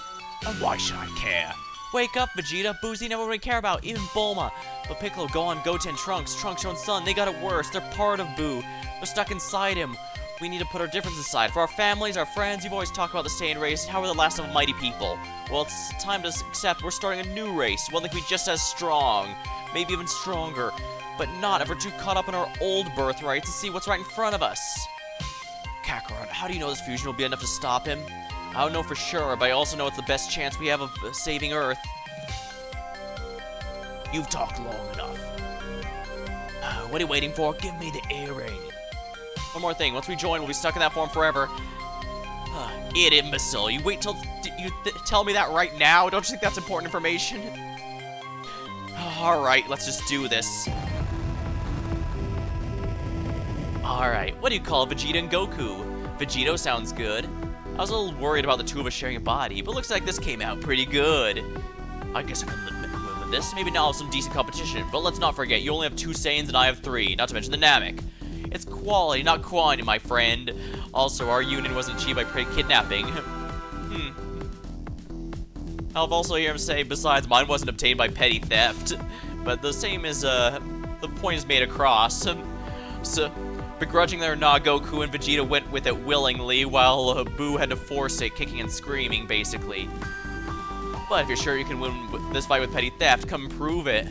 [SPEAKER 1] And why should I care? Wake up, Vegeta. Buu's he never really care about, even Bulma. But Piccolo, Gohan, Goten, Trunks, your own son, they got it worse. They're part of Buu. They're stuck inside him. We need to put our differences aside. For our families, our friends, you've always talked about the Saiyan race, how we're the last of a mighty people. Well, it's time to accept we're starting a new race, one that can be just as strong, maybe even stronger, but not ever too caught up in our old birthrights to see what's right in front of us. Kakarot, how do you know this fusion will be enough to stop him? I don't know for sure, but I also know it's the best chance we have of saving Earth. You've talked long enough. What are you waiting for? Give me the earring. One more thing. Once we join, we'll be stuck in that form forever. Idiot imbecile. You wait till you tell me that right now? Don't you think that's important information? Alright, let's just do this. Alright, what do you call Vegeta and Goku? Vegito sounds good. I was a little worried about the two of us sharing a body, but looks like this came out pretty good. I guess I can live with this. Maybe now have some decent competition, but let's not forget, you only have 2 Saiyans and I have 3, not to mention the Namek. It's quality, not quantity, my friend. Also, our union wasn't achieved by kidnapping. I'll also hear him say, besides, mine wasn't obtained by petty theft. But the same is, the point is made across. So, begrudgingly or not, Goku and Vegeta went with it willingly, while Boo had to force it, kicking and screaming, basically. But if you're sure you can win this fight with petty theft, come prove it.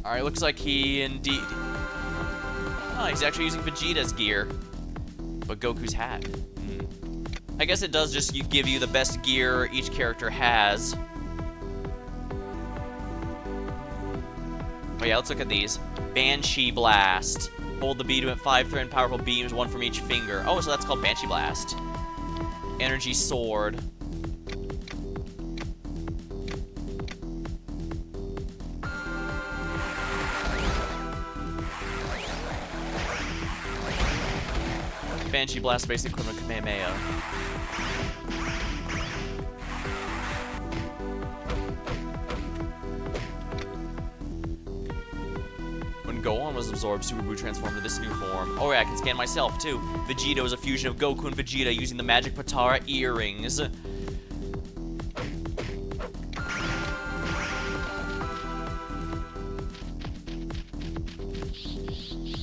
[SPEAKER 1] Alright, looks like he indeed... Oh, he's actually using Vegeta's gear. But Goku's hat. I guess it does just give you the best gear each character has. Oh yeah, let's look at these. Banshee Blast. Hold the beam at 5 thread powerful beams, 1 from each finger. Oh, so that's called Banshee Blast. Energy Sword. Banshee Blast, basic equivalent of Kamehameha. When Gohan was absorbed, Super Buu transformed into this new form. Oh yeah, I can scan myself too. Vegito is a fusion of Goku and Vegeta using the magic Potara earrings.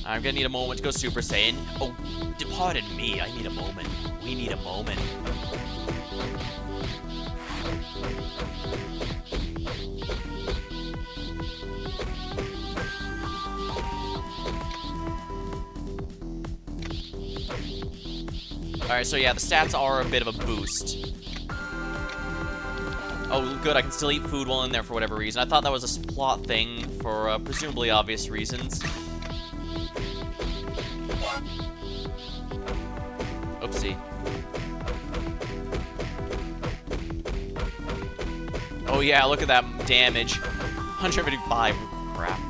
[SPEAKER 1] I'm gonna need a moment to go Super Saiyan. Oh, pardon me, I need a moment. We need a moment. Alright, so yeah, the stats are a bit of a boost. Oh, good, I can still eat food while in there for whatever reason. I thought that was a plot thing for presumably obvious reasons. Oopsie. Oh yeah, look at that damage. 155. Crap.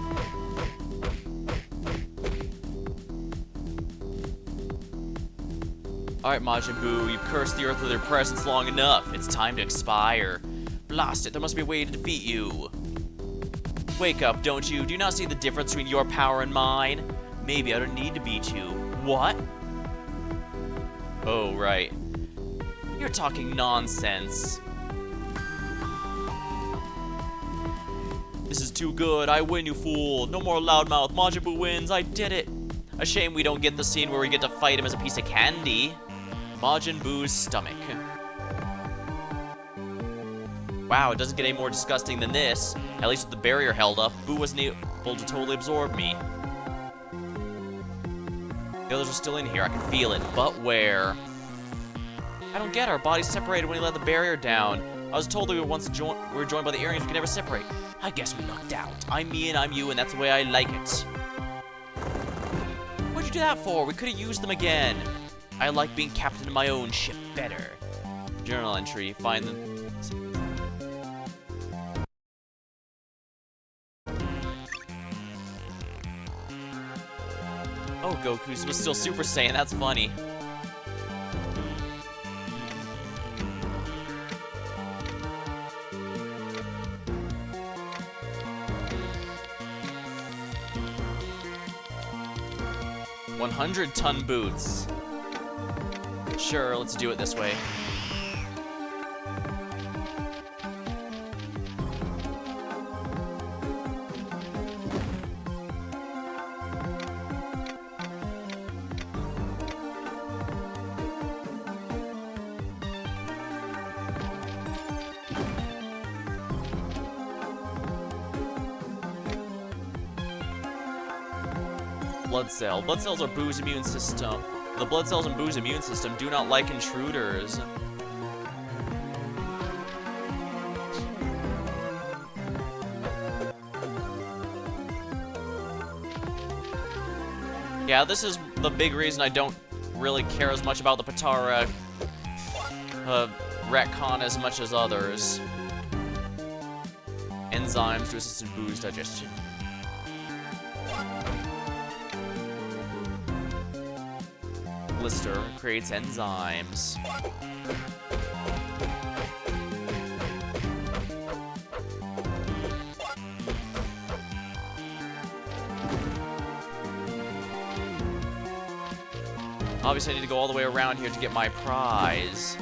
[SPEAKER 1] Alright, Majin Buu, you've cursed the earth with your presence long enough. It's time to expire. Blast it, there must be a way to defeat you. Wake up, don't you? Do you not see the difference between your power and mine? Maybe I don't need to beat you. What? Oh, right. You're talking nonsense. This is too good. I win, you fool. No more loudmouth. Majin Buu wins. I did it. A shame we don't get the scene where we get to fight him as a piece of candy. Majin Buu's stomach. Wow, it doesn't get any more disgusting than this. At least with the barrier held up, Buu wasn't able to totally absorb me. The others are still in here, I can feel it, but where? I don't get it. Our bodies separated when he let the barrier down. I was told that we were joined by the earrings, we could never separate. I guess we lucked out. I'm me and I'm you, and that's the way I like it. What'd you do that for? We could have used them again. I like being captain of my own ship better. Journal entry, find them. Oh, Goku was still Super Saiyan, that's funny. $100-ton boots. Sure, let's do it this way. Blood cell. Blood cells are Boo's immune system. The blood cells in Boo's immune system do not like intruders. Yeah, this is the big reason I don't really care as much about the Potara retcon as much as others. Enzymes to assist in Boo's digestion. Blister creates enzymes. Obviously, I need to go all the way around here to get my prize.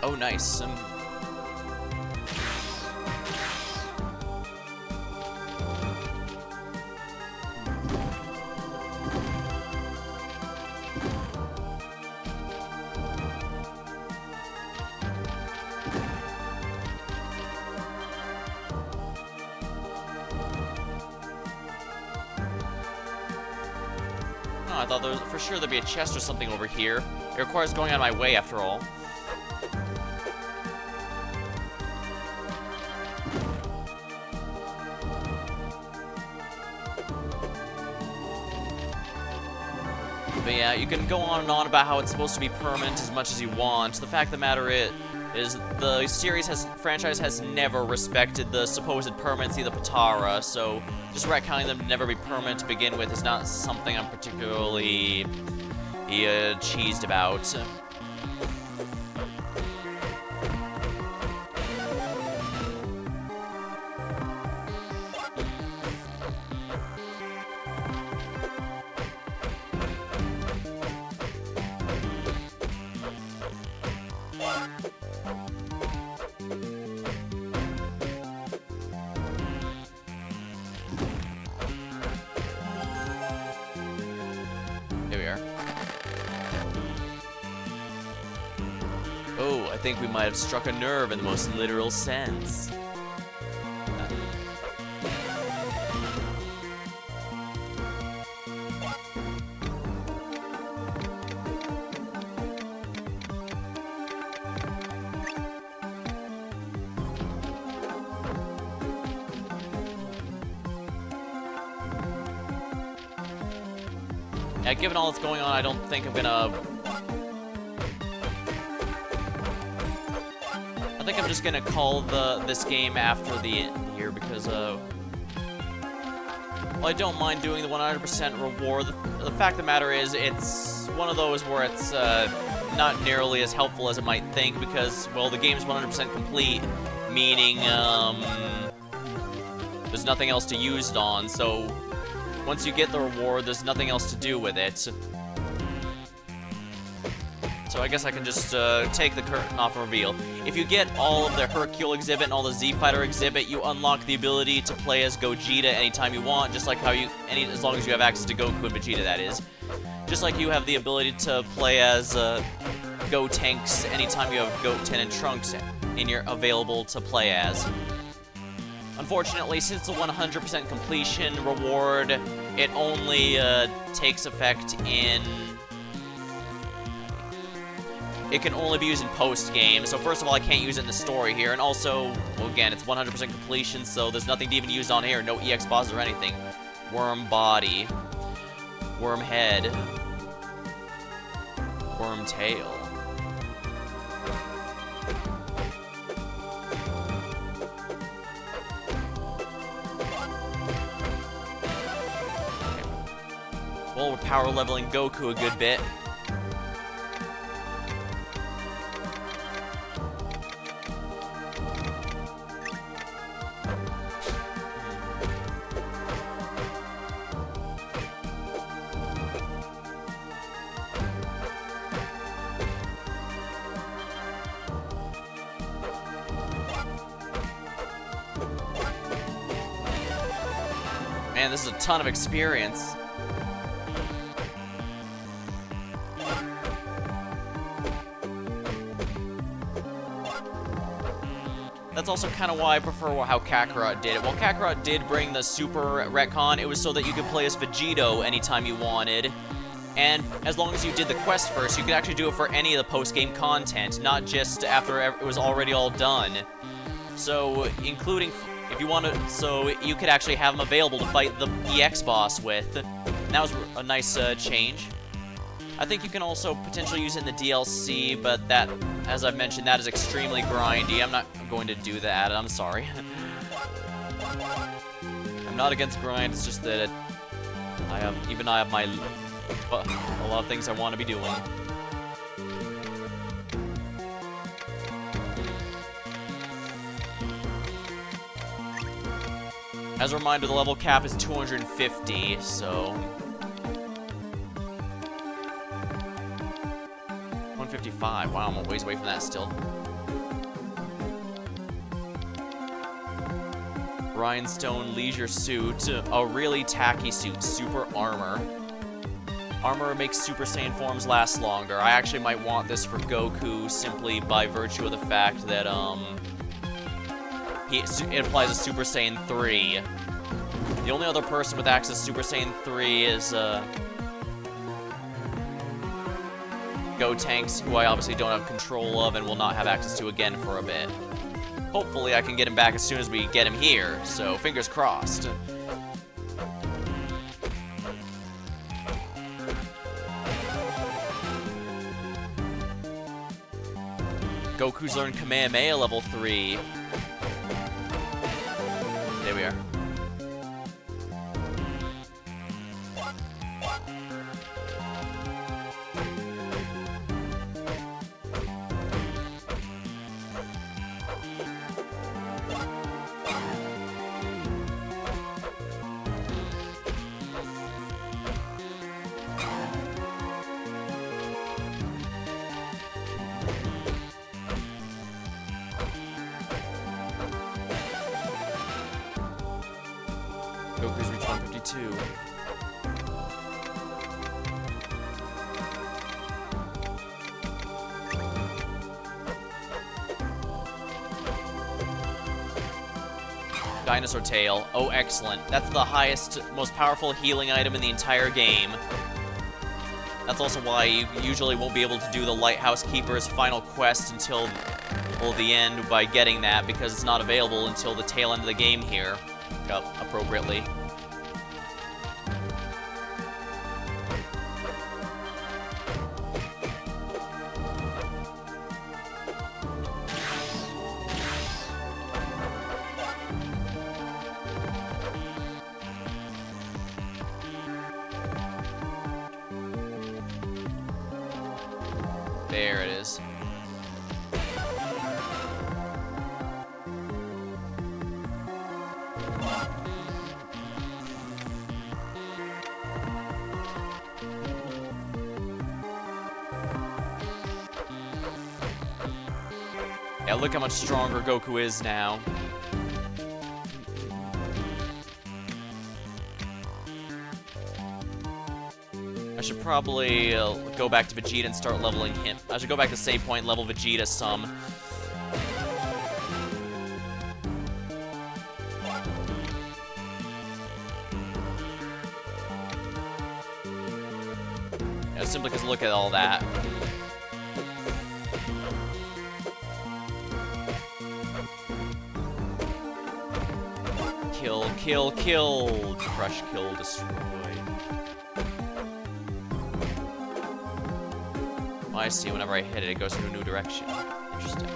[SPEAKER 1] Oh, nice. Oh, I thought for sure there'd be a chest or something over here. It requires going out of my way, after all. But yeah, you can go on and on about how it's supposed to be permanent as much as you want. The fact of the matter is the franchise has never respected the supposed permanency of the Potara, so just retconning them to never be permanent to begin with is not something I'm particularly cheesed about. Here we are. Oh, I think we might have struck a nerve in the most literal sense. Yeah, given all that's going on, I don't think I'm gonna... I think I'm just gonna call this game after the end here because, well, I don't mind doing the 100% reward. The fact of the matter is, it's one of those where it's not nearly as helpful as it might think because, well, the game's 100% complete, meaning there's nothing else to use it on, so once you get the reward, there's nothing else to do with it. So I guess I can just take the curtain off and reveal. If you get all of the Hercule exhibit and all the Z-Fighter exhibit, you unlock the ability to play as Gogeta anytime you want, just like how as long as you have access to Goku and Vegeta, that is. Just like you have the ability to play as Gotenks anytime you have Goten and Trunks available to play as. Unfortunately, since the 100% completion reward, it only takes effect in... It can only be used in post-game, so first of all, I can't use it in the story here, and also, well, again, it's 100% completion, so there's nothing to even use on here, no EX bosses or anything. Worm body. Worm head. Worm tail. Well, we're power leveling Goku a good bit. Man, this is a ton of experience. That's also kind of why I prefer how Kakarot did it. While Kakarot did bring the Super retcon, it was so that you could play as Vegito anytime you wanted. And as long as you did the quest first, you could actually do it for any of the post-game content, not just after it was already all done. So, including, if you want to, so you could actually have them available to fight the EX boss with. And that was a nice change. I think you can also potentially use it in the DLC, but that, as I've mentioned, that is extremely grindy. I'm not going to do that, I'm sorry. I'm not against grind, it's just that I have my a lot of things I want to be doing. As a reminder, the level cap is 250, so 155. Wow, I'm a ways away from that still. Rhinestone Leisure Suit, a really tacky suit, super armor. Armor makes Super Saiyan forms last longer. I actually might want this for Goku simply by virtue of the fact that, it applies to Super Saiyan 3. The only other person with access to Super Saiyan 3 is, Gotenks, who I obviously don't have control of and will not have access to again for a bit. Hopefully I can get him back as soon as we get him here, so fingers crossed. Goku's learned Kamehameha level 3. There we are. Goku's reached 152. Dinosaur Tail. Oh, excellent. That's the highest, most powerful healing item in the entire game. That's also why you usually won't be able to do the Lighthouse Keeper's final quest until the end by getting that, because it's not available until the tail end of the game here. Appropriately. There it is. Yeah, look how much stronger Goku is now. I should probably go back to Vegeta and start leveling him. I should go back to save point, level Vegeta some. Yeah, simply because look at all that. Kill, kill, kill. Crush, kill, destroy. Oh, I see. Whenever I hit it, it goes in a new direction. Interesting.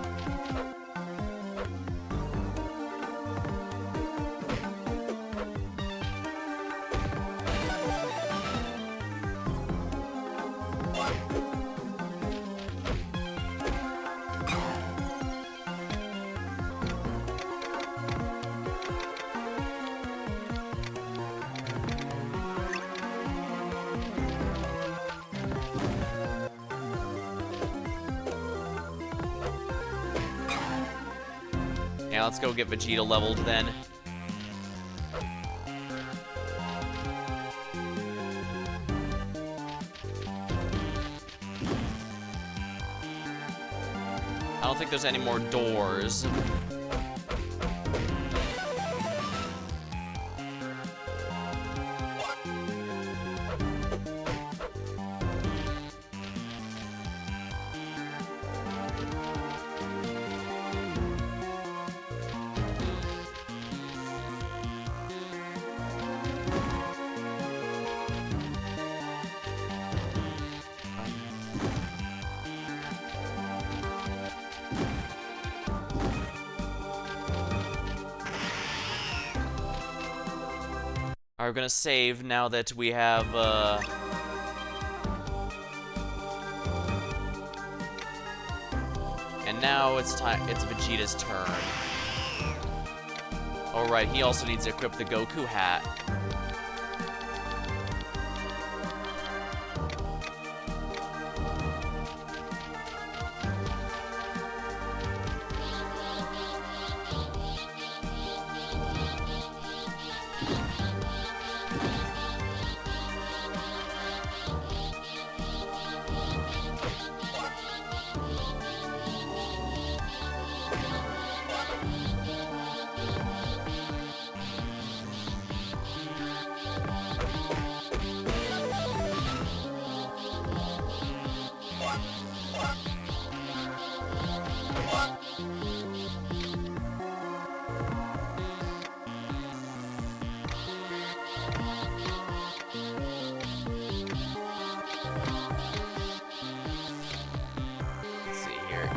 [SPEAKER 1] Yeah, let's go get Vegeta leveled then. I don't think there's any more doors. Alright, we're gonna save now that we have, and now it's Vegeta's turn. Alright, he also needs to equip the Goku hat.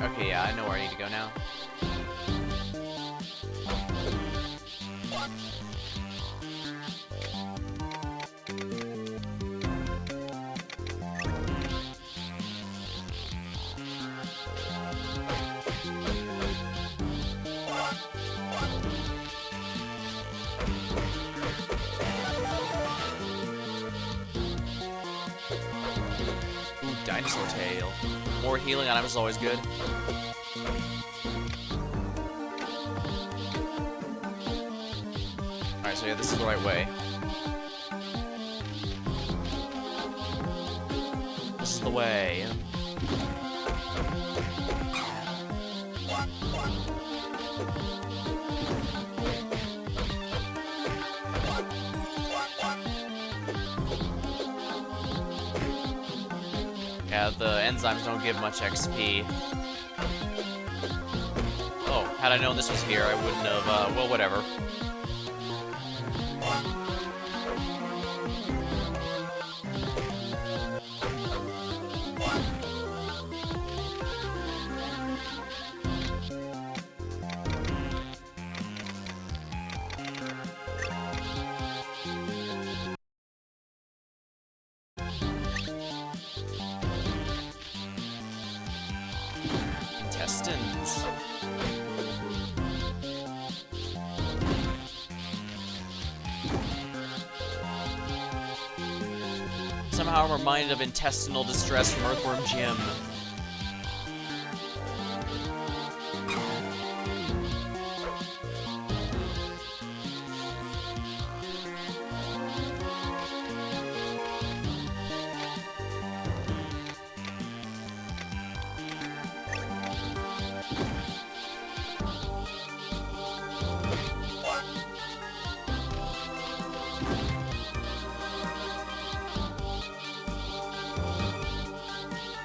[SPEAKER 1] Okay, yeah, I know where I need to go now. Ooh, dinosaur tail. More healing on him is always good. Alright, so yeah, this is the right way. This is the way. Yeah, the enzymes don't give much XP. Oh, had I known this was here, I wouldn't have, well, whatever. Intestines. Somehow I'm reminded of intestinal distress from Earthworm Jim.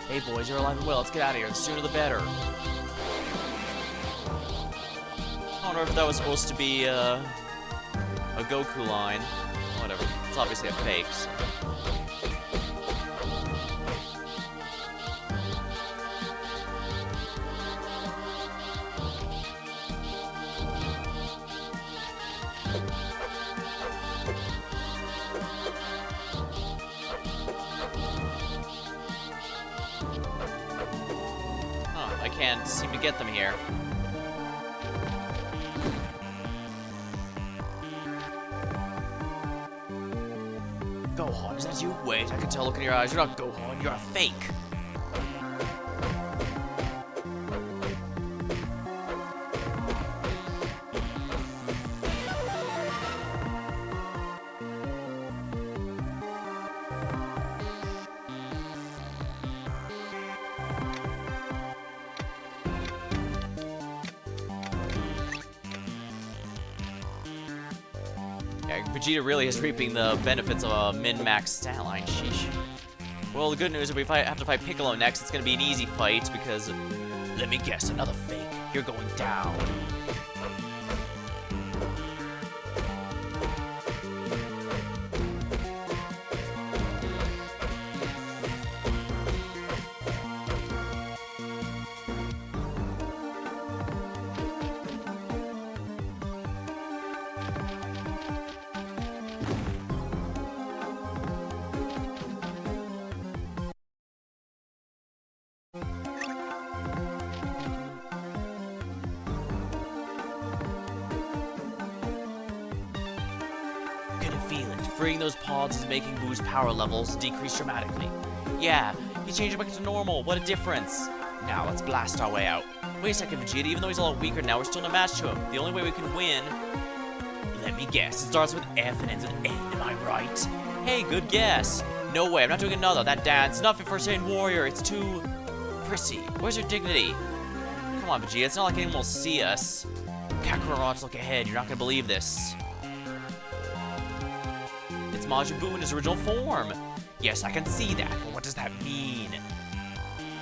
[SPEAKER 1] Hey boys, you're alive and well. Let's get out of here. The sooner the better. I don't know if that was supposed to be a Goku line. Whatever. It's obviously a fake. So. I can't seem to get them here. Gohan, is that you? Wait, I can tell look in your eyes. You're not Gohan, you're a fake. Yeah, Vegeta really is reaping the benefits of a min-max stat line. Sheesh. Well, the good news is if we have to fight Piccolo next, it's going to be an easy fight because, let me guess, another fake. You're going down. gonna feel it. Freeing those pods is making Boo's power levels decrease dramatically. Yeah, he changed back to normal. What a difference. Now, let's blast our way out. Wait a second, Vegeta. Even though he's a lot weaker now, we're still in a match to him. The only way we can win... Let me guess. It starts with F and ends with N. Am I right? Hey, good guess. No way. I'm not doing another. That dance is not fit for a Saiyan warrior. It's too... prissy. Where's your dignity? Come on, Vegeta. It's not like anyone will see us. Kakarot, look ahead. You're not gonna believe this. It's Majin Buu in his original form. Yes, I can see that, but what does that mean?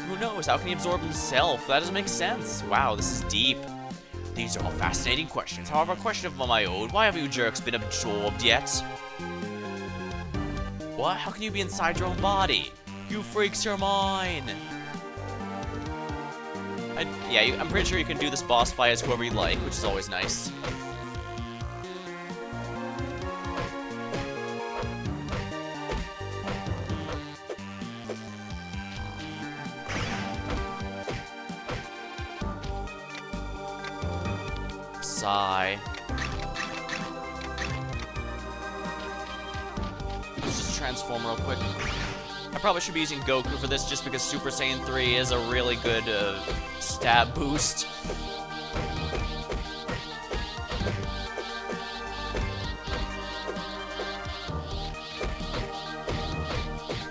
[SPEAKER 1] Who knows? How can he absorb himself? That doesn't make sense. Wow, this is deep. These are all fascinating questions. However, a question of my own. Why have you jerks been absorbed yet? What? How can you be inside your own body? You freaks, you're mine. Yeah, I'm pretty sure you can do this boss fight as whoever you like, which is always nice. Sigh. Let's just transform real quick. I probably should be using Goku for this just because Super Saiyan 3 is a really good stab boost.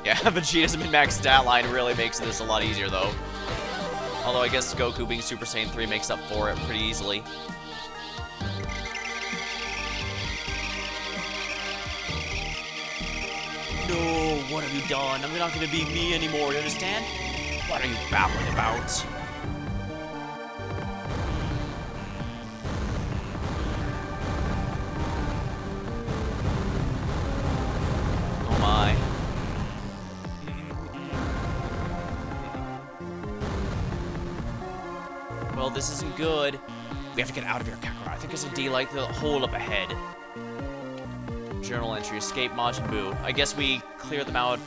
[SPEAKER 1] Yeah, Vegeta's min-max stat line really makes this a lot easier though. Although I guess Goku being Super Saiyan 3 makes up for it pretty easily. No, what have you done? I'm not gonna be me anymore, you understand? What are you babbling about? Oh my. Well, this isn't good. We have to get out of here, Kakarot. I think there's a daylight hole up ahead. Journal entry, escape Majin Buu. I guess we clear them out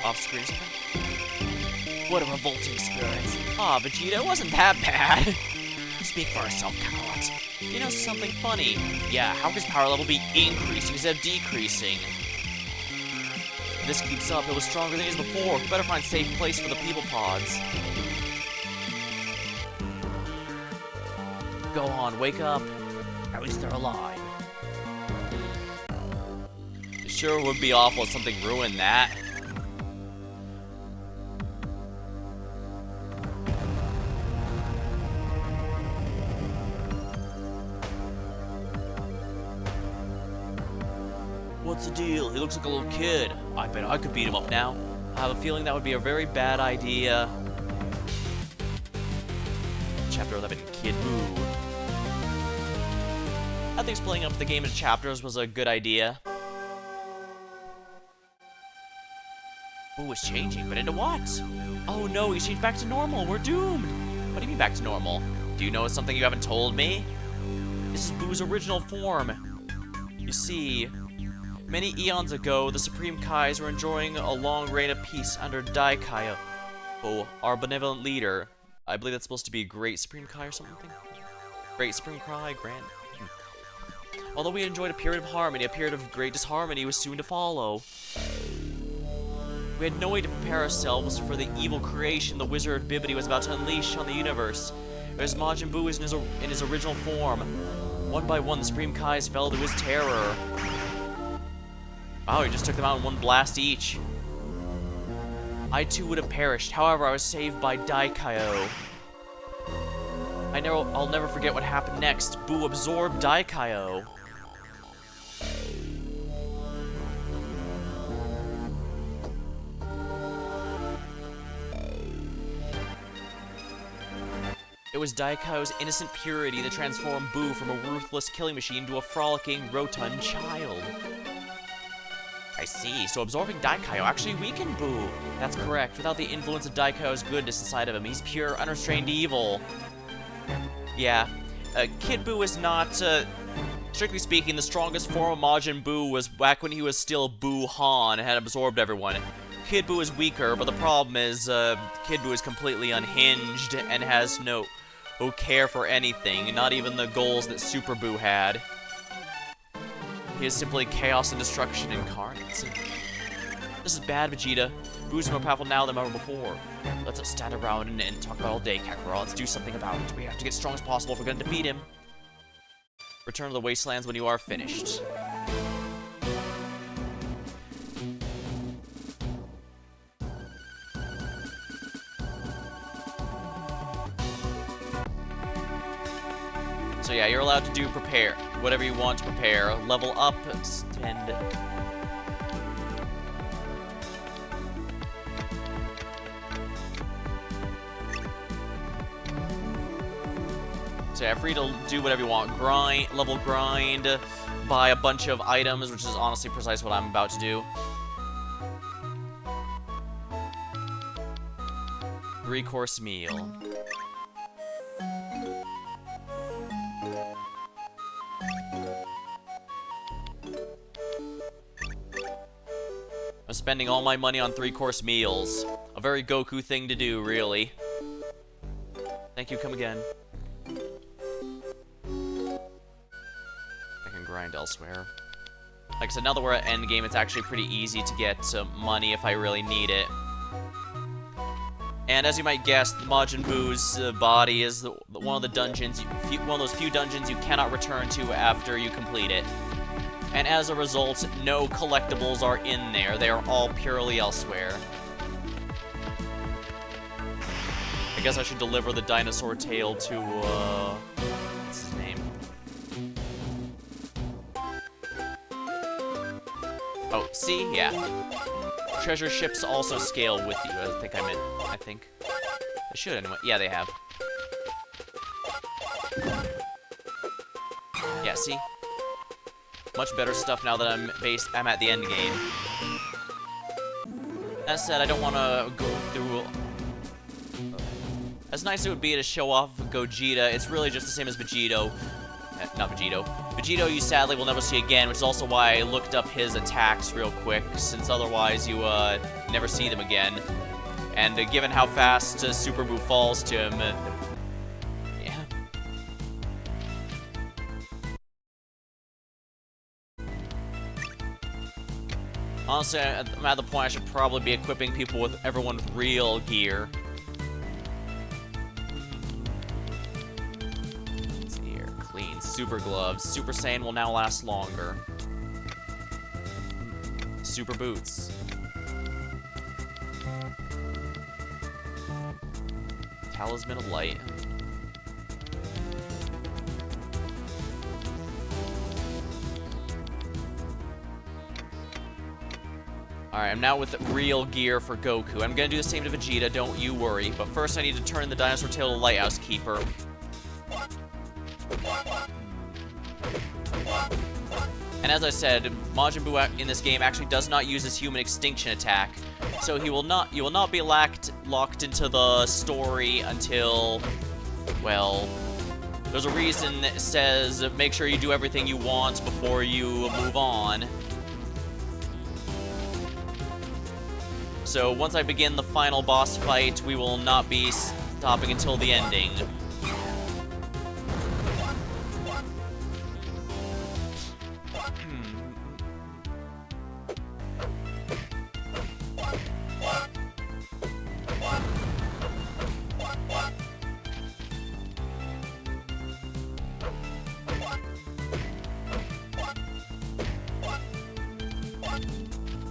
[SPEAKER 1] off screen or something? What a revolting experience. Ah, Vegeta, it wasn't that bad. Speak for yourself, Kakarot. You know something funny? Yeah, how can his power level be increasing instead of decreasing? If this keeps up, it was stronger than it is before. We better find a safe place for the people pods. Go on, wake up. At least they're alive. It sure would be awful if something ruined that. What's the deal? He looks like a little kid. I bet I could beat him up now. I have a feeling that would be a very bad idea. Chapter 11, Kid Buu. I think splitting up the game into chapters was a good idea. Buu is changing, but into what? Oh no, he's changed back to normal. We're doomed. What do you mean back to normal? Do you know something you haven't told me? This is Buu's original form. You see, many eons ago, the Supreme Kais were enjoying a long reign of peace under Daikaio, our benevolent leader. I believe that's supposed to be Great Supreme Kai or something. Great Supreme Kai, Grand. Although we enjoyed a period of harmony, a period of great disharmony was soon to follow. We had no way to prepare ourselves for the evil creation the wizard Bibbidi was about to unleash on the universe. As Majin Buu is in his original form, one by one the Supreme Kais fell to his terror. Wow, he just took them out in one blast each. I too would have perished, however I was saved by Daikaio. I'll never forget what happened next. Buu absorbed Daikaio. It was Daikaio's innocent purity that transformed Buu from a ruthless killing machine to a frolicking, rotund child. I see, so absorbing Daikaio actually weakened Buu. That's correct. Without the influence of Daikaio's goodness inside of him, he's pure, unrestrained evil. Yeah, Kid Buu is not, strictly speaking, the strongest form of Majin Buu was back when he was still Buu Han and had absorbed everyone. Kid Buu is weaker, but the problem is, Kid Buu is completely unhinged and has no care for anything, not even the goals that Super Buu had. He is simply chaos and destruction incarnate. This is bad, Vegeta. Boo's more powerful now than ever before. Let's stand around and talk about all day, Kakarot. Let's do something about it. We have to get as strong as possible if we're gonna defeat him. Return to the wastelands when you are finished. So yeah, you're allowed to do prepare. Whatever you want to prepare. Level up, and... So yeah, free to do whatever you want. Grind, level grind, buy a bunch of items, which is honestly precisely what I'm about to do. 3-course meal. I'm spending all my money on 3-course meals. A very Goku thing to do, really. Thank you, come again. I can grind elsewhere. Like I said, now that we're at endgame, it's actually pretty easy to get money if I really need it. And as you might guess, Majin Buu's body is one of the dungeons, one of those few dungeons you cannot return to after you complete it. And as a result, no collectibles are in there. They are all purely elsewhere. I guess I should deliver the dinosaur tail to, what's his name? Oh, see? Yeah. Treasure ships also scale with you, I think. They should anyway. Yeah, they have. Yeah, see? Much better stuff now that I'm at the end game. That said, I don't want to go through... As nice as it would be to show off Gogeta, it's really just the same as Vegito. Not Vegito. Vegito you sadly will never see again, which is also why I looked up his attacks real quick, since otherwise you never see them again. And given how fast Super Buu falls to him, yeah. Honestly, I'm at the point I should probably be equipping people with everyone's real gear. Let's see here. Clean. Super gloves. Super Saiyan will now last longer. Super boots. Talisman of Light. Alright, I'm now with real gear for Goku. I'm gonna do the same to Vegeta, don't you worry. But first I need to turn the dinosaur tail to Lighthouse Keeper. And as I said, Majin Buu in this game actually does not use his human extinction attack. So you will not be locked into the story until, well, there's a reason that says make sure you do everything you want before you move on. So once I begin the final boss fight, we will not be stopping until the ending.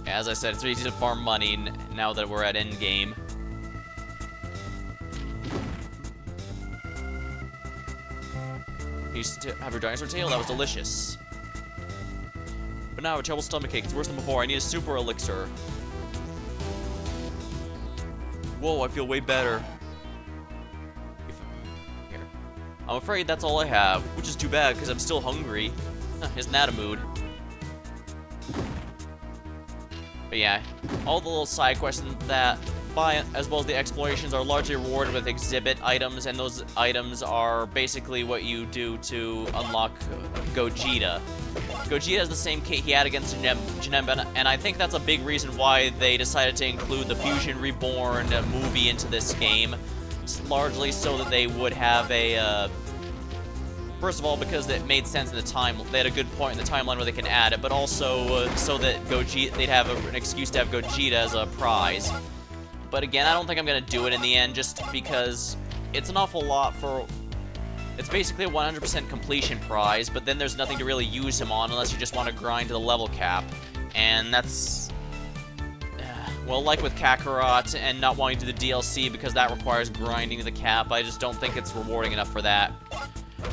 [SPEAKER 1] As I said, it's easy to farm money now that we're at endgame. You used to have your dinosaur tail? That was delicious. But now I have a terrible stomachache. It's worse than before. I need a super elixir. Whoa, I feel way better. Here. I'm afraid that's all I have, which is too bad because I'm still hungry. Isn't that a mood? But yeah, all the little side quests that as well as the explorations are largely rewarded with exhibit items, and those items are basically what you do to unlock Gogeta. Gogeta has the same kit he had against Janemba, and I think that's a big reason why they decided to include the Fusion Reborn movie into this game. It's largely so that they would have a First of all, because it made sense in the time. They had a good point in the timeline where they can add it, but also so that they'd have an excuse to have Gogeta as a prize. But again, I don't think I'm going to do it in the end, just because it's an awful lot for... It's basically a 100% completion prize, but then there's nothing to really use him on unless you just want to grind to the level cap. And that's... well, like with Kakarot and not wanting to do the DLC because that requires grinding to the cap, I just don't think it's rewarding enough for that.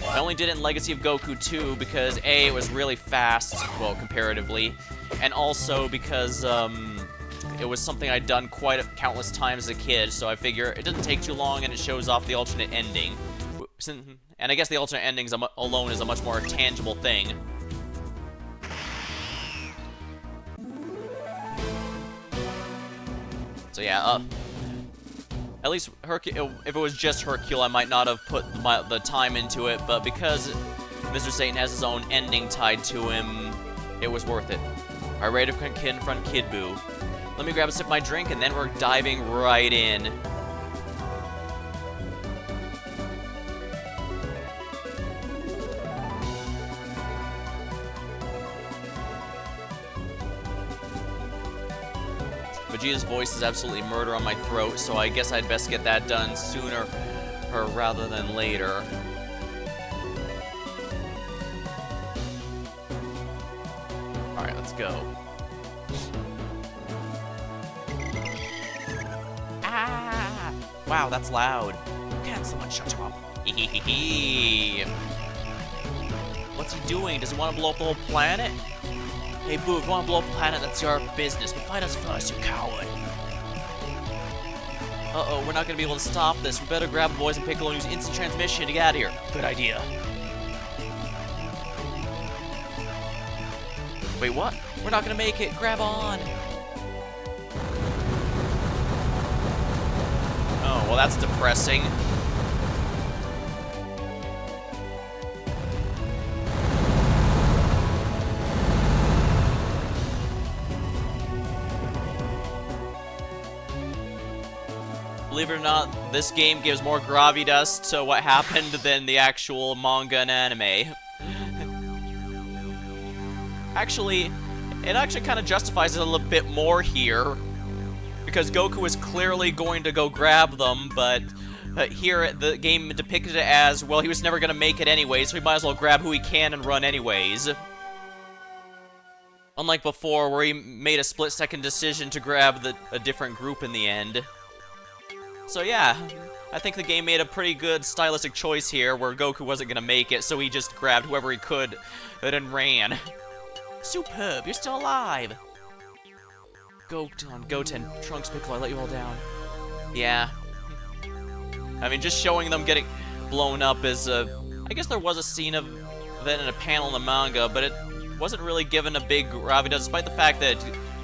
[SPEAKER 1] I only did it in Legacy of Goku 2 because A, it was really fast, well, comparatively, and also because, it was something I'd done countless times as a kid, so I figure it doesn't take too long and it shows off the alternate ending. And I guess the alternate endings alone is a much more tangible thing. So yeah, at least if it was just Hercule, I might not have put the time into it, but because Mr. Satan has his own ending tied to him, it was worth it. Alright, ready to confront Kid Buu. Let me grab a sip of my drink, and then we're diving right in. Vegeta's voice is absolutely murder on my throat, so I guess I'd best get that done sooner rather than later. Alright, let's go. Ah! Wow, that's loud. Can someone shut him up? Hehehe. What's he doing? Does he want to blow up the whole planet? Hey, Boo, if you want to blow up the planet, that's your business, but fight us first, you coward. Uh-oh, we're not going to be able to stop this. We better grab the boys and Piccolo and use instant transmission to get out of here. Good idea. Wait, what? We're not going to make it. Grab on. Oh, well, that's depressing. Believe it or not, this game gives more gravitas to what happened than the actual manga and anime. Actually, it actually kind of justifies it a little bit more here, because Goku is clearly going to go grab them, but here the game depicted it as, well, he was never going to make it anyway, so he might as well grab who he can and run anyways. Unlike before, where he made a split-second decision to grab a different group in the end. So yeah, I think the game made a pretty good stylistic choice here, where Goku wasn't going to make it, so he just grabbed whoever he could and ran. Superb, you're still alive! Goten, Trunks, Piccolo, I let you all down. Yeah. I mean, just showing them getting blown up is, I guess there was a scene of that in a panel in the manga, but it wasn't really given a big gravitas, despite the fact that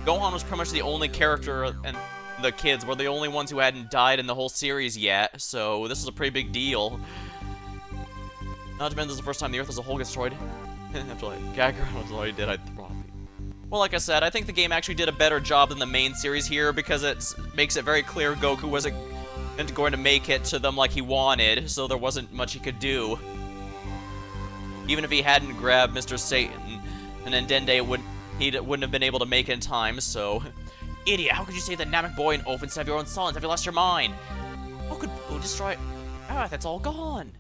[SPEAKER 1] Gohan was pretty much the only character, and the kids were the only ones who hadn't died in the whole series yet, so this is a pretty big deal. Not to mention this is the first time the Earth as a whole gets destroyed. After like, Kakarot was already dead, well, like I said, I think the game actually did a better job than the main series here, because it makes it very clear Goku wasn't going to make it to them like he wanted, so there wasn't much he could do. Even if he hadn't grabbed Mr. Satan and then Dende, he wouldn't have been able to make it in time, so... Idiot, how could you say that Namek Boy and Oph instead of your own sons? Have you lost your mind? How could Boo destroy... Ah, that's all gone.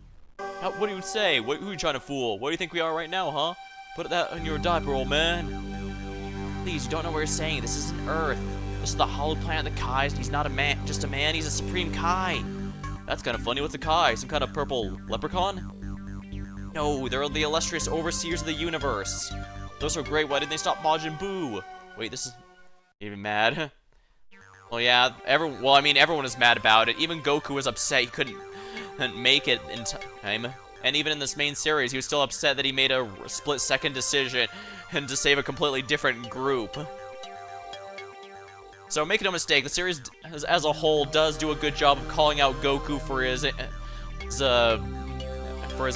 [SPEAKER 1] What do you say? Who are you trying to fool? What do you think we are right now, huh? Put that in your diaper, old man. Please, you don't know what you're saying. This isn't Earth. This is the hallowed planet of the Kais, and he's not a man, just a man. He's a supreme Kai. That's kind of funny. What's a Kai? Some kind of purple leprechaun? No, they're the illustrious overseers of the universe. Those are great. Why didn't they stop Majin Buu? Wait, this is... Even mad? Well, yeah, everyone is mad about it. Even Goku was upset he couldn't make it in time. And even in this main series, he was still upset that he made a split-second decision and to save a completely different group. So make no mistake, the series as a whole does do a good job of calling out Goku for his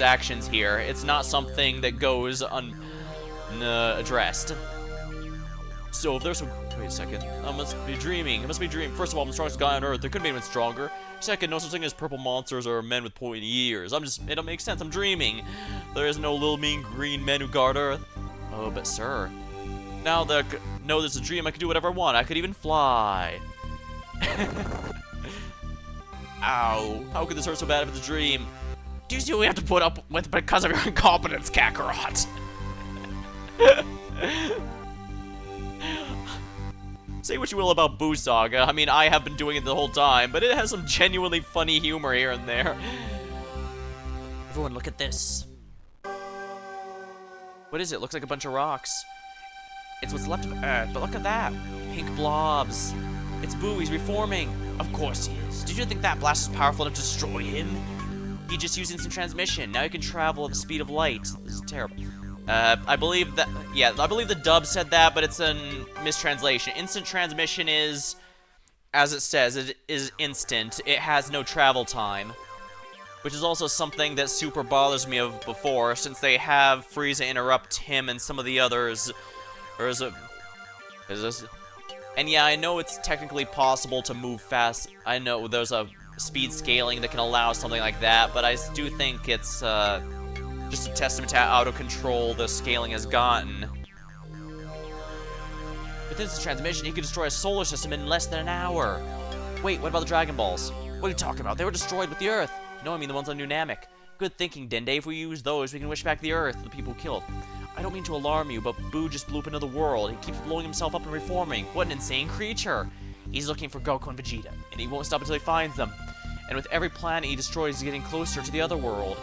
[SPEAKER 1] actions here. It's not something that goes unaddressed. So if there's some... Wait a second. I must be dreaming. It must be dreaming. First of all, I'm the strongest guy on Earth. There couldn't be anyone stronger. Second, no such thing as purple monsters or men with pointy ears. It don't make sense, I'm dreaming. There is no little mean green men who guard Earth. Oh, but sir, now that I know this is a dream, I can do whatever I want. I could even fly. Ow, how could this hurt so bad if it's a dream? Do you see what we have to put up with because of your incompetence, Kakarot? Say what you will about Boo Saga. I mean, I have been doing it the whole time, but it has some genuinely funny humor here and there. Everyone, look at this. What is it? Looks like a bunch of rocks. It's what's left of Earth, but look at that. Pink blobs. It's Boo, he's reforming. Of course he is. Did you think that blast is powerful enough to destroy him? He just used instant transmission. Now he can travel at the speed of light. This is terrible. I believe that, yeah, I believe the dub said that, but it's a mistranslation. Instant transmission is, as it says, it is instant. It has no travel time. Which is also something that super bothers me of before, since they have Frieza interrupt him and some of the others. And yeah, I know it's technically possible to move fast. I know there's a speed scaling that can allow something like that, but I do think it's just a testament to how out of control the scaling has gotten. With instant transmission, he could destroy a solar system in less than an hour. Wait, what about the Dragon Balls? What are you talking about? They were destroyed with the Earth. No, I mean the ones on New Namek. Good thinking, Dende. If we use those, we can wish back the Earth to the people killed. I don't mean to alarm you, but Boo just blew up another world. He keeps blowing himself up and reforming. What an insane creature. He's looking for Goku and Vegeta, and he won't stop until he finds them. And with every planet he destroys, he's getting closer to the other world.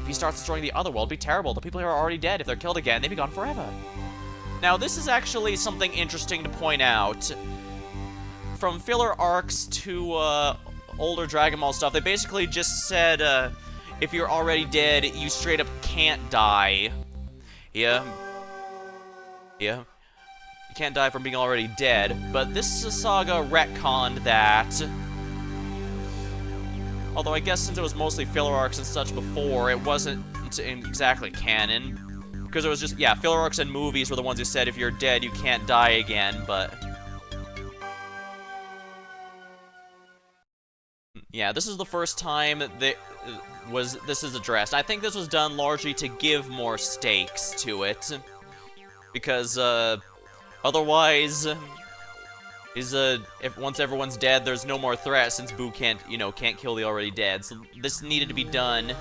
[SPEAKER 1] If he starts destroying the other world, it'd be terrible. The people here are already dead. If they're killed again, they'd be gone forever. Now, this is actually something interesting to point out. From filler arcs to older Dragon Ball stuff, they basically just said, if you're already dead, you straight up can't die. Yeah. You can't die from being already dead, but this saga retconned that. Although I guess since it was mostly filler arcs and such before, it wasn't exactly canon. Because it was just, yeah, filler arcs and movies were the ones who said if you're dead, you can't die again, but... yeah, this is the first time that this is addressed. I think this was done largely to give more stakes to it. Because, otherwise... if once everyone's dead, there's no more threat since Boo can't kill the already dead. So this needed to be done.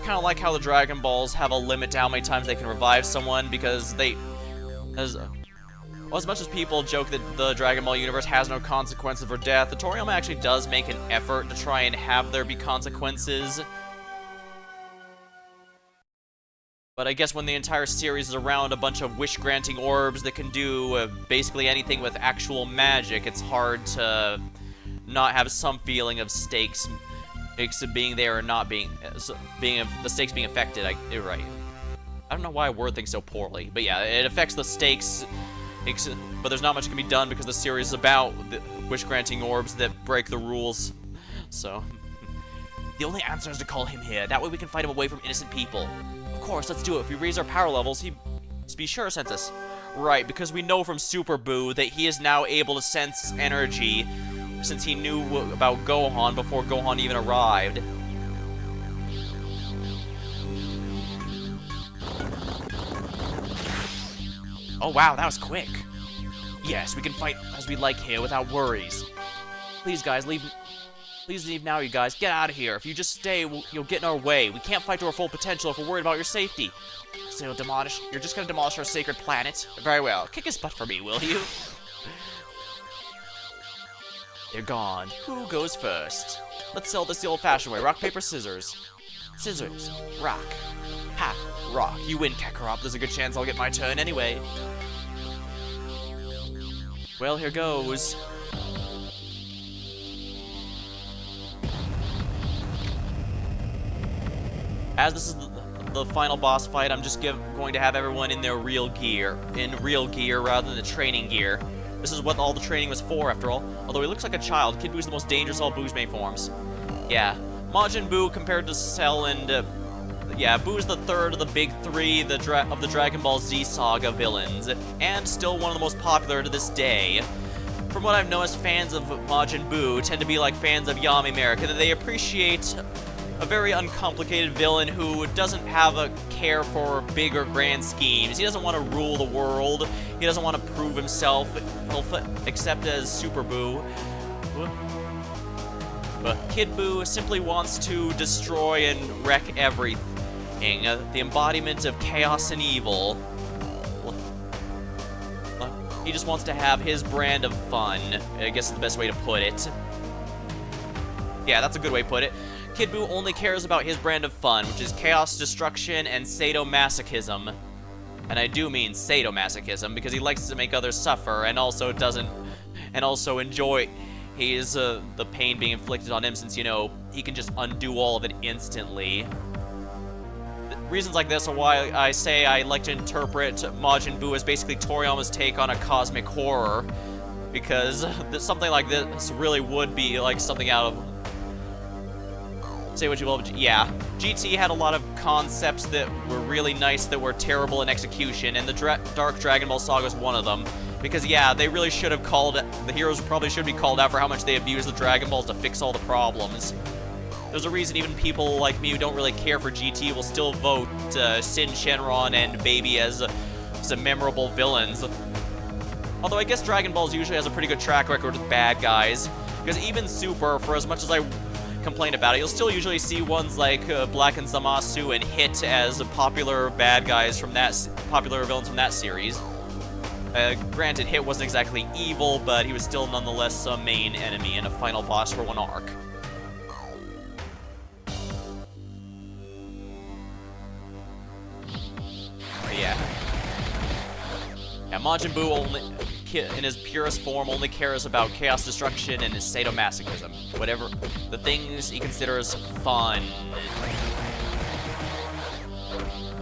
[SPEAKER 1] Kind of like how the Dragon Balls have a limit to how many times they can revive someone, because as much as people joke that the Dragon Ball universe has no consequences for death, the Toriyama actually does make an effort to try and have there be consequences. But I guess when the entire series is around a bunch of wish-granting orbs that can do basically anything with actual magic, it's hard to not have some feeling of stakes being there or not being, the stakes being affected. You're right. I don't know why I word things so poorly, but yeah, it affects the stakes, but there's not much can be done because the series is about the wish-granting orbs that break the rules, so... The only answer is to call him here, that way we can fight him away from innocent people. Of course, let's do it. If we raise our power levels, he'd be sure to sense us. Right, because we know from Super Boo that he is now able to sense energy, since he knew about Gohan before Gohan even arrived. Oh wow, that was quick. Yes, we can fight as we like here without worries. Please guys, please leave now, you guys. Get out of here. If you just stay, you'll get in our way. We can't fight to our full potential if we're worried about your safety. So you're just gonna demolish our sacred planet? Very well. Kick his butt for me, will you? They're gone. Who goes first? Let's settle this the old-fashioned way. Rock, paper, scissors. Scissors. Rock. Ha. Rock. You win, Kakarot. There's a good chance I'll get my turn anyway. Well, here goes. As this is the final boss fight, I'm just going to have everyone in their real gear. In real gear rather than the training gear. This is what all the training was for, after all. Although he looks like a child, Kid Boo's the most dangerous of all Boo's main forms. Yeah, Majin Buu compared to Cell and... yeah, Boo's the third of the big three of the Dragon Ball Z saga villains. And still one of the most popular to this day. from what I've noticed, fans of Majin Buu tend to be like fans of Yami America, that they appreciate a very uncomplicated villain who doesn't have a care for big or grand schemes. He doesn't want to rule the world. He doesn't want to prove himself, except as Super Buu. But Kid Buu simply wants to destroy and wreck everything. The embodiment of chaos and evil. He just wants to have his brand of fun, I guess is the best way to put it. Yeah, that's a good way to put it. Kid Buu only cares about his brand of fun, which is chaos, destruction, and sadomasochism. And I do mean sadomasochism, because he likes to make others suffer, and also enjoy the pain being inflicted on him, since, you know, he can just undo all of it instantly. Reasons like this are why I say I like to interpret Majin Buu as basically Toriyama's take on a cosmic horror, because something like this really would be like something out of... Say what you will, but yeah. GT had a lot of concepts that were really nice that were terrible in execution, and the Dark Dragon Ball Saga is one of them. Because, yeah, they really should have the heroes probably should be called out for how much they abused the Dragon Balls to fix all the problems. There's a reason even people like me who don't really care for GT will still vote Sin Shenron and Baby as some memorable villains. Although I guess Dragon Balls usually has a pretty good track record with bad guys. Because even Super, for as much as I complain about it, you'll still usually see ones like Black and Zamasu and Hit as popular bad guys from popular villains from that series. Granted, Hit wasn't exactly evil, but he was still nonetheless a main enemy and a final boss for one arc. Yeah, Majin Buu in his purest form only cares about chaos, destruction, and his sadomasochism. Whatever, the things he considers fun.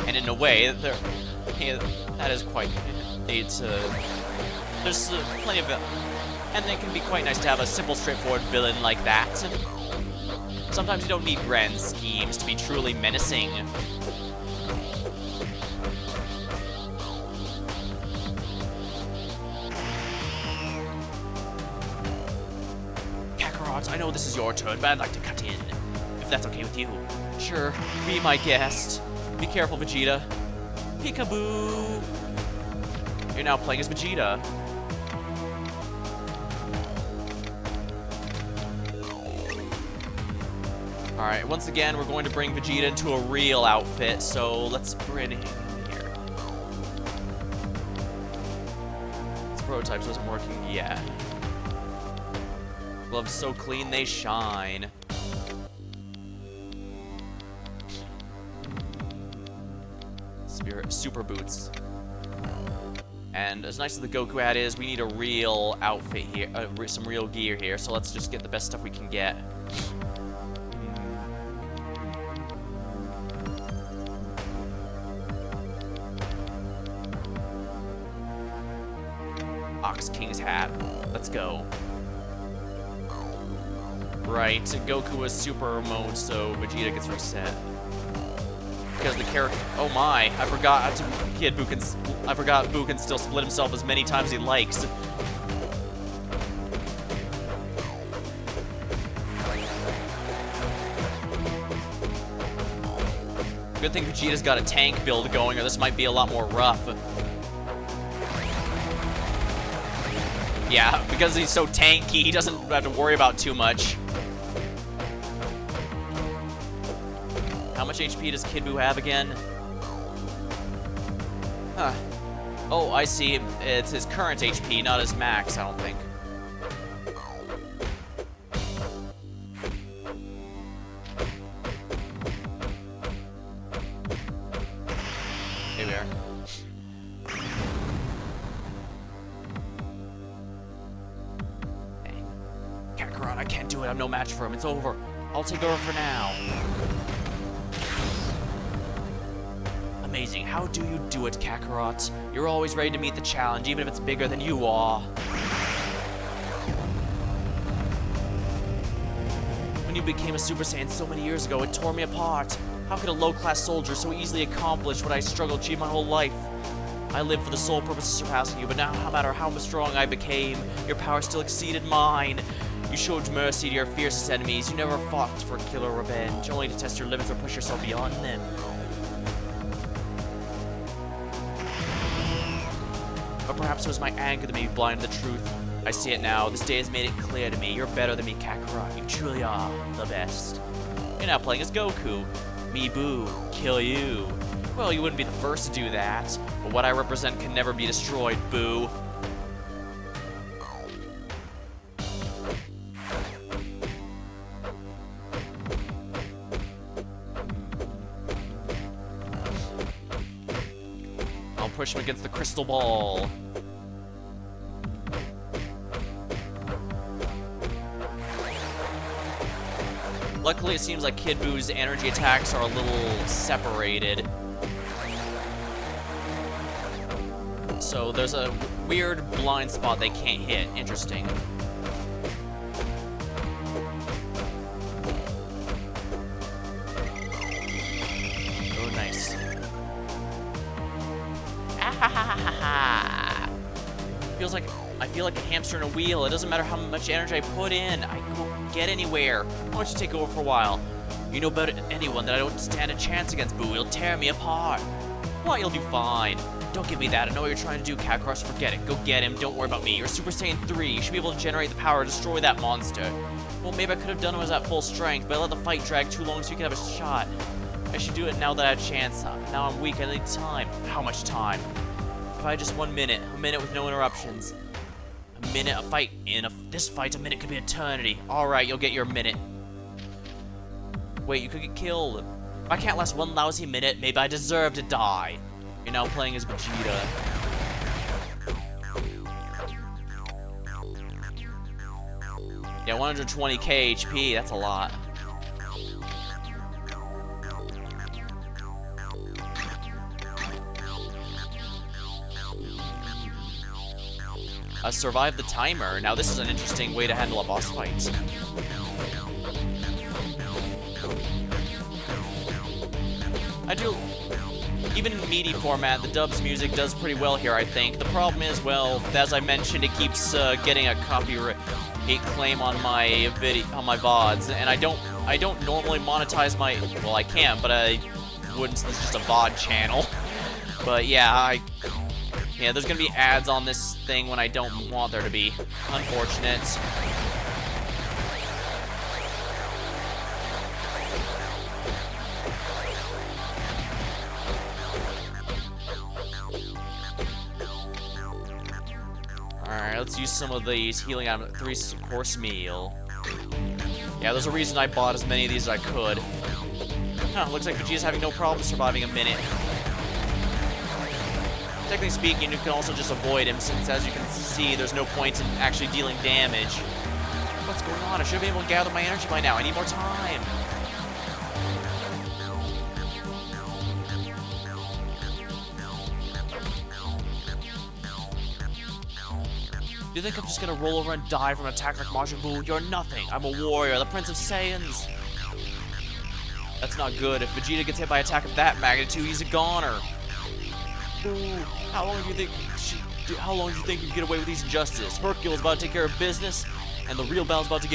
[SPEAKER 1] And in a way, that is quite... there's plenty of... And it can be quite nice to have a simple, straightforward villain like that. Sometimes you don't need grand schemes to be truly menacing. I know this is your turn, but I'd like to cut in, if that's okay with you. Sure, be my guest. Be careful, Vegeta. Peekaboo! You're now playing as Vegeta. Alright, once again, we're going to bring Vegeta into a real outfit, so let's bring him here. This prototype wasn't working yet. Gloves so clean they shine. Super boots. And as nice as the Goku hat is, we need a real outfit here, some real gear here, so let's just get the best stuff we can get. Ox King's hat. Let's go. Right, Goku is super mode, so Vegeta gets reset. Because the character... Oh my, I forgot Buu can still split himself as many times as he likes. Good thing Vegeta's got a tank build going, or this might be a lot more rough. Yeah, because he's so tanky, he doesn't have to worry about too much. How much HP does Kid Buu have again? Huh. Oh, I see. It's his current HP, not his max, I don't think. Here we are. Dang. Kakarot, I can't do it. I'm no match for him. It's over. I'll take over for now. Amazing. How do you do it, Kakarot? You're always ready to meet the challenge, even if it's bigger than you are. When you became a Super Saiyan so many years ago, it tore me apart. How could a low-class soldier so easily accomplish what I struggled to achieve my whole life? I live for the sole purpose of surpassing you, but now no matter how strong I became, your power still exceeded mine. You showed mercy to your fiercest enemies. You never fought for killer revenge, only to test your limits or push yourself beyond them. Or perhaps it was my anger that made me blind to the truth. I see it now. This day has made it clear to me. You're better than me, Kakarot. You truly are the best. You're now playing as Goku. Me, Boo. Kill you. Well, you wouldn't be the first to do that. But what I represent can never be destroyed, Boo. I'll push him against the crystal ball. Luckily, it seems like Kid Boo's energy attacks are a little separated. So there's a weird blind spot they can't hit. Interesting. Oh, nice. I feel like a hamster in a wheel. It doesn't matter how much energy I put in. I won't get anywhere. Why don't you take over for a while? You know better than anyone that I don't stand a chance against Boo. He'll tear me apart. Well, you'll do fine. Don't give me that. I know what you're trying to do, Kakarot, so forget it. Go get him. Don't worry about me. You're Super Saiyan 3. You should be able to generate the power to destroy that monster. Well, maybe I could have done it at full strength, but I let the fight drag too long so you could have a shot. I should do it now that I have a chance. Now I'm weak. I need time. How much time? If I had just 1 minute. A minute with no interruptions. A minute, a fight. This fight, a minute could be eternity. Alright, you'll get your minute. Wait, you could get killed. If I can't last one lousy minute, maybe I deserve to die. You're now playing as Vegeta. Yeah, 120k HP, that's a lot. Survive the timer. Now this is an interesting way to handle a boss fight. I do... Even in the MIDI format, the dub's music does pretty well here, I think. The problem is, well, as I mentioned, it keeps getting a copyright claim on my VODs, and I don't normally monetize my... Well, I can, but I wouldn't. It's just a VOD channel. But yeah, yeah, there's gonna be ads on this thing when I don't want there to be. Unfortunate. Alright, let's use some of these healing items. 3-course meal. Yeah, there's a reason I bought as many of these as I could. Huh, looks like Vegeta's having no problem surviving a minute. Technically speaking, you can also just avoid him, since as you can see, there's no point in actually dealing damage. What's going on? I should have been able to gather my energy by now. I need more time. You think I'm just gonna roll over and die from an attack like Majin Buu? You're nothing. I'm a warrior, the Prince of Saiyans. That's not good. If Vegeta gets hit by an attack of that magnitude, he's a goner. Ooh, how long do you think you can get away with these injustices? Hercule's about to take care of business, and the real battle's about to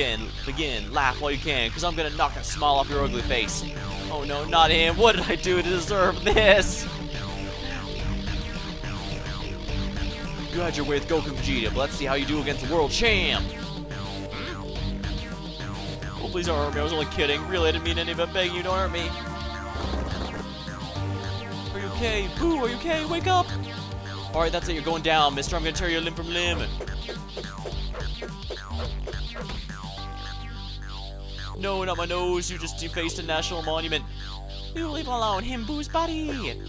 [SPEAKER 1] begin. Laugh while you can, because I'm gonna knock a smile off your ugly face. Oh no, not him. What did I do to deserve this? You had your way with Goku and Vegeta, but let's see how you do against the world champ. Oh, please don't hurt me. I was only kidding. Really, I didn't mean any of it. I'm begging you, don't hurt me. Are you okay? Boo, are you okay? Wake up! Alright, that's it. You're going down, mister. I'm gonna tear you limb from limb. No, not my nose. You just defaced a national monument. You leave him alone. Him, Boo's buddy.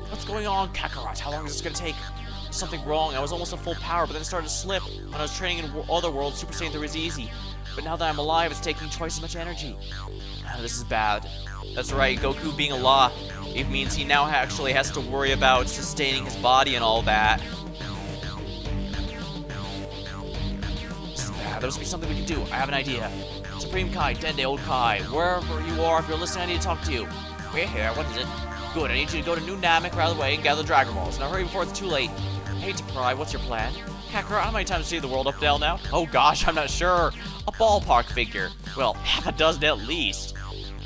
[SPEAKER 1] What's going on, Kakarot? How long is this gonna take? There's something wrong. I was almost at full power, but then it started to slip. When I was training in other worlds, Super Saiyan 3 was easy. But now that I'm alive, it's taking twice as much energy. This is bad. That's right, Goku being a law, it means he now actually has to worry about sustaining his body and all that. This is bad. There must be something we can do. I have an idea. Supreme Kai, Dende, Old Kai, wherever you are, if you're listening, I need to talk to you. We're here. What is it? Good, I need you to go to New Namek right away and gather the Dragon Balls. Now hurry before it's too late. I hate to pry, what's your plan? Kakarot, how many times have you seen the world up down now? Oh gosh, I'm not sure. A ballpark figure. Well, half a dozen at least.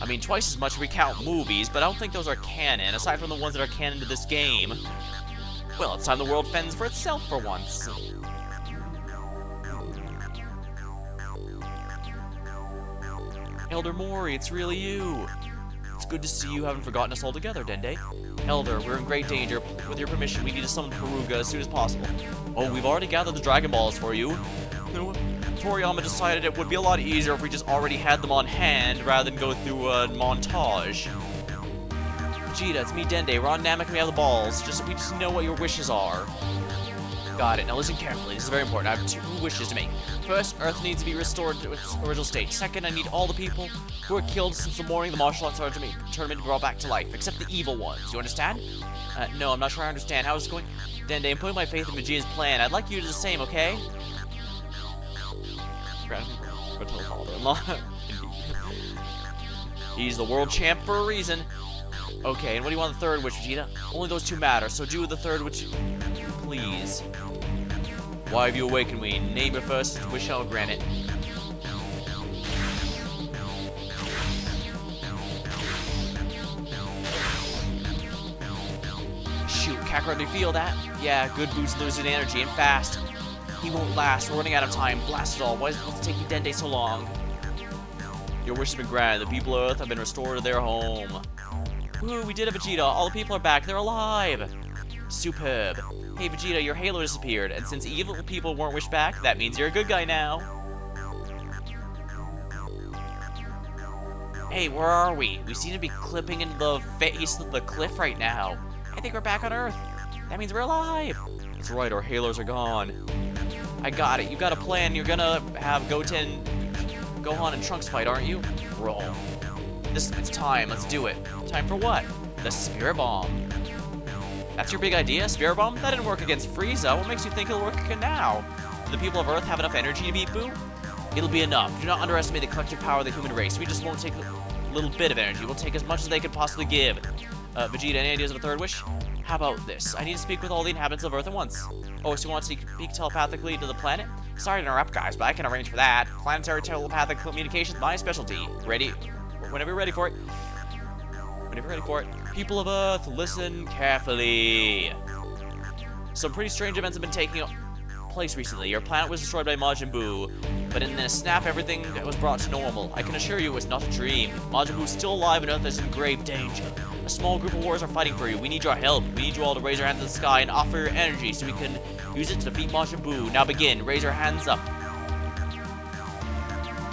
[SPEAKER 1] I mean, twice as much if we count movies, but I don't think those are canon, aside from the ones that are canon to this game. Well, it's time the world fends for itself for once. Elder Mori, it's really you. It's good to see you haven't forgotten us altogether, Dende. Elder, we're in great danger. With your permission, we need to summon Peruga as soon as possible. Oh, we've already gathered the Dragon Balls for you. Toriyama decided it would be a lot easier if we just already had them on hand rather than go through a montage. Vegeta, it's me, Dende. We're on Namek and we have the balls. We just know what your wishes are. Got it. Now listen carefully. This is very important. I have 2 wishes to make. First, Earth needs to be restored to its original state. Second, I need all the people who were killed since the morning the martial arts tournament brought back to life, except the evil ones. You understand? No, I'm not sure I understand. How is it going? Dende, I'm putting my faith in Vegeta's plan. I'd like you to do the same, okay? He's the world champ for a reason. Okay, and what do you want the third wish, Vegeta? Only those 2 matter, so do the third wish, please. Why have you awakened me? Name your first wish, I'll grant it. Shoot, Kakarot, do you feel that? Yeah, good boost losing energy and fast. He won't last. We're running out of time. Blast it all. Why is it taking Dende so long? Your wish has been granted. The people of Earth have been restored to their home. Woo, we did it, Vegeta. All the people are back. They're alive. Superb. Hey, Vegeta, your halo disappeared. And since evil people weren't wished back, that means you're a good guy now. Hey, where are we? We seem to be clipping into the face of the cliff right now. I think we're back on Earth. That means we're alive. That's right, our halos are gone. I got it. You got a plan. You're gonna have Goten, Gohan, and Trunks fight, aren't you? Roll. It's time. Let's do it. Time for what? The Spirit Bomb. That's your big idea, Spirit Bomb? That didn't work against Frieza. What makes you think it'll work now? Do the people of Earth have enough energy to beat Boo? It'll be enough. Do not underestimate the collective power of the human race. We just won't take a little bit of energy. We'll take as much as they could possibly give. Vegeta, any ideas of a third wish? How about this? I need to speak with all the inhabitants of Earth at once. Oh, so you want to speak telepathically to the planet? Sorry to interrupt, guys, but I can arrange for that. Planetary telepathic communication is my specialty. Ready? Whenever you're ready for it. Whenever you're ready for it. People of Earth, listen carefully. Some pretty strange events have been taking place recently. Your planet was destroyed by Majin Buu, but in a snap, everything was brought to normal. I can assure you it was not a dream. Majin Buu is still alive and Earth is in grave danger. A small group of warriors are fighting for you. We need your help. We need you all to raise your hands to the sky and offer your energy so we can use it to defeat Majin Buu. Now begin. Raise your hands up.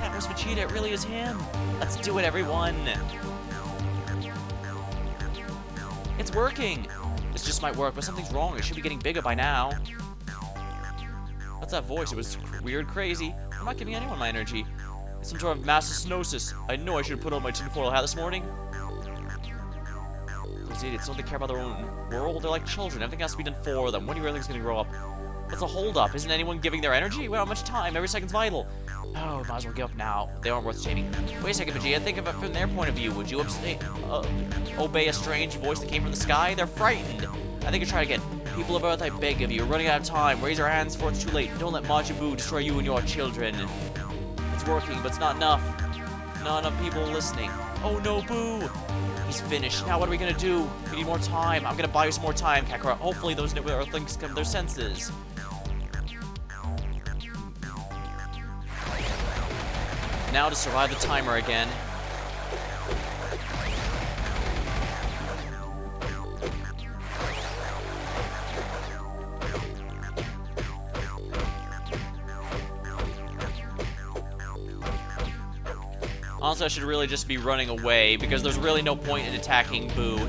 [SPEAKER 1] That was Vegeta. It really is him. Let's do it, everyone. It's working. This just might work, but something's wrong. It should be getting bigger by now. What's that voice? It was weird, crazy. I'm not giving anyone my energy. It's some sort of mass stenosis. I know I should have put on my tinfoil hat this morning. Those idiots don't they care about their own world? They're like children. Everything has to be done for them. When do you really think it's gonna grow up? What's the hold-up? Isn't anyone giving their energy? We don't have much time. Every second's vital. Oh, might as well give up now. They aren't worth saving. Wait a second, Vegeta. Think of it from their point of view. Would you obey a strange voice that came from the sky? They're frightened. I think you try again. People of Earth, I beg of you. We're running out of time. Raise your hands before it's too late. Don't let Majin Buu destroy you and your children. It's working, but it's not enough. Not enough people listening. Oh no, Boo! He's finished. Now what are we gonna do? We need more time. I'm gonna buy you some more time, Kakarot. Hopefully those Earthlings come to their senses. Now to survive the timer again. Honestly, I should really just be running away, because there's really no point in attacking Boo.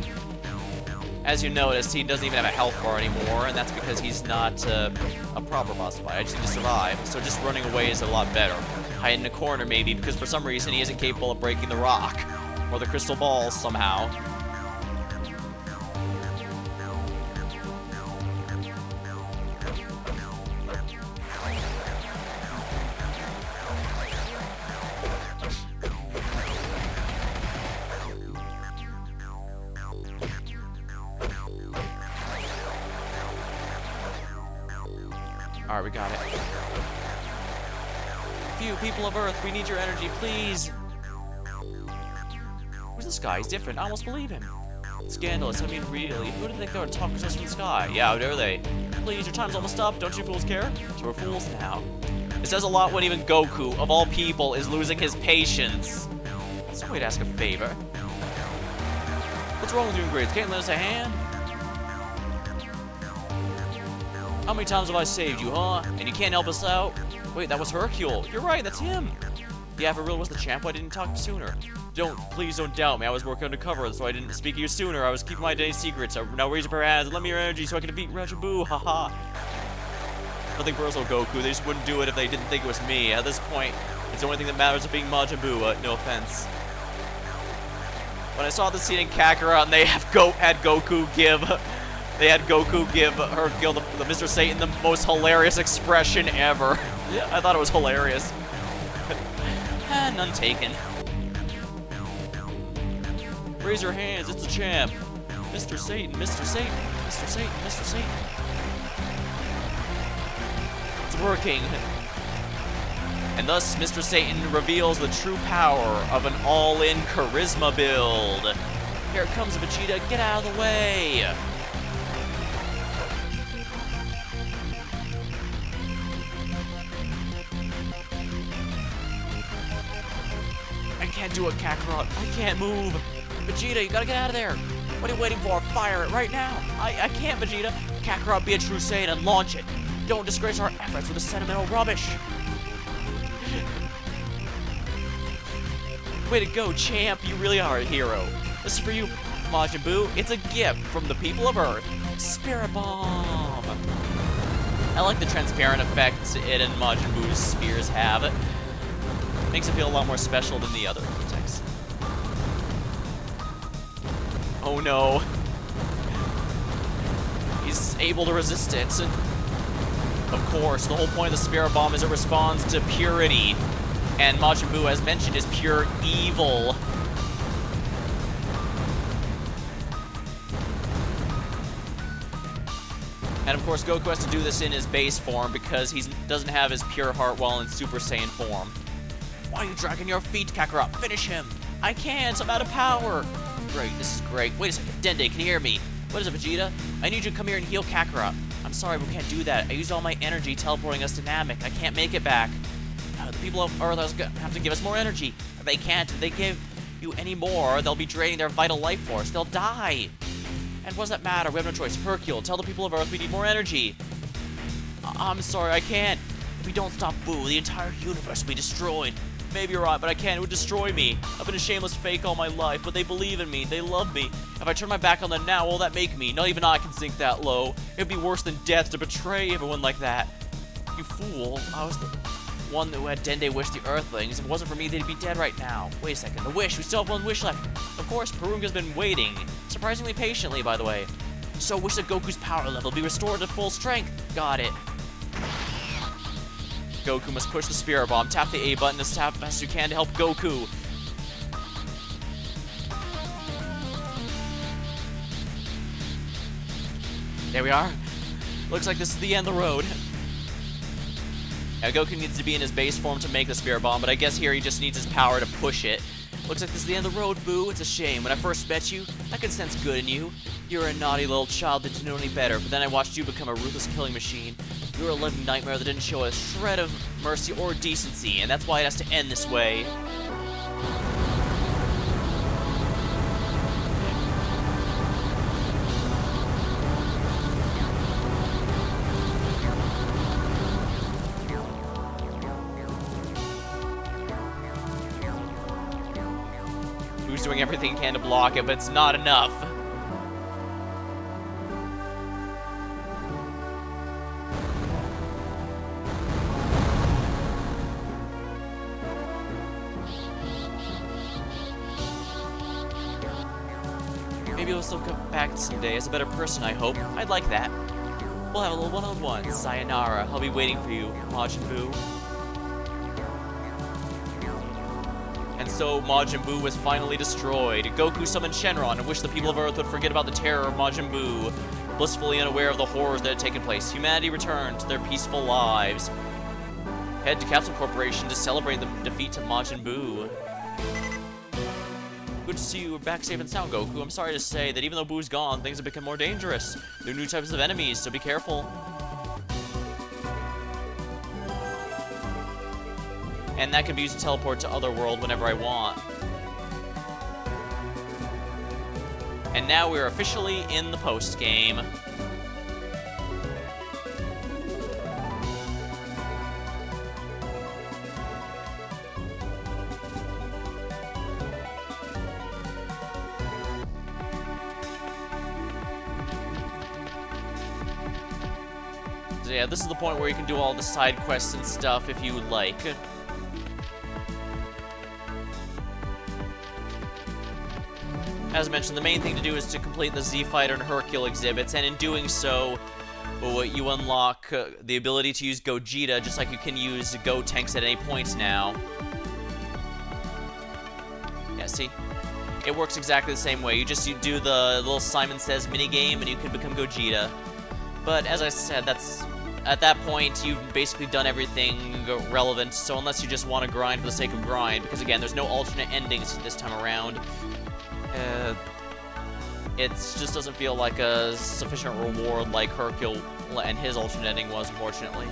[SPEAKER 1] As you noticed, he doesn't even have a health bar anymore, and that's because he's not a proper boss fight. I just need to survive, so just running away is a lot better. Hide in a corner, maybe, because for some reason he isn't capable of breaking the rock, or the crystal balls somehow. Alright, we got it. Phew, people of Earth, we need your energy, please. Who's this guy? He's different. I almost believe him. Scandalous. I mean, really? Who did they think they were talking to us from the sky? Yeah, how dare they? Please, your time's almost up. Don't you fools care? So we're fools now. It says a lot when even Goku, of all people, is losing his patience. That's no way to ask a favor. What's wrong with you in grades? Can't lend us a hand? How many times have I saved you, huh? And you can't help us out? Wait, that was Hercule. You're right, that's him. Yeah, if it really was the champ, why didn't you talk sooner? Please don't doubt me. I was working undercover, so I didn't speak to you sooner. I was keeping my day's secrets. So now raise up your hands and lend me your energy so I can defeat Majin Buu. Haha. Nothing personal, Goku. They just wouldn't do it if they didn't think it was me. At this point, it's the only thing that matters of being Majin Buu. No offense. When I saw the scene in Kakarot and they had Goku give Hercule, the Mr. Satan, the most hilarious expression ever. I thought it was hilarious. None taken. Raise your hands, it's the champ. Mr. Satan, Mr. Satan, Mr. Satan, Mr. Satan. It's working. And thus, Mr. Satan reveals the true power of an all-in charisma build. Here it comes, Vegeta, get out of the way! I can't do it, Kakarot. I can't move. Vegeta, you gotta get out of there. What are you waiting for? Fire it right now. I can't, Vegeta. Kakarot, be a true Saiyan and launch it. Don't disgrace our efforts with this sentimental rubbish. Way to go, champ. You really are a hero. This is for you, Majin Buu. It's a gift from the people of Earth. Spirit Bomb. I like the transparent effect it and Majin Buu's spears have. It makes it feel a lot more special than the other attacks. Oh no. He's able to resist it. Of course, the whole point of the Spirit Bomb is it responds to purity. And Majin Buu, as mentioned, is pure evil. And of course, Goku has to do this in his base form because he doesn't have his pure heart while in Super Saiyan form. Why are you dragging your feet, Kakarot? Finish him! I can't! I'm out of power! Great, this is great. Wait a second. Dende, can you hear me? What is it, Vegeta? I need you to come here and heal Kakarot. I'm sorry, but we can't do that. I used all my energy teleporting us to Namek. I can't make it back. The people of Earth are gonna have to give us more energy. If they can't, if they give you any more, they'll be draining their vital life force. They'll die. And what does that matter? We have no choice. Hercule, tell the people of Earth we need more energy. I'm sorry, I can't. If we don't stop Buu, the entire universe will be destroyed. Maybe you're right, but I can't. It would destroy me. I've been a shameless fake all my life, but they believe in me. They love me. If I turn my back on them now, what will that make me? Not even I can sink that low. It'd be worse than death to betray everyone like that. You fool. I was the one who had Dende wish the Earthlings. If it wasn't for me, they'd be dead right now. Wait a second. The wish. We still have one wish left. Of course, Purunga's been waiting. Surprisingly patiently, by the way. So wish that Goku's power level be restored to full strength. Got it. Goku must push the Spirit Bomb. Tap the A button as fast as you can to help Goku. There we are. Looks like this is the end of the road. Now, Goku needs to be in his base form to make the Spirit Bomb, but I guess here he just needs his power to push it. Looks like this is the end of the road, Boo. It's a shame. When I first met you, I could sense good in you. You were a naughty little child that didn't know any better, but then I watched you become a ruthless killing machine. You were a living nightmare that didn't show a shred of mercy or decency, and that's why it has to end this way. Who's doing everything he can to block it, but it's not enough. Maybe he'll still come back someday as a better person, I hope. I'd like that. We'll have a little one-on-one. Sayonara. I'll be waiting for you, Majin Buu. And so, Majin Buu was finally destroyed. Goku summoned Shenron and wished the people of Earth would forget about the terror of Majin Buu. blissfully unaware of the horrors that had taken place. Humanity returned to their peaceful lives. Head to Capsule Corporation to celebrate the defeat to Majin Buu. Good to see you back safe and sound, Goku. I'm sorry to say that even though Boo's gone, things have become more dangerous. There are new types of enemies, so be careful. And that can be used to teleport to Otherworld whenever I want. And now we're officially in the post-game. So yeah, this is the point where you can do all the side quests and stuff if you would like. As mentioned, the main thing to do is to complete the Z-Fighter and Hercule exhibits, and in doing so, you unlock the ability to use Gogeta, just like you can use Gotenks at any point now. Yeah, see? It works exactly the same way. You do the little Simon Says minigame, and you can become Gogeta. But as I said, at that point, you've basically done everything relevant, so unless you just want to grind for the sake of grind, because again, there's no alternate endings this time around, it just doesn't feel like a sufficient reward like Hercule and his alternate ending was, unfortunately.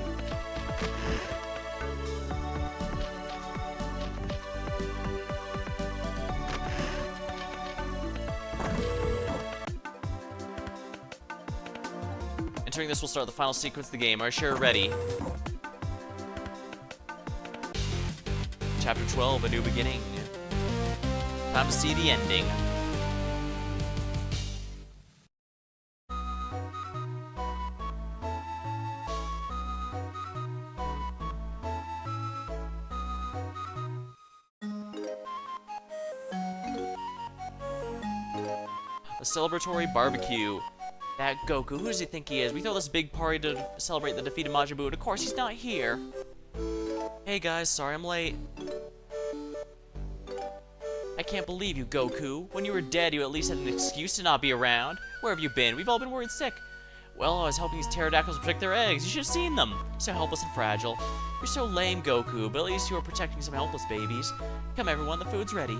[SPEAKER 1] Entering this will start the final sequence of the game. Are you sure ready? Chapter 12, A New Beginning. Time to see the ending. A celebratory barbecue. That Goku, who does he think he is? We throw this big party to celebrate the defeat of Majin Buu, and of course he's not here. Hey guys, sorry I'm late. I can't believe you, Goku. When you were dead, you at least had an excuse to not be around. Where have you been? We've all been worried sick. Well, I was helping these pterodactyls protect their eggs. You should have seen them. So helpless and fragile. You're so lame, Goku, but at least you are protecting some helpless babies. Come everyone, the food's ready.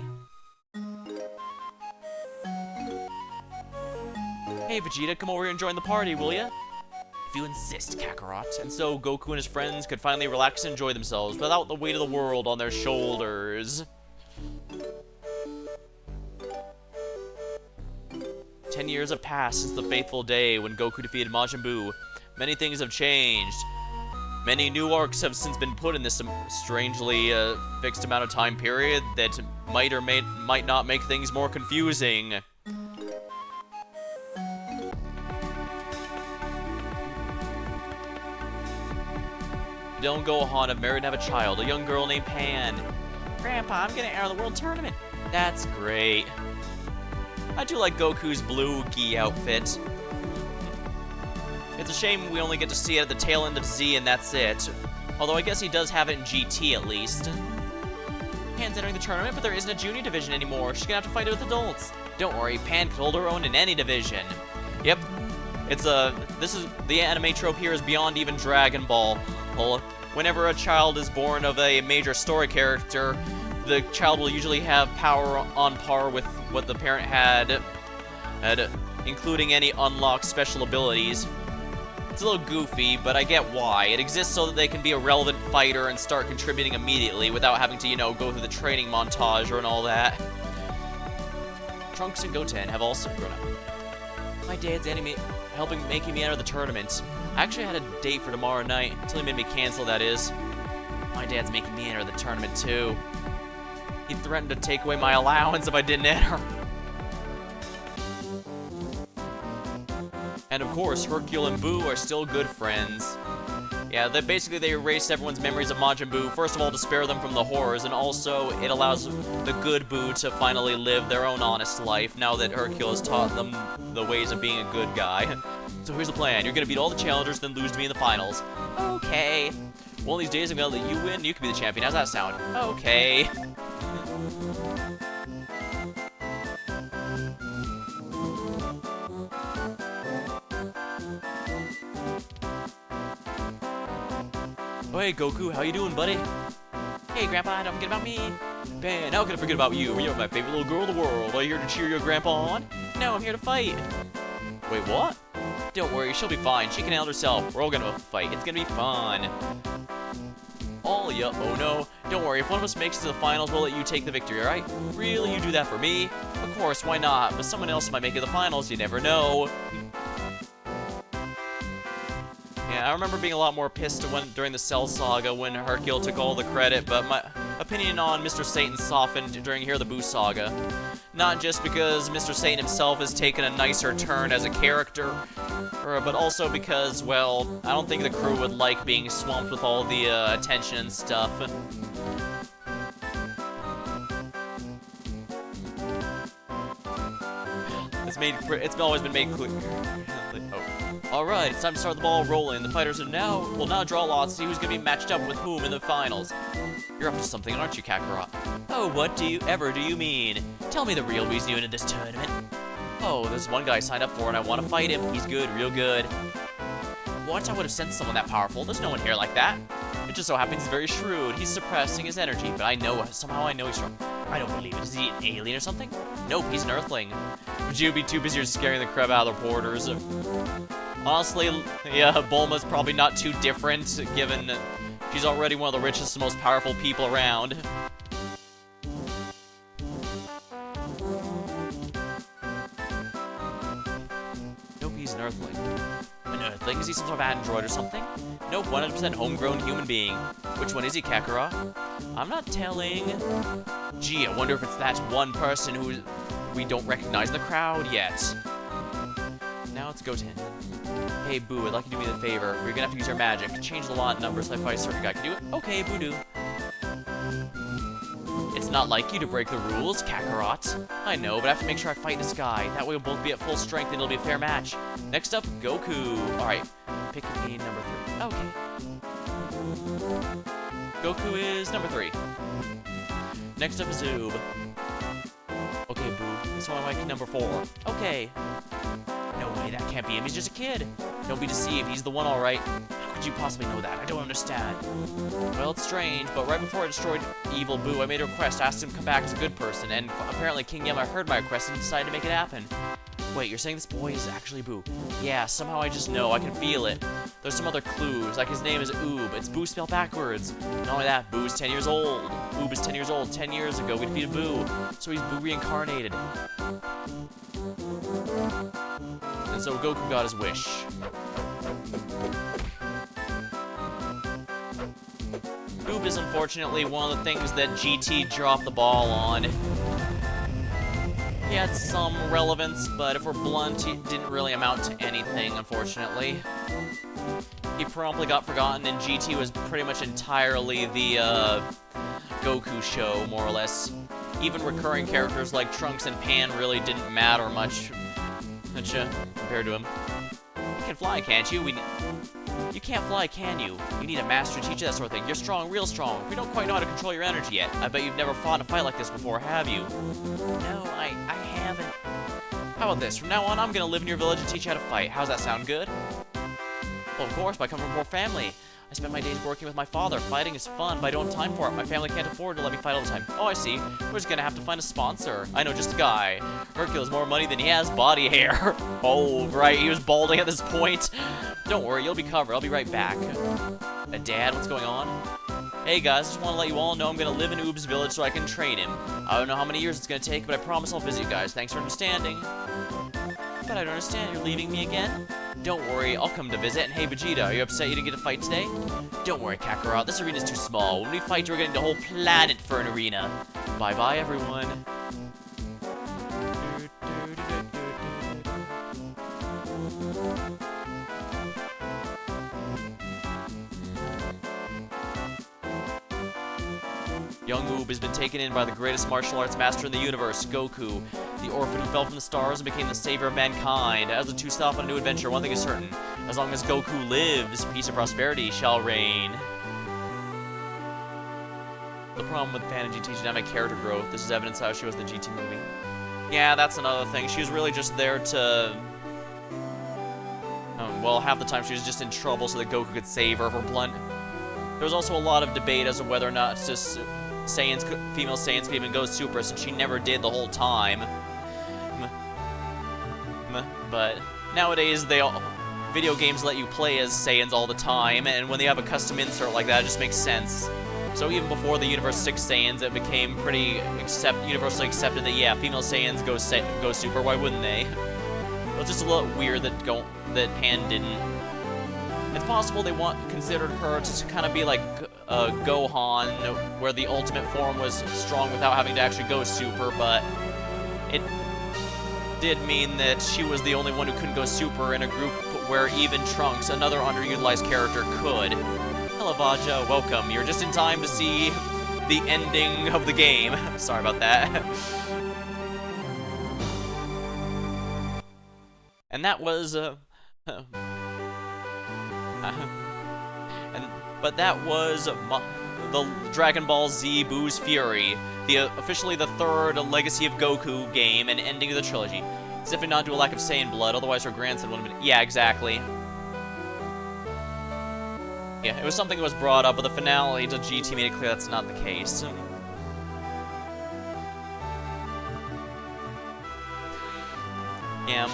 [SPEAKER 1] Hey Vegeta, come over here and join the party, will ya? If you insist, Kakarot. And so Goku and his friends could finally relax and enjoy themselves without the weight of the world on their shoulders. 10 years have passed since the fateful day when Goku defeated Majin Buu. Many things have changed. Many new arcs have since been put in this strangely fixed amount of time period that might or might not make things more confusing. Dylan and Gohan have married and have a child, a young girl named Pan. Grandpa, I'm gonna enter the World Tournament. That's great. I do like Goku's blue gi outfit. It's a shame we only get to see it at the tail end of Z and that's it. Although I guess he does have it in GT at least. Pan's entering the tournament, but there isn't a junior division anymore. She's gonna have to fight it with adults. Don't worry, Pan can hold her own in any division. Yep. This is, the anime trope here is beyond even Dragon Ball. Whenever a child is born of a major story character, the child will usually have power on par with what the parent had, including any unlocked special abilities. It's a little goofy, but I get why. It exists so that they can be a relevant fighter and start contributing immediately without having to, go through the training montage and all that. Trunks and Goten have also grown up. My dad's making me enter the tournament. I actually had a date for tomorrow night, until he made me cancel, that is. My dad's making me enter the tournament, too. He threatened to take away my allowance if I didn't enter. And of course, Hercule and Buu are still good friends. Yeah, they erase everyone's memories of Majin Buu, first of all to spare them from the horrors, and also it allows the good Buu to finally live their own honest life now that Hercule has taught them the ways of being a good guy. So here's the plan. You're gonna beat all the challengers, then lose to me in the finals. Okay. One of these days I'm gonna let you win, you can be the champion. How's that sound? Okay. Oh, hey, Goku, how you doing, buddy? Hey, Grandpa, don't forget about me. Man, how can I forget about you? You're my favorite little girl in the world. Are you here to cheer your grandpa on? No, I'm here to fight. Wait, what? Don't worry, she'll be fine. She can handle herself. We're all gonna fight. It's gonna be fun. Oh, yeah. Oh, no. Don't worry. If one of us makes it to the finals, we'll let you take the victory, alright? Really? You do that for me? Of course, why not? But someone else might make it to the finals. You never know. Yeah, I remember being a lot more pissed during the Cell Saga when Hercule took all the credit, but my opinion on Mr. Satan softened during here the Boo Saga. Not just because Mr. Satan himself has taken a nicer turn as a character, but also because, well, I don't think the crew would like being swamped with all the attention and stuff. It's always been made clear. Alright, it's time to start the ball rolling. The fighters will now draw lots to see who's going to be matched up with whom in the finals. You're up to something, aren't you, Kakarot? Oh, what do you mean? Tell me the real reason you entered this tournament. Oh, there's one guy I signed up for and I want to fight him. He's good, real good. What? I would have sent someone that powerful. There's no one here like that. It just so happens he's very shrewd. He's suppressing his energy, but somehow I know he's strong. I don't believe it. Is he an alien or something? Nope, he's an Earthling. Would you be too busy scaring the crap out of the reporters? Honestly, yeah, Bulma's probably not too different, given she's already one of the richest and most powerful people around. Nope, he's an Earthling. An Earthling? Is he some sort of android or something? Nope, 100% homegrown human being. Which one is he, Kakarot? I'm not telling. Gee, I wonder if it's that one person who we don't recognize in the crowd yet. Now it's Goten. Hey, Boo, I'd like you to do me a favor. We're gonna have to use our magic. Change the lot number so I fight a certain guy. Can you do it? Okay, Boo-doo. It's not like you to break the rules, Kakarot. I know, but I have to make sure I fight this guy. That way we'll both be at full strength and it'll be a fair match. Next up, Goku. Alright, pick me number 3. Okay. Goku is number 3. Next up is Zoob. Okay, Boo. This one I like number 4. Okay. No way, that can't be him. He's just a kid. Don't be deceived. He's the one, all right. How could you possibly know that? I don't understand. Well, it's strange, but right before I destroyed Evil Boo, I made a request, asked him to come back as a good person, and apparently King Yama heard my request and decided to make it happen. Wait, you're saying this boy is actually Boo? Yeah, somehow I just know. I can feel it. There's some other clues, like his name is Oob. It's Boo spelled backwards. Not only that, Boo's 10 years old. Oob is 10 years old. 10 years ago, we defeated Boo. So he's Boo reincarnated. And so Goku got his wish. Oob is unfortunately one of the things that GT dropped the ball on. He had some relevance, but if we're blunt, it didn't really amount to anything, unfortunately. He promptly got forgotten, and GT was pretty much entirely the Goku show, more or less. Even recurring characters like Trunks and Pan really didn't matter much compared to him. You can fly, can't you? You can't fly, can you? You need a master to teach you that sort of thing. You're strong, real strong. We don't quite know how to control your energy yet. I bet you've never fought in a fight like this before, have you? No, I haven't. How about this? From now on, I'm gonna live in your village and teach you how to fight. How's that sound good? Well, of course, by coming from a poor family. I spend my days working with my father. Fighting is fun, but I don't have time for it. My family can't afford to let me fight all the time. Oh, I see. We're just gonna have to find a sponsor. I know just a guy. Hercule has more money than he has body hair. Oh, right, he was balding at this point. Don't worry, you'll be covered. I'll be right back. Dad, what's going on? Hey guys, just want to let you all know I'm gonna live in Oob's village so I can train him. I don't know how many years it's gonna take, but I promise I'll visit you guys. Thanks for understanding. But I don't understand. You're leaving me again? Don't worry, I'll come to visit. And hey, Vegeta, are you upset you didn't get to fight today? Don't worry, Kakarot. This arena's too small. When we fight, we're getting the whole planet for an arena. Bye-bye, everyone. Young Oob has been taken in by the greatest martial arts master in the universe, Goku, the orphan who fell from the stars and became the savior of mankind. As the two set off on a new adventure, one thing is certain. As long as Goku lives, peace and prosperity shall reign. The problem with Pan and GT is dynamic character growth. This is evidence how she was in the GT movie. Yeah, that's another thing. She was really just there to... well, half the time she was just in trouble so that Goku could save her, if we're blunt. There was also a lot of debate as to whether or not just female Saiyans could even go Super, since she never did the whole time. But nowadays, video games let you play as Saiyans all the time, and when they have a custom insert like that, it just makes sense. So even before the Universe 6 Saiyans, it became pretty universally accepted that, yeah, female Saiyans go Super, why wouldn't they? It was just a little weird that Pan didn't. It's possible they considered her to kind of be like Gohan, where the ultimate form was strong without having to actually go Super, but it did mean that she was the only one who couldn't go Super in a group where even Trunks, another underutilized character, could. Hello, Vaja, welcome. You're just in time to see the ending of the game. Sorry about that. And that was, but that was the Dragon Ball Z Boo's Fury, officially the third Legacy of Goku game and ending of the trilogy. It's definitely not due to a lack of Saiyan blood, otherwise her grandson would have been— yeah, exactly. Yeah, it was something that was brought up, but the finale to GT made it clear that's not the case. Yeah.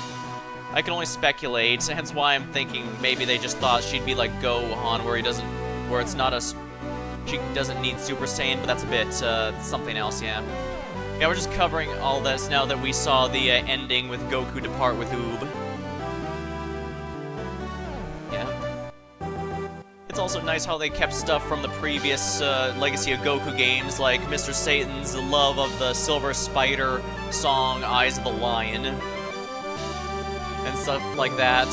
[SPEAKER 1] I can only speculate, hence why I'm thinking maybe they just thought she'd be like Gohan, where it's not she doesn't need Super Saiyan, but that's a bit, something else, yeah. Yeah, we're just covering all this now that we saw the ending with Goku depart with Oob. Yeah. It's also nice how they kept stuff from the previous Legacy of Goku games, like Mr. Satan's love of the Silver Spider song, Eyes of the Lion, and stuff like that.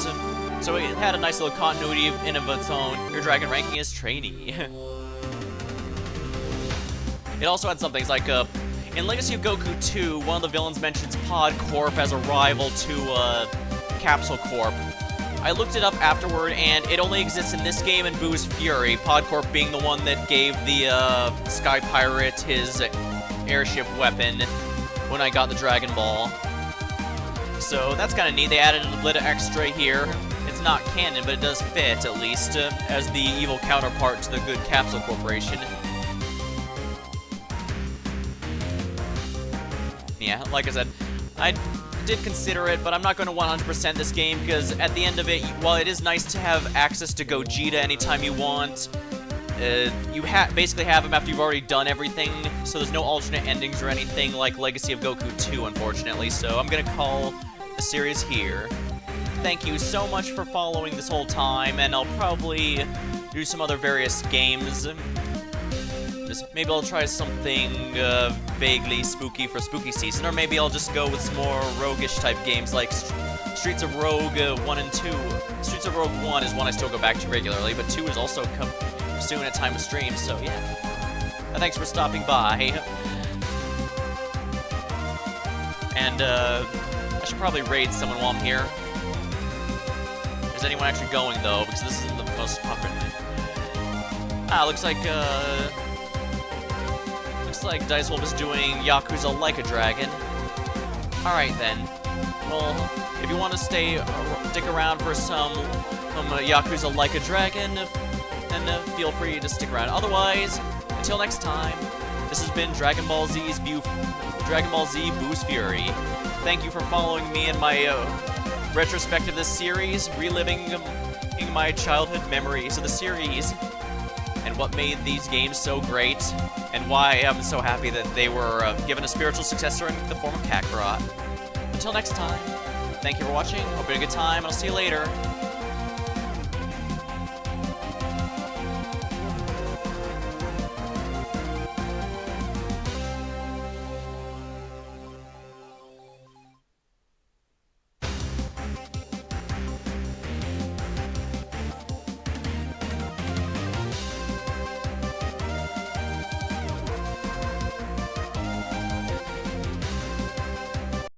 [SPEAKER 1] So it had a nice little continuity in of its own. Your dragon ranking is trainee. It also had some things like, in Legacy of Goku 2, one of the villains mentions Pod Corp as a rival to Capsule Corp. I looked it up afterward, and it only exists in this game and Boo's Fury, Pod Corp being the one that gave the Sky Pirate his airship weapon when I got the Dragon Ball. So that's kind of neat. They added a little extra here. It's not canon, but it does fit, at least, as the evil counterpart to the good Capsule Corporation. Yeah, like I said, I did consider it, but I'm not going to 100% this game, because at the end of it, while it is nice to have access to Gogeta anytime you want, you basically have him after you've already done everything, so there's no alternate endings or anything like Legacy of Goku 2, unfortunately, so I'm going to call the series here. Thank you so much for following this whole time, and I'll probably do some other various games. Maybe I'll try something vaguely spooky for spooky season, or maybe I'll just go with some more roguish type games like Streets of Rogue 1 and 2. Streets of Rogue 1 is one I still go back to regularly, but 2 is also soon at time of stream, so yeah. Thanks for stopping by. And I should probably raid someone while I'm here. Is anyone actually going though? Because this isn't the most popular thing. Ah, looks like Dice Wolf is doing Yakuza Like a Dragon. Alright then. Well, if you want to stick around for some Yakuza Like a Dragon, then feel free to stick around. Otherwise, until next time, this has been Dragon Ball Z Boo's Fury. Thank you for following me in my retrospective of this series, reliving my childhood memories of the series, and what made these games so great, and why I'm so happy that they were given a spiritual successor in the form of Kakarot. Until next time, thank you for watching, hope you had a good time, and I'll see you later.